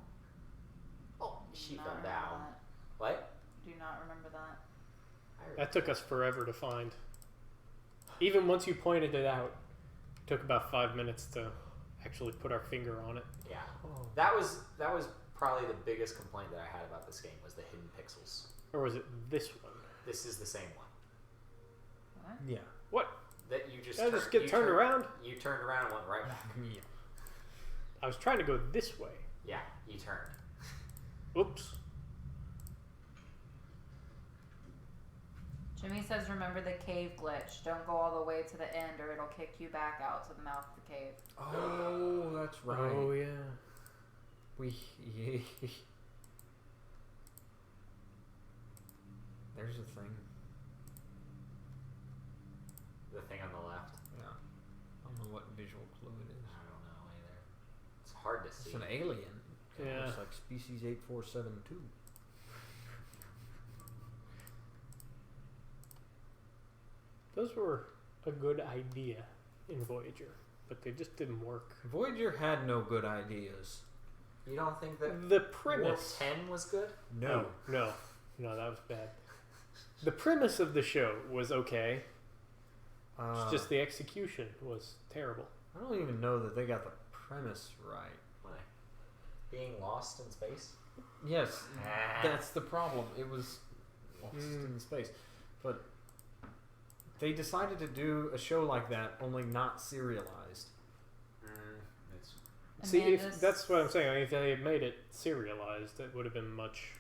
Oh, she Do fell not down. remember What? that. Do not remember that. That took us forever to find. Even once you pointed it out, it took about 5 minutes to actually put our finger on it. Yeah. Oh. That was probably the biggest complaint that I had about this game was the hidden pixels. Or was it this one? This is the same one. What? Yeah. What? That you just Did I just get turned around? You turned around and went right back. Yeah. I was trying to go this way. Yeah, you turned. Oops. Jimmy says, remember the cave glitch. Don't go all the way to the end or it'll kick you back out to the mouth of the cave. Oh, that's right. Oh, yeah. There's a thing. The thing on the left. Yeah. I don't know what visual clue it is. I don't know either. It's hard to see. It's an alien. Yeah. Looks like species 8472. Those were a good idea in Voyager, but they just didn't work. Voyager had no good ideas. You don't think that The Warp premise... 10 was good? No, that was bad. The premise of the show was okay. It's just the execution was terrible. I don't even know that they got the premise right. Why? Being lost in space? Yes, Ah. that's the problem. It was lost in space. But they decided to do a show like that, only not serialized. It's See, Amanda's- if that's what I'm saying. I mean, if they had made it serialized, it would have been much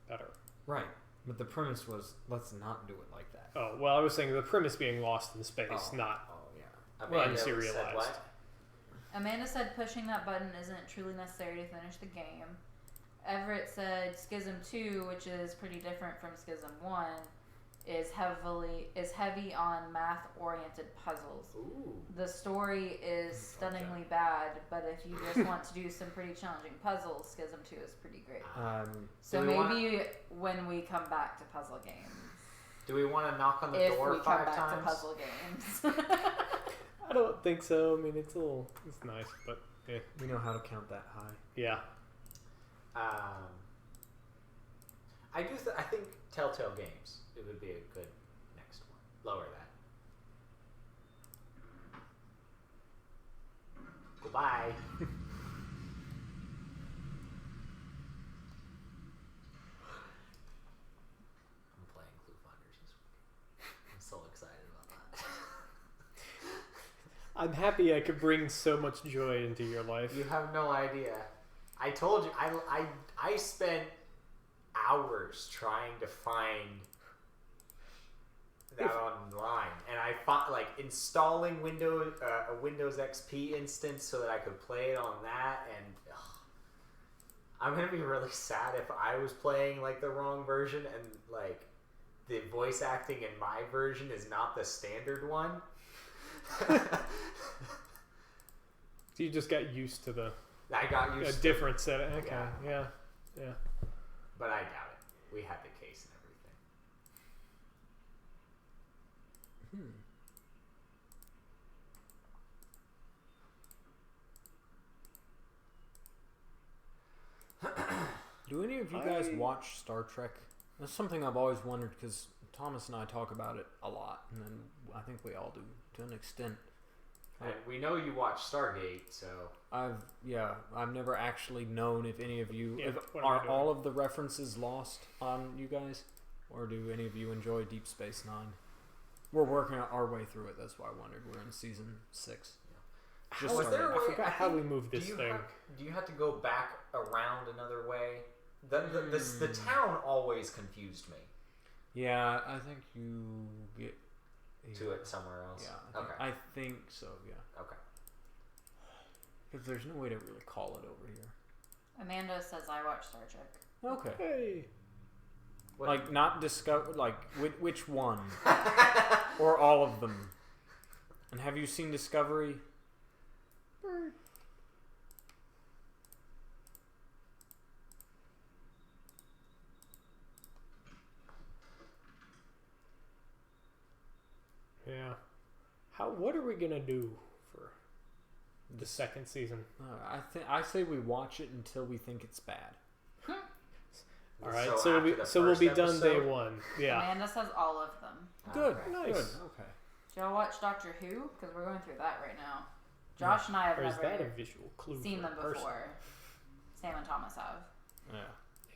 better. Right. But the premise was, let's not do it like that. Oh, well, I was saying the premise being lost in space, not... Oh, yeah. Amanda said unserialized. what? Amanda said pushing that button isn't truly necessary to finish the game. Everett said Schism 2, which is pretty different from Schism 1, is heavy on math-oriented puzzles. Ooh. The story is stunningly bad, but if you just want to do some pretty challenging puzzles, Schism 2 is pretty great. So Do we maybe when we come back to puzzle games. Do we want to knock on the If door we come 5 back times? to puzzle games. I don't think so. I mean, it's nice, but yeah. We know how to count that high. Yeah. I think Telltale Games. It would be a good next one. Lower that. Goodbye. I'm playing Clue Finders this week. I'm so excited about that. I'm happy I could bring so much joy into your life. You have no idea. I told you. I spent hours trying to find that online, and I found installing a Windows XP instance so that I could play it on that. And I'm gonna be really sad if I was playing the wrong version and the voice acting in my version is not the standard one. So you just got used to I got a used to different setting. Okay, yeah. but I doubt it. We had the case and everything. of you guys watch Star Trek? That's something I've always wondered because Thomas and I talk about it a lot, and then I think we all do to an extent. And we know you watch Stargate, so I've never actually known if any of you Yeah, if, what am I are doing? all of the references lost on you guys, or do any of you enjoy Deep Space Nine? We're working our way through it. That's why I wondered. We're in season 6. Just was there a started. way? I forgot how we moved Do this you thing. do you have to go back around another way? The town always confused me. Yeah, I think you get To it somewhere else. Yeah. Okay. I think so. Yeah. Okay. Because there's no way to really call it over here. Amanda says I watch Star Trek. Okay. Hey. What- Like not discover. Like which one? Or all of them? And have you seen Discovery? Yeah. What are we gonna do for the second season? I say we watch it until we think it's bad. All right, So so, after we'll the be first done day episode? one. Yeah. Amanda says all of them. Good. Okay. Nice. Good. Okay. Did y'all watch Doctor Who? Because we're going through that right now. Josh and I have Or is that a never visual clue? seen for them a person? before. Sam and Thomas have. Yeah.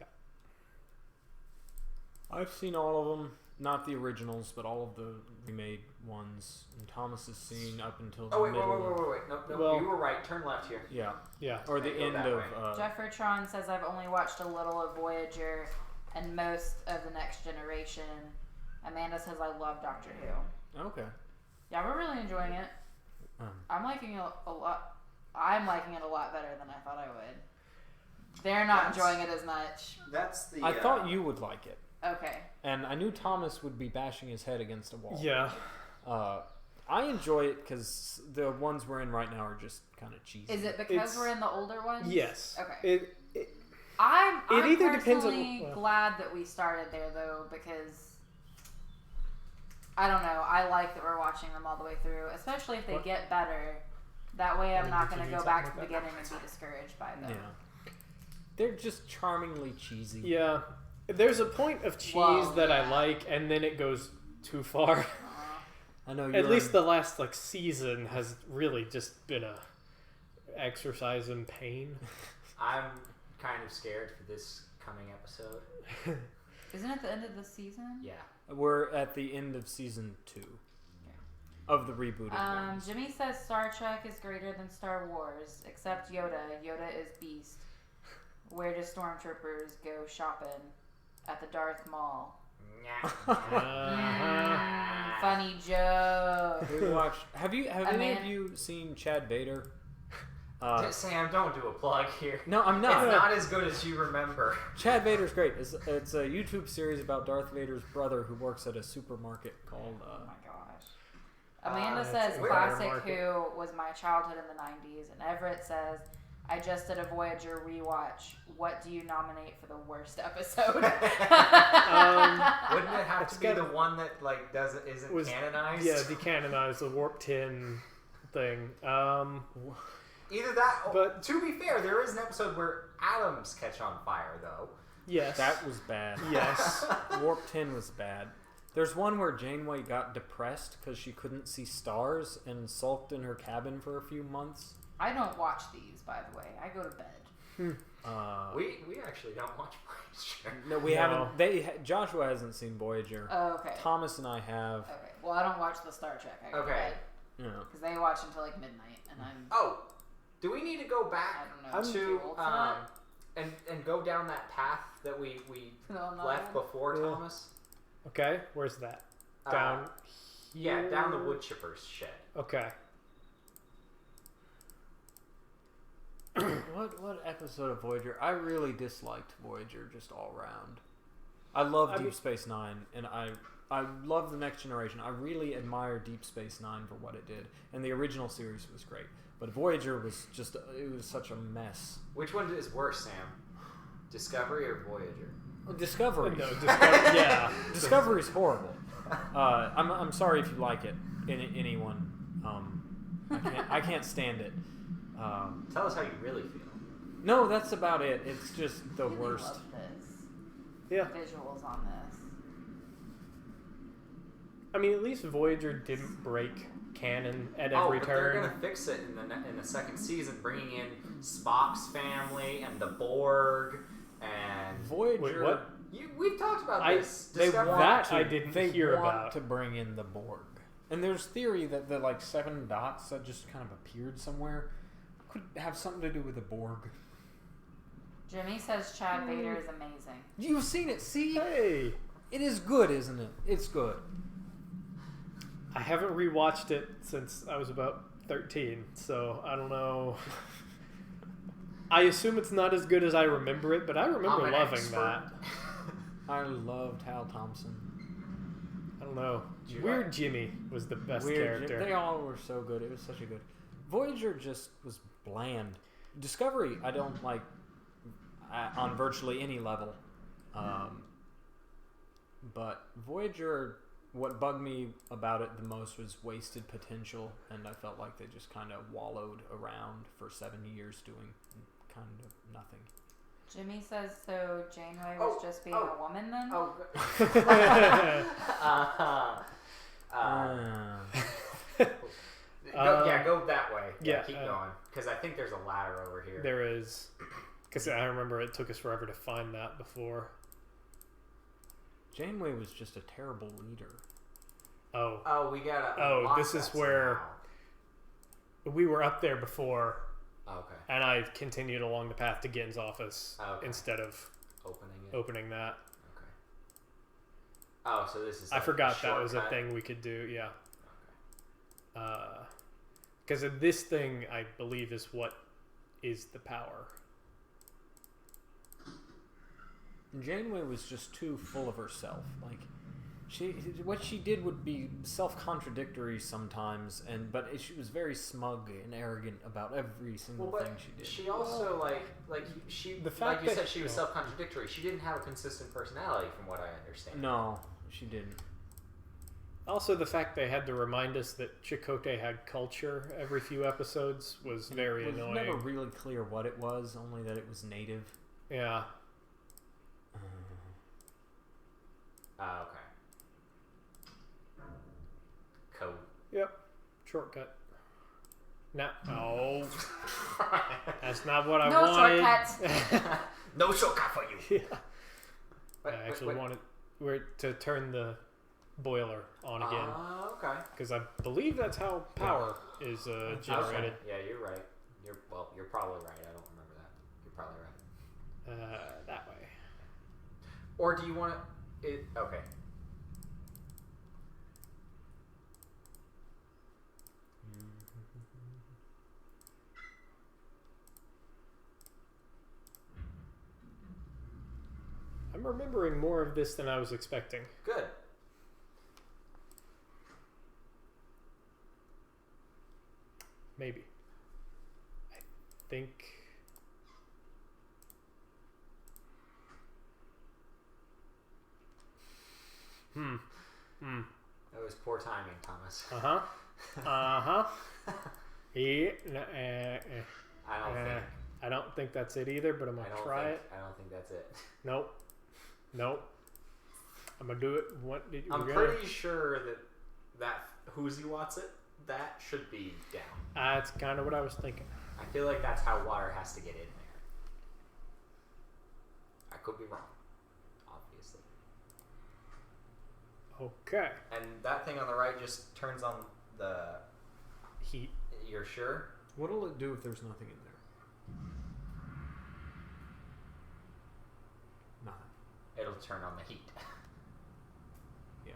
Yeah. I've seen all of them. Not the originals, but all of the remade ones. And Thomas has seen up until the Oh wait, middle. wait. No, Well- you were right. Turn left here. Yeah. Yeah. Or the Okay, go end that of. way. Jeffertron says I've only watched a little of Voyager and most of the Next Generation. Amanda says I love Doctor Who. Okay. Yeah, we're really enjoying it. I'm liking it a lot. I'm liking it a lot better than I thought I would. They're not That's- enjoying it as much. That's the. I thought you would like it. Okay. And I knew Thomas would be bashing his head against a wall. Yeah. I enjoy it because the ones we're in right now are just kind of cheesy. Is it because It's- we're in the older ones? Yes. Okay. It I'm either depends on- personally well. glad that we started there though, because I don't know. I like that we're watching them all the way through, especially if they What? get better. That way, I'm Did not you going to need go back to something the like beginning and be discouraged by them. Yeah. They're just charmingly cheesy. Yeah. There's a point of cheese Well, that I yeah. like, and then it goes too far. I know. At least the last season has really just been a exercise in pain. I'm kind of scared for this coming episode. Isn't it the end of the season? Yeah. We're at the end of season 2 of the rebooted ones. Jimmy says Star Trek is greater than Star Wars, except Yoda. Yoda is Beast. Where do stormtroopers go shopping? At the Darth Mall. Funny joke. We watched. Have any Amanda- of you seen Chad Bader? Sam, don't do a plug here. No, I'm It's not. not as good as you remember. Chad Vader's great. It's a YouTube series about Darth Vader's brother who works at a supermarket called. Oh my gosh. Amanda that's says a Classic market. Who was my childhood in the 90s. And Everett says, I just did a Voyager rewatch. What do you nominate for the worst episode? Wouldn't it have It's to be got- the one that isn't Was- canonized? Yeah, decanonized, the warp 10 thing. Either that, But- to be fair, there is an episode where atoms catch on fire, though. Yes. That was bad. Yes. Warp 10 was bad. There's one where Janeway got depressed because she couldn't see stars and sulked in her cabin for a few months. I don't watch these, by the way. I go to bed. We actually don't watch Voyager. No, we No. haven't. Joshua hasn't seen Voyager. Oh, okay. Thomas and I have. Okay. Well, I don't watch the Star Trek. I go to Okay. bed. You know. Because they watch until like midnight. And I'm. Oh, do we need to go back I don't know. to Too old for that? and go down that path that we No, no. left before, Yeah. Thomas? Okay, where's that? Uh, Down Yeah, here? down the wood chipper's shed. Okay. What episode of Voyager? I really disliked Voyager just all around. I love Deep Space Nine, and I love the Next Generation. I really admire Deep Space Nine for what it did, and the original series was great. But Voyager was it was such a mess. Which one is worse, Sam? Discovery or Voyager? Discovery. No, yeah. Discovery's horrible. I'm sorry if you like it. Anyone. I can't stand it. Tell us how you really feel. No, that's about it. It's just the Really worst. love this. Yeah. Visuals on this. I mean, at least Voyager didn't break canon at Oh, every but turn. they're gonna fix it in the second season, bringing in Spock's family and the Borg and Voyager. Wait, what? we've talked about this. They Discovery. that I didn't They hear want about. to bring in the Borg, and there's theory that the like 7 dots that just kind of appeared somewhere could have something to do with the Borg. Jimmy says Chad Vader is amazing. You've seen it, see? Hey, It is good, isn't it? It's good. I haven't rewatched it since I was about 13, so I don't know. I assume it's not as good as I remember it, but I remember I'm an loving expert. that. I loved Hal Thompson. I don't know. You Weird like- Jimmy was the best Weird. character. They all were so good. It was such a good. Voyager just was bland. Discovery, I don't like on virtually any level. But Voyager, what bugged me about it the most was wasted potential, and I felt like they just kind of wallowed around for 7 years doing kind of nothing. Jimmy says so. Janeway was just being a woman then. Oh. Go that way. Yeah, Keep going. Because I think there's a ladder over here. There is. Because I remember it took us forever to find that before. Janeway was just a terrible leader. Oh. Oh, we gotta. Oh, unlock this is that where- We were up there before, somehow. Okay. and I continued along the path to Gin's office Okay. instead of Opening it. opening that. Okay. Oh, so this is. I like forgot a that was a shortcut. thing we could do, yeah. Okay. Because this thing, I believe, is what is the power. Janeway was just too full of herself. Like, what she did would be self-contradictory sometimes, but she was very smug and arrogant about every single Well, thing but she did. she also she The fact like you that- said, she was self-contradictory. She didn't have a consistent personality, from what I understand. No, she didn't. Also, the fact they had to remind us that Chakotay had culture every few episodes was very It was annoying. never really clear what it was, only that it was native. Yeah. Okay. Code. Yep. Shortcut. No. That's not what I No wanted. shortcuts. No shortcut for you. Yeah. Wait, I actually wanted to turn the boiler on again. Okay. Because I believe that's how power is generated. Okay. Yeah, you're right. You're probably right. I don't remember that. You're probably right. That way. Or do you want it? Okay. I'm remembering more of this than I was expecting. Good. Maybe. I think. That was poor timing, Thomas. Yeah. I don't think. I don't think that's it either, but I'm I gonna don't try think. it. I don't think that's it. Nope. I'm gonna do it. What did I'm we're pretty sure that Whoozy What's It, that should be down. That's kind of what I was thinking. I feel like that's how water has to get in there. I could be wrong, obviously. Okay. And that thing on the right just turns on the. Heat. You're sure? What'll it do if there's nothing in there? Nothing. It'll turn on the heat. Yeah.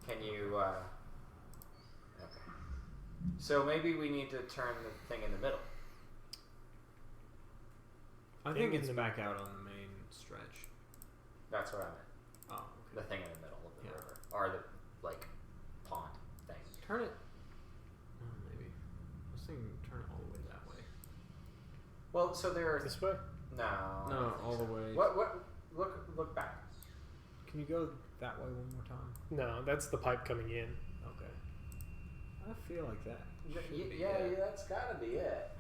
Can you? Okay. So maybe we need to turn the thing in the middle. I Thing think in it's the- back out on the main stretch. That's what I meant. Oh, The okay. thing in the middle of the Yeah. river, or the pond thing. Turn it. Oh, maybe. I was thinking turn it all the way that way. Well, so there are This way. no. I No, don't think all so. the way. What? Look back. Can you go that way one more time? No, that's the pipe coming in. Okay. I feel like that. should be Yeah, it. that's gotta be it.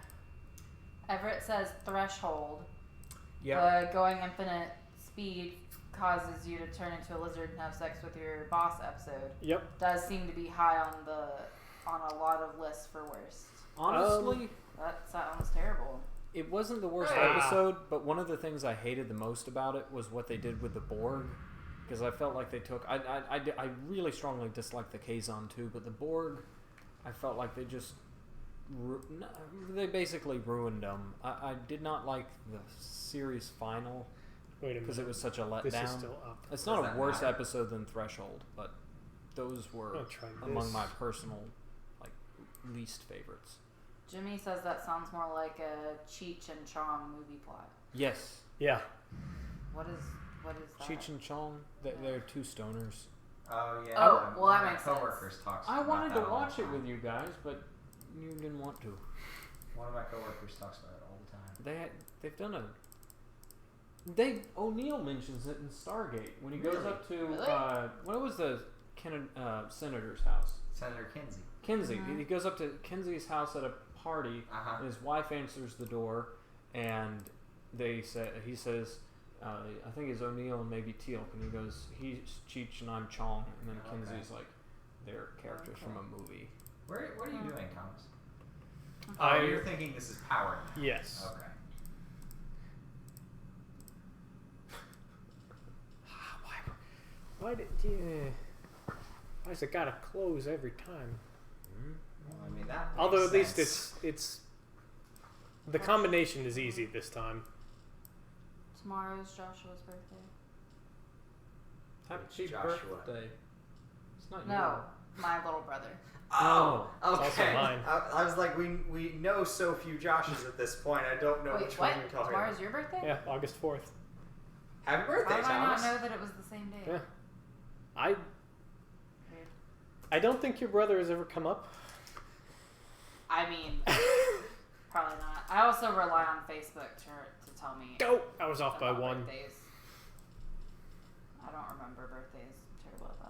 Everett says threshold. Yeah. Going infinite speed causes you to turn into a lizard and have sex with your boss episode. Yep. Does seem to be high on a lot of lists for worst. Honestly, That sounds terrible. it wasn't the worst Ah. episode, but one of the things I hated the most about it was what they did with the Borg. Because I felt like they took... I really strongly disliked the Kazon too, but the Borg, I felt like they just... They basically ruined them. I did not like the series final Wait a because minute. it was such a letdown. This is still up. It's Does not that a worse matter? episode than Threshold, but those were I'll try among this. my personal least favorites. Jimmy says that sounds more like a Cheech and Chong movie plot. Yes, Yeah. What is that? Cheech and Chong. They're two stoners. Oh yeah. Oh, one well, that of my makes sense. coworkers talks. I about wanted that to all the watch it time. with you guys, but you didn't want to. One of my coworkers talks about it all the time. They've done a. O'Neill mentions it in Stargate when he goes Really? up to Really? what was the senator's house? Senator Kinsey. Kinsey. Mhm. He goes up to Kinsey's house at a party, Uh-huh. and his wife answers the door, and he says, I think it's O'Neill and maybe Teal'c, and he goes, he's Cheech and I'm Chong, and then Okay. Kinsey's like, they're characters from a movie. What are you doing, Thomas? I- Oh, you're thinking this is power. now. Yes. Okay. Why did you? Why does it gotta close every time? Well, I mean that. Although makes at least sense. it's the combination is easy this time. Tomorrow's Joshua's birthday. Happy Joshua. birthday. It's not No, my little brother. Oh, It's okay. also mine. I was like, we know so few Joshes at this point. I don't know Wait, which what? one you're talking Tomorrow's about. your birthday? Yeah, August 4th. Happy birthday, How did I not Thomas. know that it was the same day? Yeah. I Weird. I don't think your brother has ever come up. I mean, probably not. I also rely on Facebook to tell me Go! I was off by about one. birthdays. I don't remember birthdays. I'm terrible at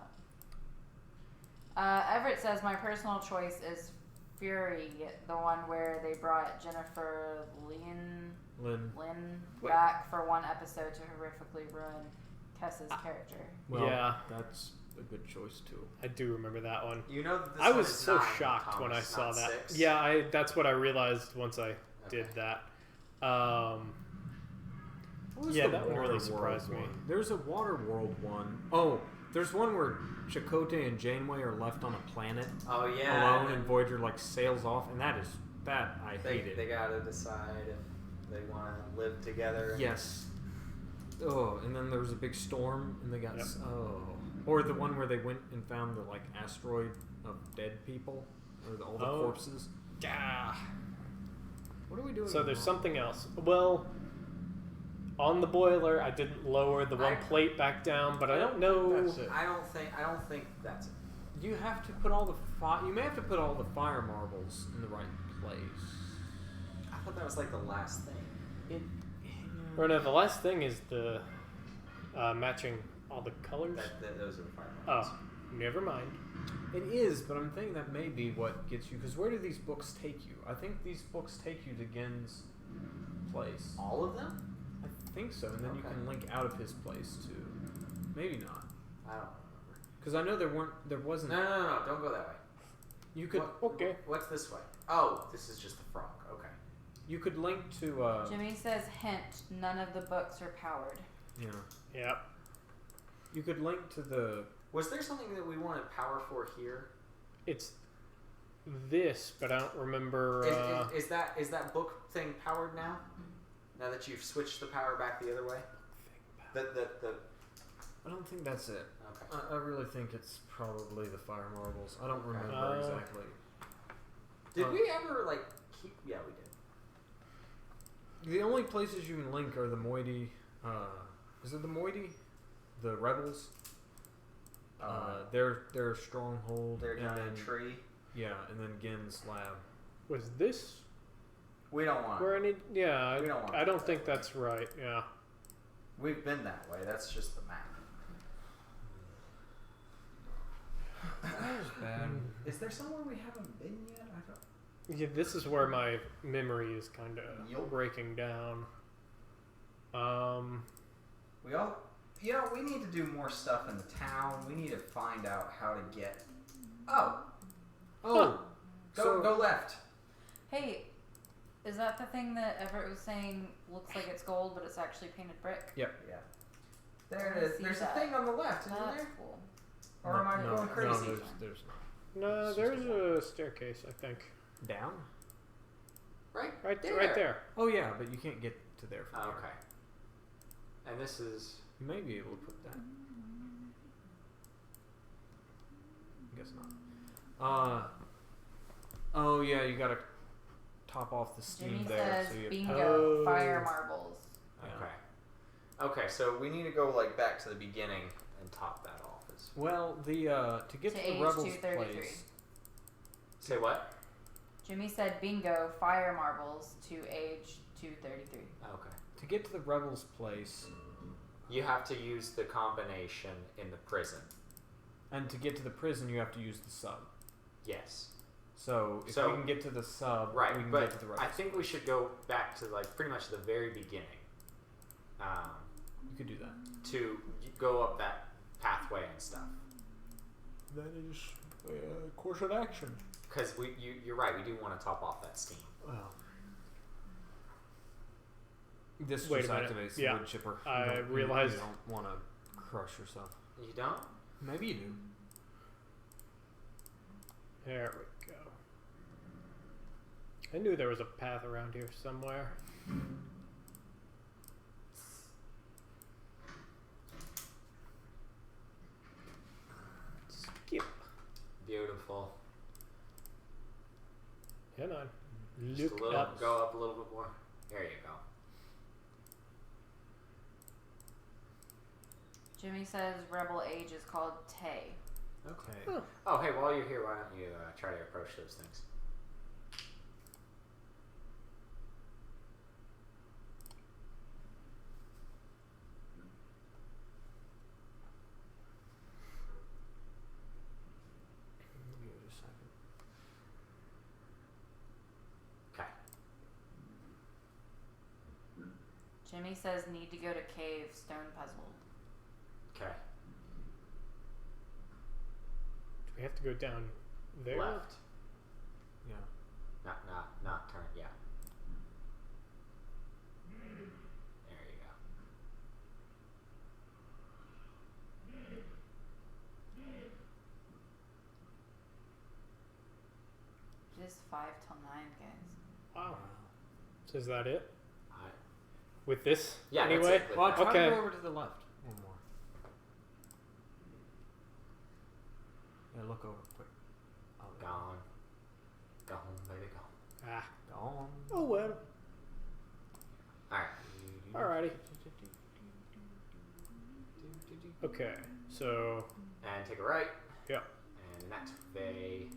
that. Everett says my personal choice is Fury, the one where they brought Jennifer Lynn Wait. back for one episode to horrifically ruin Kessa's character. Well, Yeah. that's a good choice too. I do remember that one. You know that this I one was is so 9, shocked when I Thomas, saw not that. 6. Yeah, that's what I realized once I did Okay. that. What was Yeah, the that one really Water surprised World me. one? There's a Water World one. Oh, there's one where Chakotay and Janeway are left on a planet Oh yeah. alone, and Voyager sails off, and I hate it. They gotta decide if they want to live together. Yes. Oh, and then there was a big storm, and they got Yep. or the one where they went and found the asteroid of dead people, or all the Oh. corpses. Yeah. What are we doing? So there's wrong? something else. Well, on the boiler, I didn't lower the one I- plate back down, but I don't think know. that's it. I don't think that's it. You have to put all the you may have to put all the fire marbles in the right place. I thought that was like the last thing. It. Or no, the last thing is the matching all the colors. Those are the fire Oh, marks. never mind. It is, but I'm thinking that may be what gets you. Because where do these books take you? I think these books take you to Gen's place. All of them? I think so, and then you Okay. can link out of his place too. Maybe not, I don't remember. because I know there wasn't. No, don't go that way. You could Okay. What's this way? Oh, this is just the frog. Okay. you could link to Jimmy says hint, none of the books are powered. yeah. Yep. You could link to the Was there something that we wanted power for here? It's this, but I don't remember. Is that book thing powered now? Now that you've switched the power back the other way? The I don't think that's it. okay. I really think it's probably the fire marbles. I don't remember Uh, exactly. Did we ever keep? Yeah, we did. The only places you can link are the moiety. Is it the moiety? The rebels. Their stronghold. They're and down then in a tree. yeah, and then Gen's lab. Was this We don't want. where I need? Yeah, We don't want I to don't go think that way. that's right. Yeah. We've been that way. That's just the map. That was bad. Is there somewhere we haven't been yet? I don't. Yeah, this is where my memory is kind of Yup. breaking down. We need to do more stuff in the town. We need to find out how to get. Oh, go left. Hey, is that the thing that Everett was saying looks like it's gold, but it's actually painted brick? Yeah. There I it is. see There's that. a thing on the left, isn't That's there? cool. Or am I going crazy? No, there's not. No, It's there's just a a staircase, I think. Down? Right there. Oh yeah, but you can't get to there from here. Okay. And this is. You may be able to put that. I guess not. Oh yeah, you gotta top off the steam Jimmy there. says So you bingo, fire marbles. Yeah. Okay, so we need to go like back to the beginning and top that off. Well, to get to the age rebels 233. place. Say what? Jimmy said bingo, fire marbles to age 233. Okay. To get to the rebels place, You have to use the combination in the prison. and to get to the prison, you have to use the sub. Yes. So if So- we can get to the sub, Right, we can but get to the rebels. I think we should go back to like pretty much the very beginning. You could do that. To go up that pathway and stuff. That is a course of action. Because you're right, we do want to top off that steam. Well, this Wait just a minute. activates Yeah. the wood chipper. You I don't- realized- you don't want to crush yourself. You don't? Maybe you do. There we go. I knew there was a path around here somewhere. Skip. Beautiful. Come on. Just Look a little, up. go up a little bit more. There you go. Jimmy says rebel age is called Tay. Okay. Huh. Oh, hey, while you're here, why don't you try to approach those things? Give it a second. Okay. Jimmy says need to go to cave, stone puzzle. Okay. Do we have to go down there? Left. Yeah. Not turn. Yeah. There you go. It is 5 till 9, guys. Wow. So is that it? I, With this? yeah, anyway? that's it. Well, try Okay. to go over to the left. One more. Yeah, look over quick. Oh, there. Gone. Go home, baby, go. Ah. Gone. Oh well. Alright. Alrighty. Okay. So. And take a right. Yeah. And next way.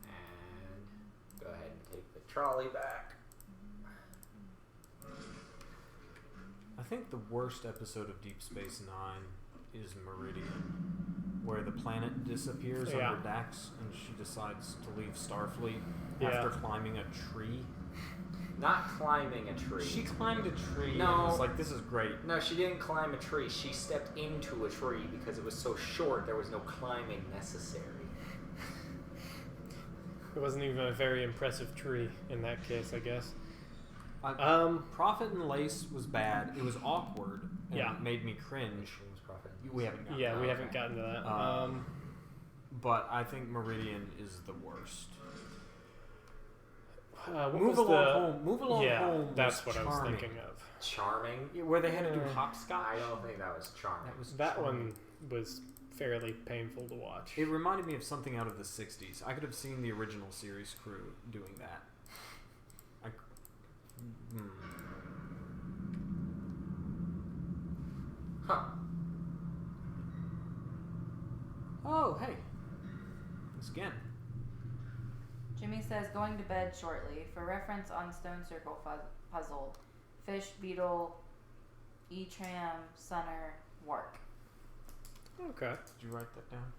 And go ahead and take the trolley back. I think the worst episode of Deep Space Nine is Meridian, where the planet disappears Yeah. under Dax, and she decides to leave Starfleet Yeah. after climbing a tree. Not climbing a tree. She climbed a tree No. and was like, "This is great." No, she didn't climb a tree. She stepped into a tree because it was so short there was no climbing necessary. It wasn't even a very impressive tree in that case, I guess. Prophet and Lace was bad. It was awkward and Yeah. it made me cringe. We haven't gotten Yeah, to we that. haven't gotten to that. But I think Meridian is the worst. What Move was along the... home. Move along Yeah, home. that's was what I was charming. thinking of. Charming? Yeah, where they had to do Uh, hopscotch. I don't think that was charming. That was That charming. one was fairly painful to watch. It reminded me of something out of the '60s. I could have seen the original series crew doing that. Huh. Oh, hey. Once again. Jimmy says going to bed shortly. For reference on Stone Circle puzzle, fish, beetle, E-tram, sunner, wark. Okay. Did you write that down?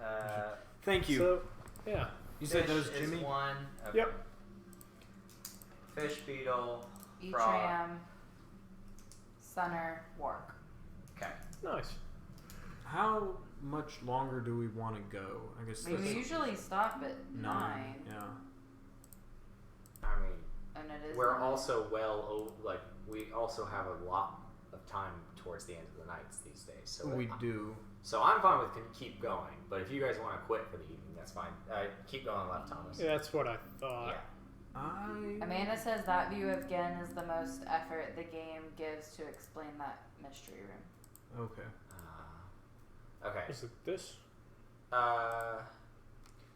Uh, Thank you. So, Yeah. You said Fish those, is Jimmy? one. Okay. Yep. Fish, beetle, frog. Etram, Sunner, Wark. Okay. Nice. How much longer do we want to go? I guess We that's usually stop at 9. Yeah. I mean, And it is we're 9. also we also have a lot of time towards the end of the nights these days. So We do. So I'm fine with keep going, but if you guys want to quit for the evening, that's fine. Keep going left, Thomas. Yeah, that's what I thought. Amanda says that view of Gen is the most effort the game gives to explain that mystery room. Okay. Okay. Is it this?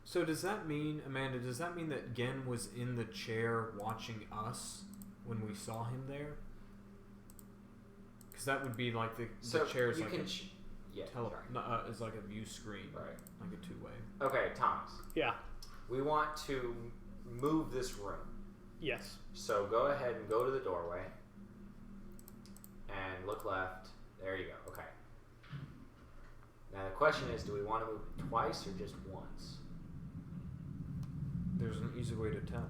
So does that mean, Amanda, does that mean that Gen was in the chair watching us when we saw him there? Because that would be like the chair's you like can a is like a view screen. Right. Like a two-way. Okay, Thomas. Yeah. We want to move this room. Yes. So go ahead and go to the doorway and look left. There you go. Okay. Now the question is, do we want to move it twice or just once? There's an easy way to tell.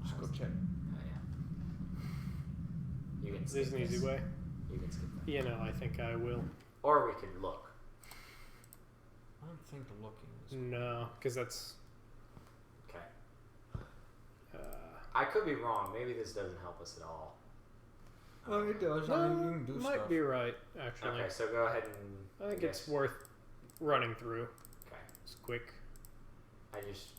Just go check. Yeah. You can skip There's an easy this. way. You can skip that. You know, I think I will. Or we could look. I don't think looking is... No, because that's. Okay. Uh, I could be wrong. Maybe this doesn't help us at all. Oh, it does. I mean, you can do might stuff. be right, actually. Okay, so go ahead and... I think it's worth running through. Okay. It's quick. I just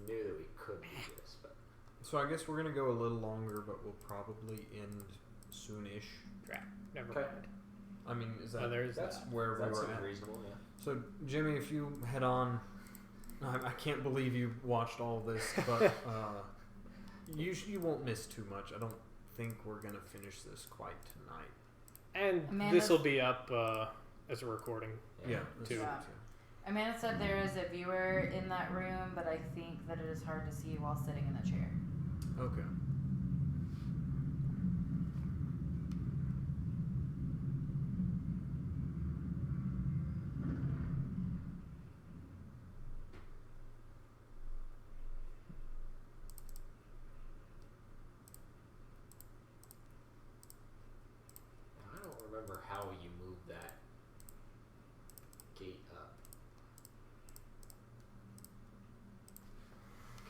knew that we could do this, but... So I guess we're going to go a little longer, but we'll probably end soon-ish. Crap. Never Okay. mind. I mean, is that... Oh, there's that's that. where we That were seems at. reasonable, yeah. So, Jimmy, if you head on... I can't believe you watched all of this, but you won't miss too much. I don't think we're going to finish this quite tonight. And Amanda's- this will be up as a recording. Yeah. Two. Yeah. Amanda said there is a viewer in that room, but I think that it is hard to see while sitting in the chair. Okay. I don't remember how you moved that gate up.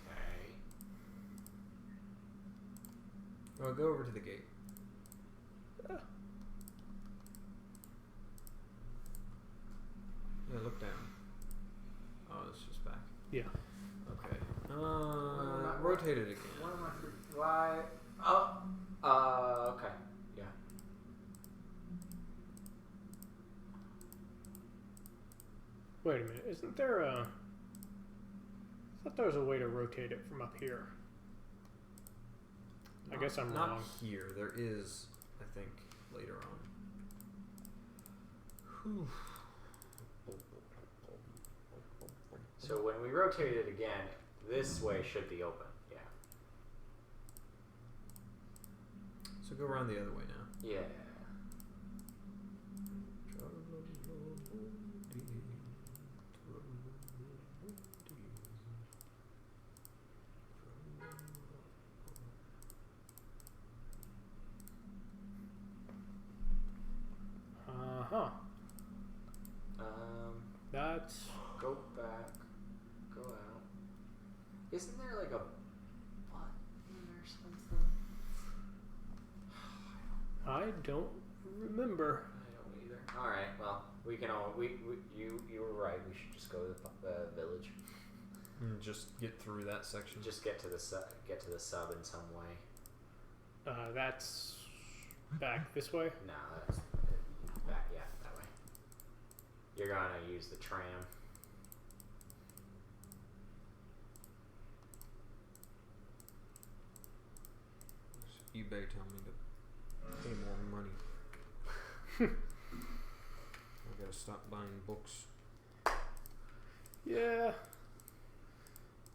Okay. Well, go over to the gate. Yeah, look down. Oh, it's just back. Yeah. Okay. Rotate it again. What am I... Why... okay. Yeah. Wait a minute. Isn't there a... I thought there was a way to rotate it from up here. I guess I'm not wrong. here. There is, I think, later on. Whew. So when we rotate it again, this way should be open. Yeah. So go around the other way now. Yeah. Uh-huh. That's... Go back. Go out. Isn't there like a button or something? I don't remember. I don't either. All right. Well, we can all. You were right. We should just go to the village. And just get through that section. Just get to the sub in some way. That's back this way. No, that's back. Yeah, that way. You're gonna use the tram. eBay tell me to pay more money. I gotta stop buying books. Yeah.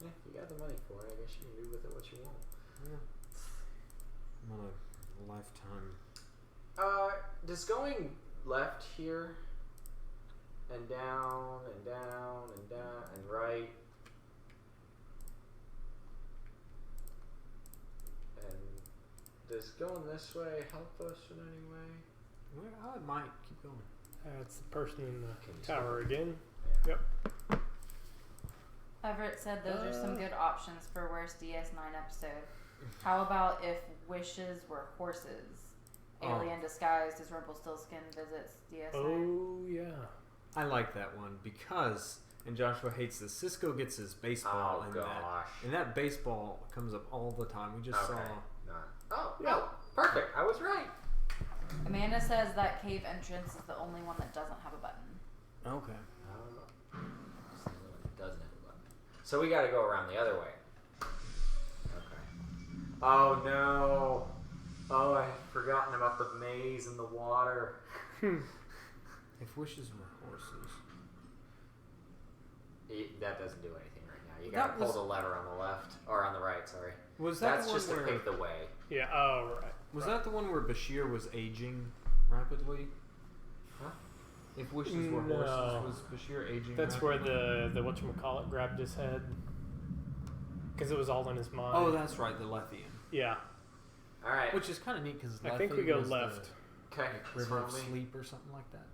Yeah, you got the money for it. I guess you can do with it what you want. Yeah. I'm on a lifetime. Does going left here and down and down and down and right. And does going this way help us in any way? Well, I might keep going. That's the person in the Can you tower again. Yeah. Yep. Everett said those are some good options for worst DS9 episode. How about if wishes were horses? Alien disguised as Rumpelstiltskin visits DS9. Oh yeah. I like that one because, and Joshua hates this, Cisco gets his baseball Oh in gosh. that. And that baseball comes up all the time. We just saw. Oh no! Perfect. I was right. Amanda says that cave entrance is the only one that doesn't have a button. Okay. Doesn't have a button. So we got to go around the other way. Okay. Oh no! Oh, I had forgotten about the maze and the water. If wishes were horses. That doesn't do anything right now. You That got to pull was- the lever on the left or on the right. Sorry. Was that That's the one just to where, pave the way. Yeah. Oh right. Was that the one where Bashir was aging rapidly? Huh? If wishes were No. horses, was Bashir aging? That's where rapidly? the whatchamacallit grabbed his head. Because it was all in his mind. Oh, that's right, the Lethian. Yeah. All right. Which is kind of neat because I think we go left. Okay. The river of slowly. sleep or something like that.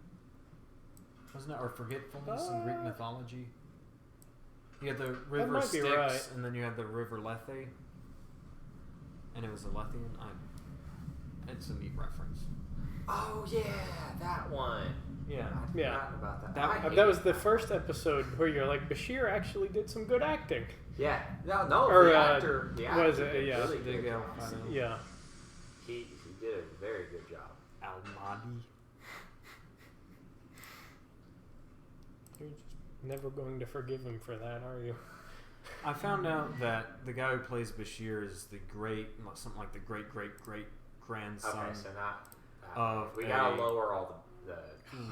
Wasn't it? Or forgetfulness in Greek mythology? You had the river might be Styx, right. and then you had the river Lethe. And it was a Lethian. It's a neat reference. Oh yeah, that one. Yeah. I'd Yeah. forgotten about that. That- I That hated was the first episode where you're like, Bashir actually did some good acting. Yeah. No. Or, The actor. The actor was it- did yeah. really Dig good out job. Fado. Yeah. He did a very good job. Al-Mahdi. You're just never going to forgive him for that, are you? I found out that the guy who plays Bashir is the something like the great grandson Okay, so not. of we gotta a- lower all the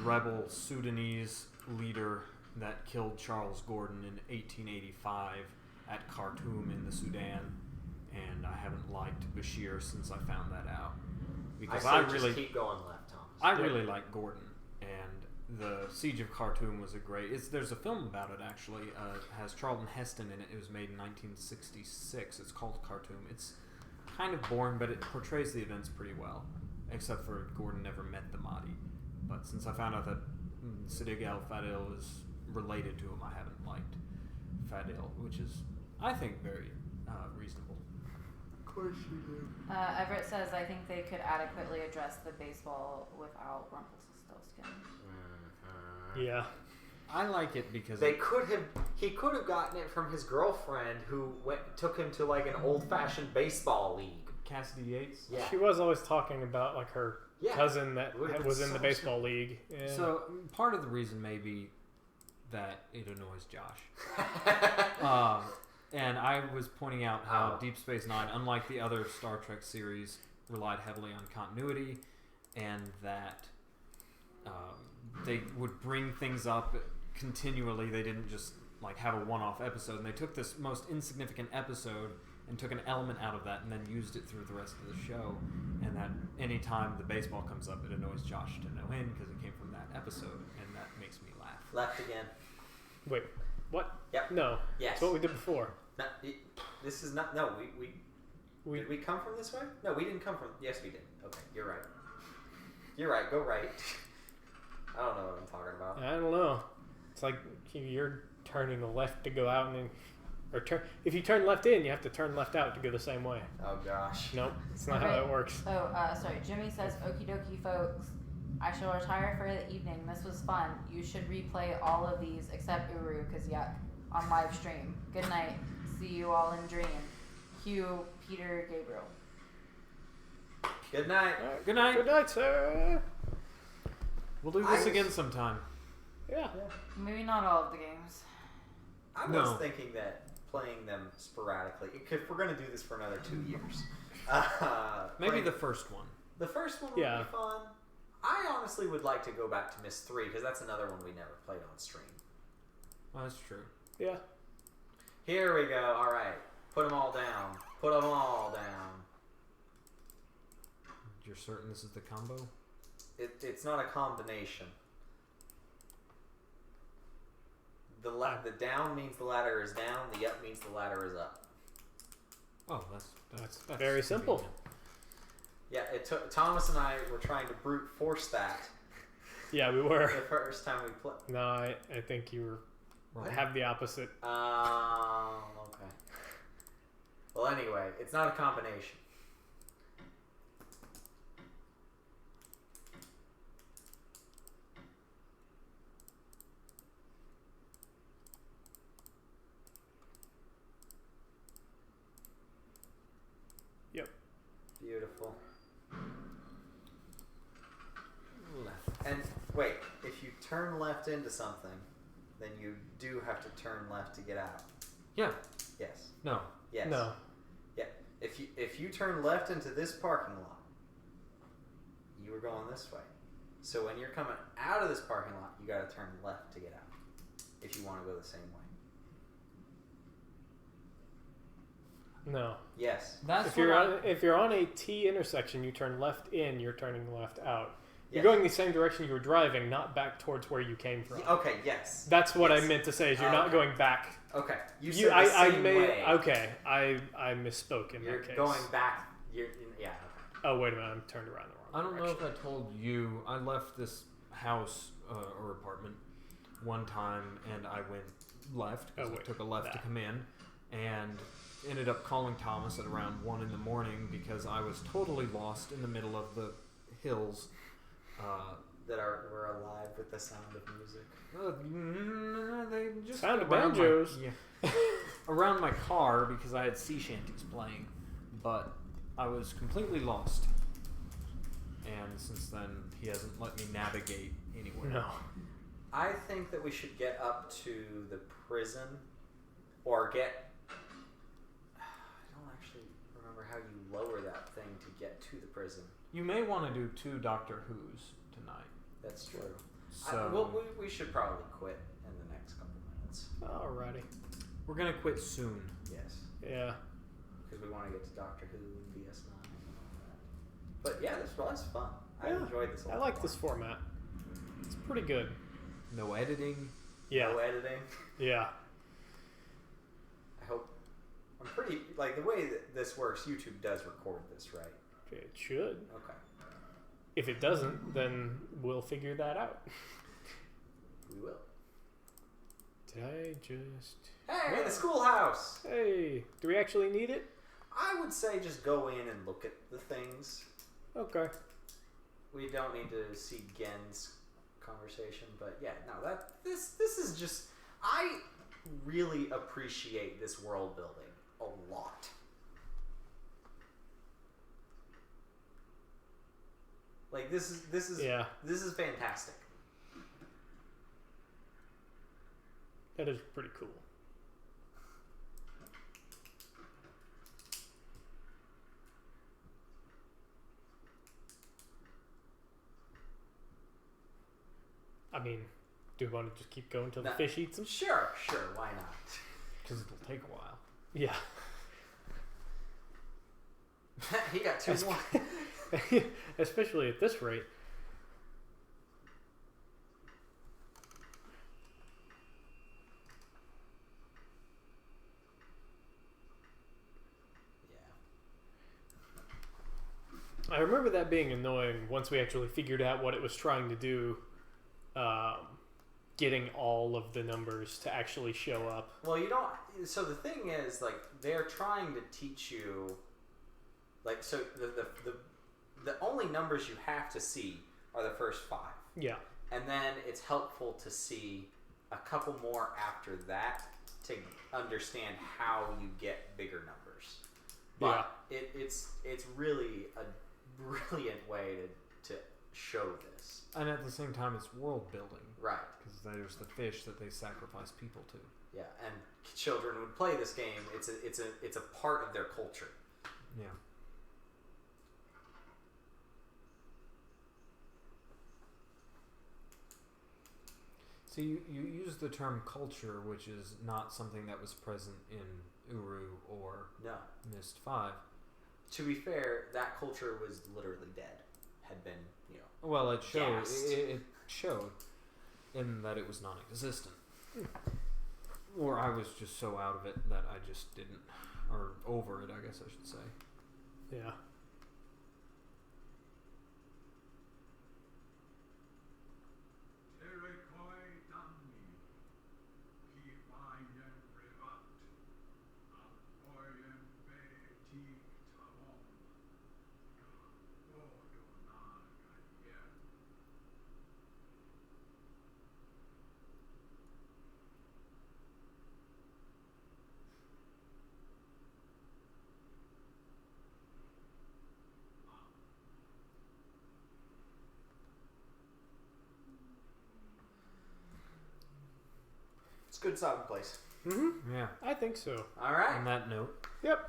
rebel Sudanese leader that killed Charles Gordon in 1885 at Khartoum in the Sudan, and I haven't liked Bashir since I found that out because I I say really just keep going left, Thomas. I really like Gordon, and the Siege of Khartoum was a great. There's a film about it actually. It has Charlton Heston in it. It was made in 1966. It's called Khartoum. It's kind of boring, but it portrays the events pretty well, except for Gordon never met the Mahdi. But since I found out that Sadiq al-Fadil is related to him, I haven't liked Fadil, which is, I think, very reasonable. Of course you do. Everett says, I think they could adequately address the baseball without Rumpelstiltskin. Yeah. I like it because They could have. He could have gotten it from his girlfriend, who took him to like an old-fashioned baseball league. Cassidy Yates. Yeah. She was always talking about like her Yeah. cousin that Would've been was in so the baseball league. Yeah. So part of the reason may be that it annoys Josh. And I was pointing out how Oh. Deep Space Nine, unlike the other Star Trek series, relied heavily on continuity, and that they would bring things up continually. They didn't just like have a one-off episode, and they took this most insignificant episode and took an element out of that and then used it through the rest of the show. And that anytime the baseball comes up, it annoys Josh to no end because it came from that episode, and that makes me laugh. Left again. Wait, what? Yep. No. Yes. That's what we did before. No, this is not. No, We did we come from this way? No, we didn't come from. Yes, we did. Okay, you're right. You're right. Go right. I don't know what I'm talking about. I don't know. It's like you're turning left to go out and then, or turn. If you turn left in, you have to turn left out to go the same way. Oh gosh. Nope, it's not how Okay. that works. Oh, sorry. Jimmy says, okie dokie, folks. I shall retire for the evening. This was fun. You should replay all of these except Uru, because yuck, on live stream. Good night. See you all in dream. Hugh, Peter, Gabriel. Good night. Good night. Good night, sir. We'll do this again sometime. Yeah. Maybe not all of the games. I No. was thinking that playing them sporadically. If we're gonna do this for another 2 years, Maybe playing- the first one. the first one would Yeah. be fun. I honestly would like to go back to Miss 3 because that's another one we never played on stream. Well, that's true. Yeah. Here we go. All right, put them all down. Put them all down. You're certain this is the combo? It's not a combination. the down means the ladder is down. The up means the ladder is up. Oh, that's very simple. convenient. Yeah, it took Thomas and I were trying to brute force that Yeah, we were. the first time we played. No, I think you were Right. have the opposite. Okay. Well, anyway, it's not a combination. Yep. Beautiful. Left. And wait, if you turn left into something, then you do have to turn left to get out. Yeah. Yes. No. Yes. No. Yeah. If you turn left into this parking lot, you were going this way. So when you're coming out of this parking lot, you got to turn left to get out. If you want to go the same way. No. Yes. That's If you're on a T intersection, you turn left in. You're turning left out. You're Yes. going the same direction you were driving, not back towards where you came from. Okay. Yes. That's what Yes. I meant to say. Is you're not Okay. going back. Okay. You said the same way. Okay. I misspoke in You're that case. going back. Yeah. Okay. Oh wait a minute! I'm turned around the wrong. I don't know direction. if I told you. I left this house or apartment one time, and I went left because Oh, I wait, took a left to that. come in, and ended up calling Thomas at around 1 in the morning because I was totally lost in the middle of the hills. We're alive with the sound of music. They just Sound of around banjos. around my car because I had sea shanties playing, but I was completely lost. And since then, he hasn't let me navigate anywhere. No. I think that we should get up to the prison, or get. I don't actually remember how you lower that thing to get to the prison. You may want to do 2 Doctor Who's tonight. That's true. So We should probably quit in the next couple minutes. Alrighty. we're gonna quit soon. Yes, Yeah. because we want to get to Doctor Who and DS9 and all that. But yeah, this was fun. I Yeah, enjoyed this. A I lot like more. this format. It's pretty good. No editing. Yeah. No editing. Yeah. I hope. I'm pretty like the way that this works. YouTube does record this, right? It should. Okay. If it doesn't, then we'll figure that out. We will. Did I just... Hey, the schoolhouse! Hey, do we actually need it? I would say just go in and look at the things. Okay. We don't need to see Gen's conversation, but yeah, no, this is just I really appreciate this world building a lot. Like this is Yeah, this is fantastic. that is pretty cool. I mean, do we want to just keep going till the No. fish eats them? Sure, why not? Because it'll take a while. Yeah. He got 2 more. Especially at this rate. Yeah. I remember that being annoying once we actually figured out what it was trying to do. Getting all of the numbers to actually show up. Well, you don't. So the thing is, like, they're trying to teach you, like, so the only numbers you have to see are the first 5, Yeah. and then it's helpful to see a couple more after that to understand how you get bigger numbers. But it's really a brilliant way to show this. And at the same time, it's world building. Right. Because there's the fish that they sacrifice people to. Yeah, and children would play this game. It's a part of their culture. Yeah. So you use the term culture, which is not something that was present in Uru or No. Myst 5. To be fair, that culture was literally dead. Had been, Well, it showed. Gassed. It showed in that it was non-existent. or I was just so out of it that I just didn't, or over it, I guess I should say. Yeah. It's a good stopping place. Mm-hmm. Yeah. I think so. All right. On that note, Yep.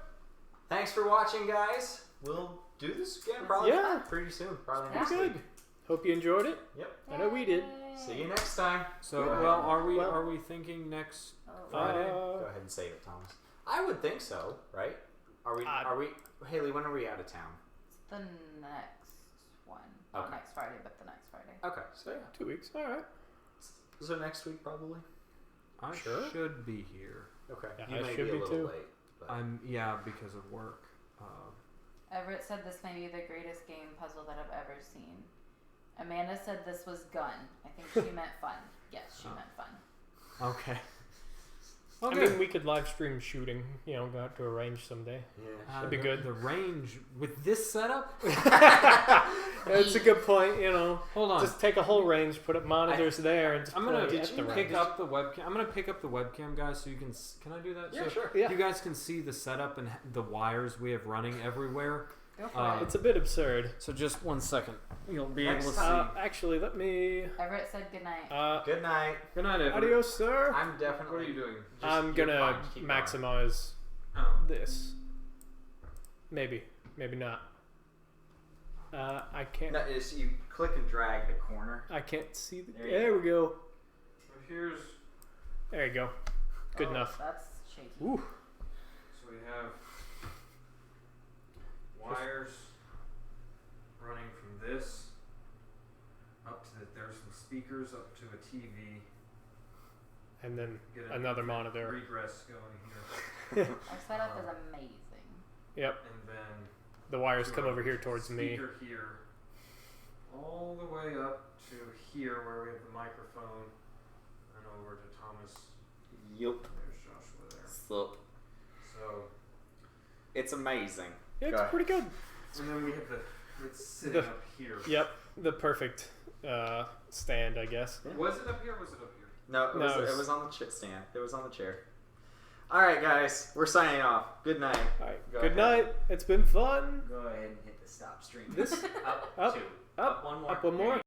Thanks for watching, guys. We'll do this again probably Yeah. pretty soon. Probably Yeah. next Good. week. Hope you enjoyed it. Yep. I know we did. See you next time. so Yeah. well, Well- are we thinking next Oh, Friday? Go ahead and save it, Thomas. I would think so, right? Are we? Haley, when are we out of town? It's the next one. Not Okay. next Friday, but the next Friday. Okay, so yeah. 2 weeks. All right. So next week probably. I Sure. should be here. Okay. Yeah, you I may should be a be little too. late. But Yeah, because of work. Everett said this may be the greatest game puzzle that I've ever seen. Amanda said this was gun. I think she meant fun. Yes, she Oh. meant fun. Okay. I mean, we could live stream shooting. You know, go out to a range someday. yeah. That'd be the, good. The range with this setup. That's a good point. You know, Hold on. just take a whole range, put up monitors there, and just I'm gonna play at the pick range. up the webcam. I'm gonna pick up the webcam, guys, so you can. Can I do that? Yeah, so sure. Yeah. You guys can see the setup and the wires we have running everywhere. Go for Uh, it. It's a bit absurd. So just 1 second. You'll be Next able to see. Actually, let me. Everett said goodnight. Good night. Good night, everyone. Adios, sir. I'm definitely. What are you doing? just- I'm you're gonna fine. Keep maximize Oh. this. Maybe not. I can't. No, is you click and drag the corner. I can't see. There you There we go. So here's. There you go. Good Oh, enough. That's shaky. Ooh. So we have wires running from this up to there's some speakers up to a TV. And then Get a another monitor. regress going here, Our setup is amazing. Yep. and then The wires to come a over here towards me. speaker here, all the way up to here where we have the microphone, and over to Thomas. Yup. There's Joshua there. So So, it's amazing. Yeah, Go it's ahead. pretty good. and then we have it's sitting The- up here. Yep. The perfect stand, I guess. Was it up here? Or was it up here? No, it No, was, it's- it was on the stand. It was on the chair. All right, guys, we're signing off. Good night. All right. Go Good ahead. night. It's been fun. Go ahead and hit the stop stream. This Up, Up. two. Up. One more. Up one There more. you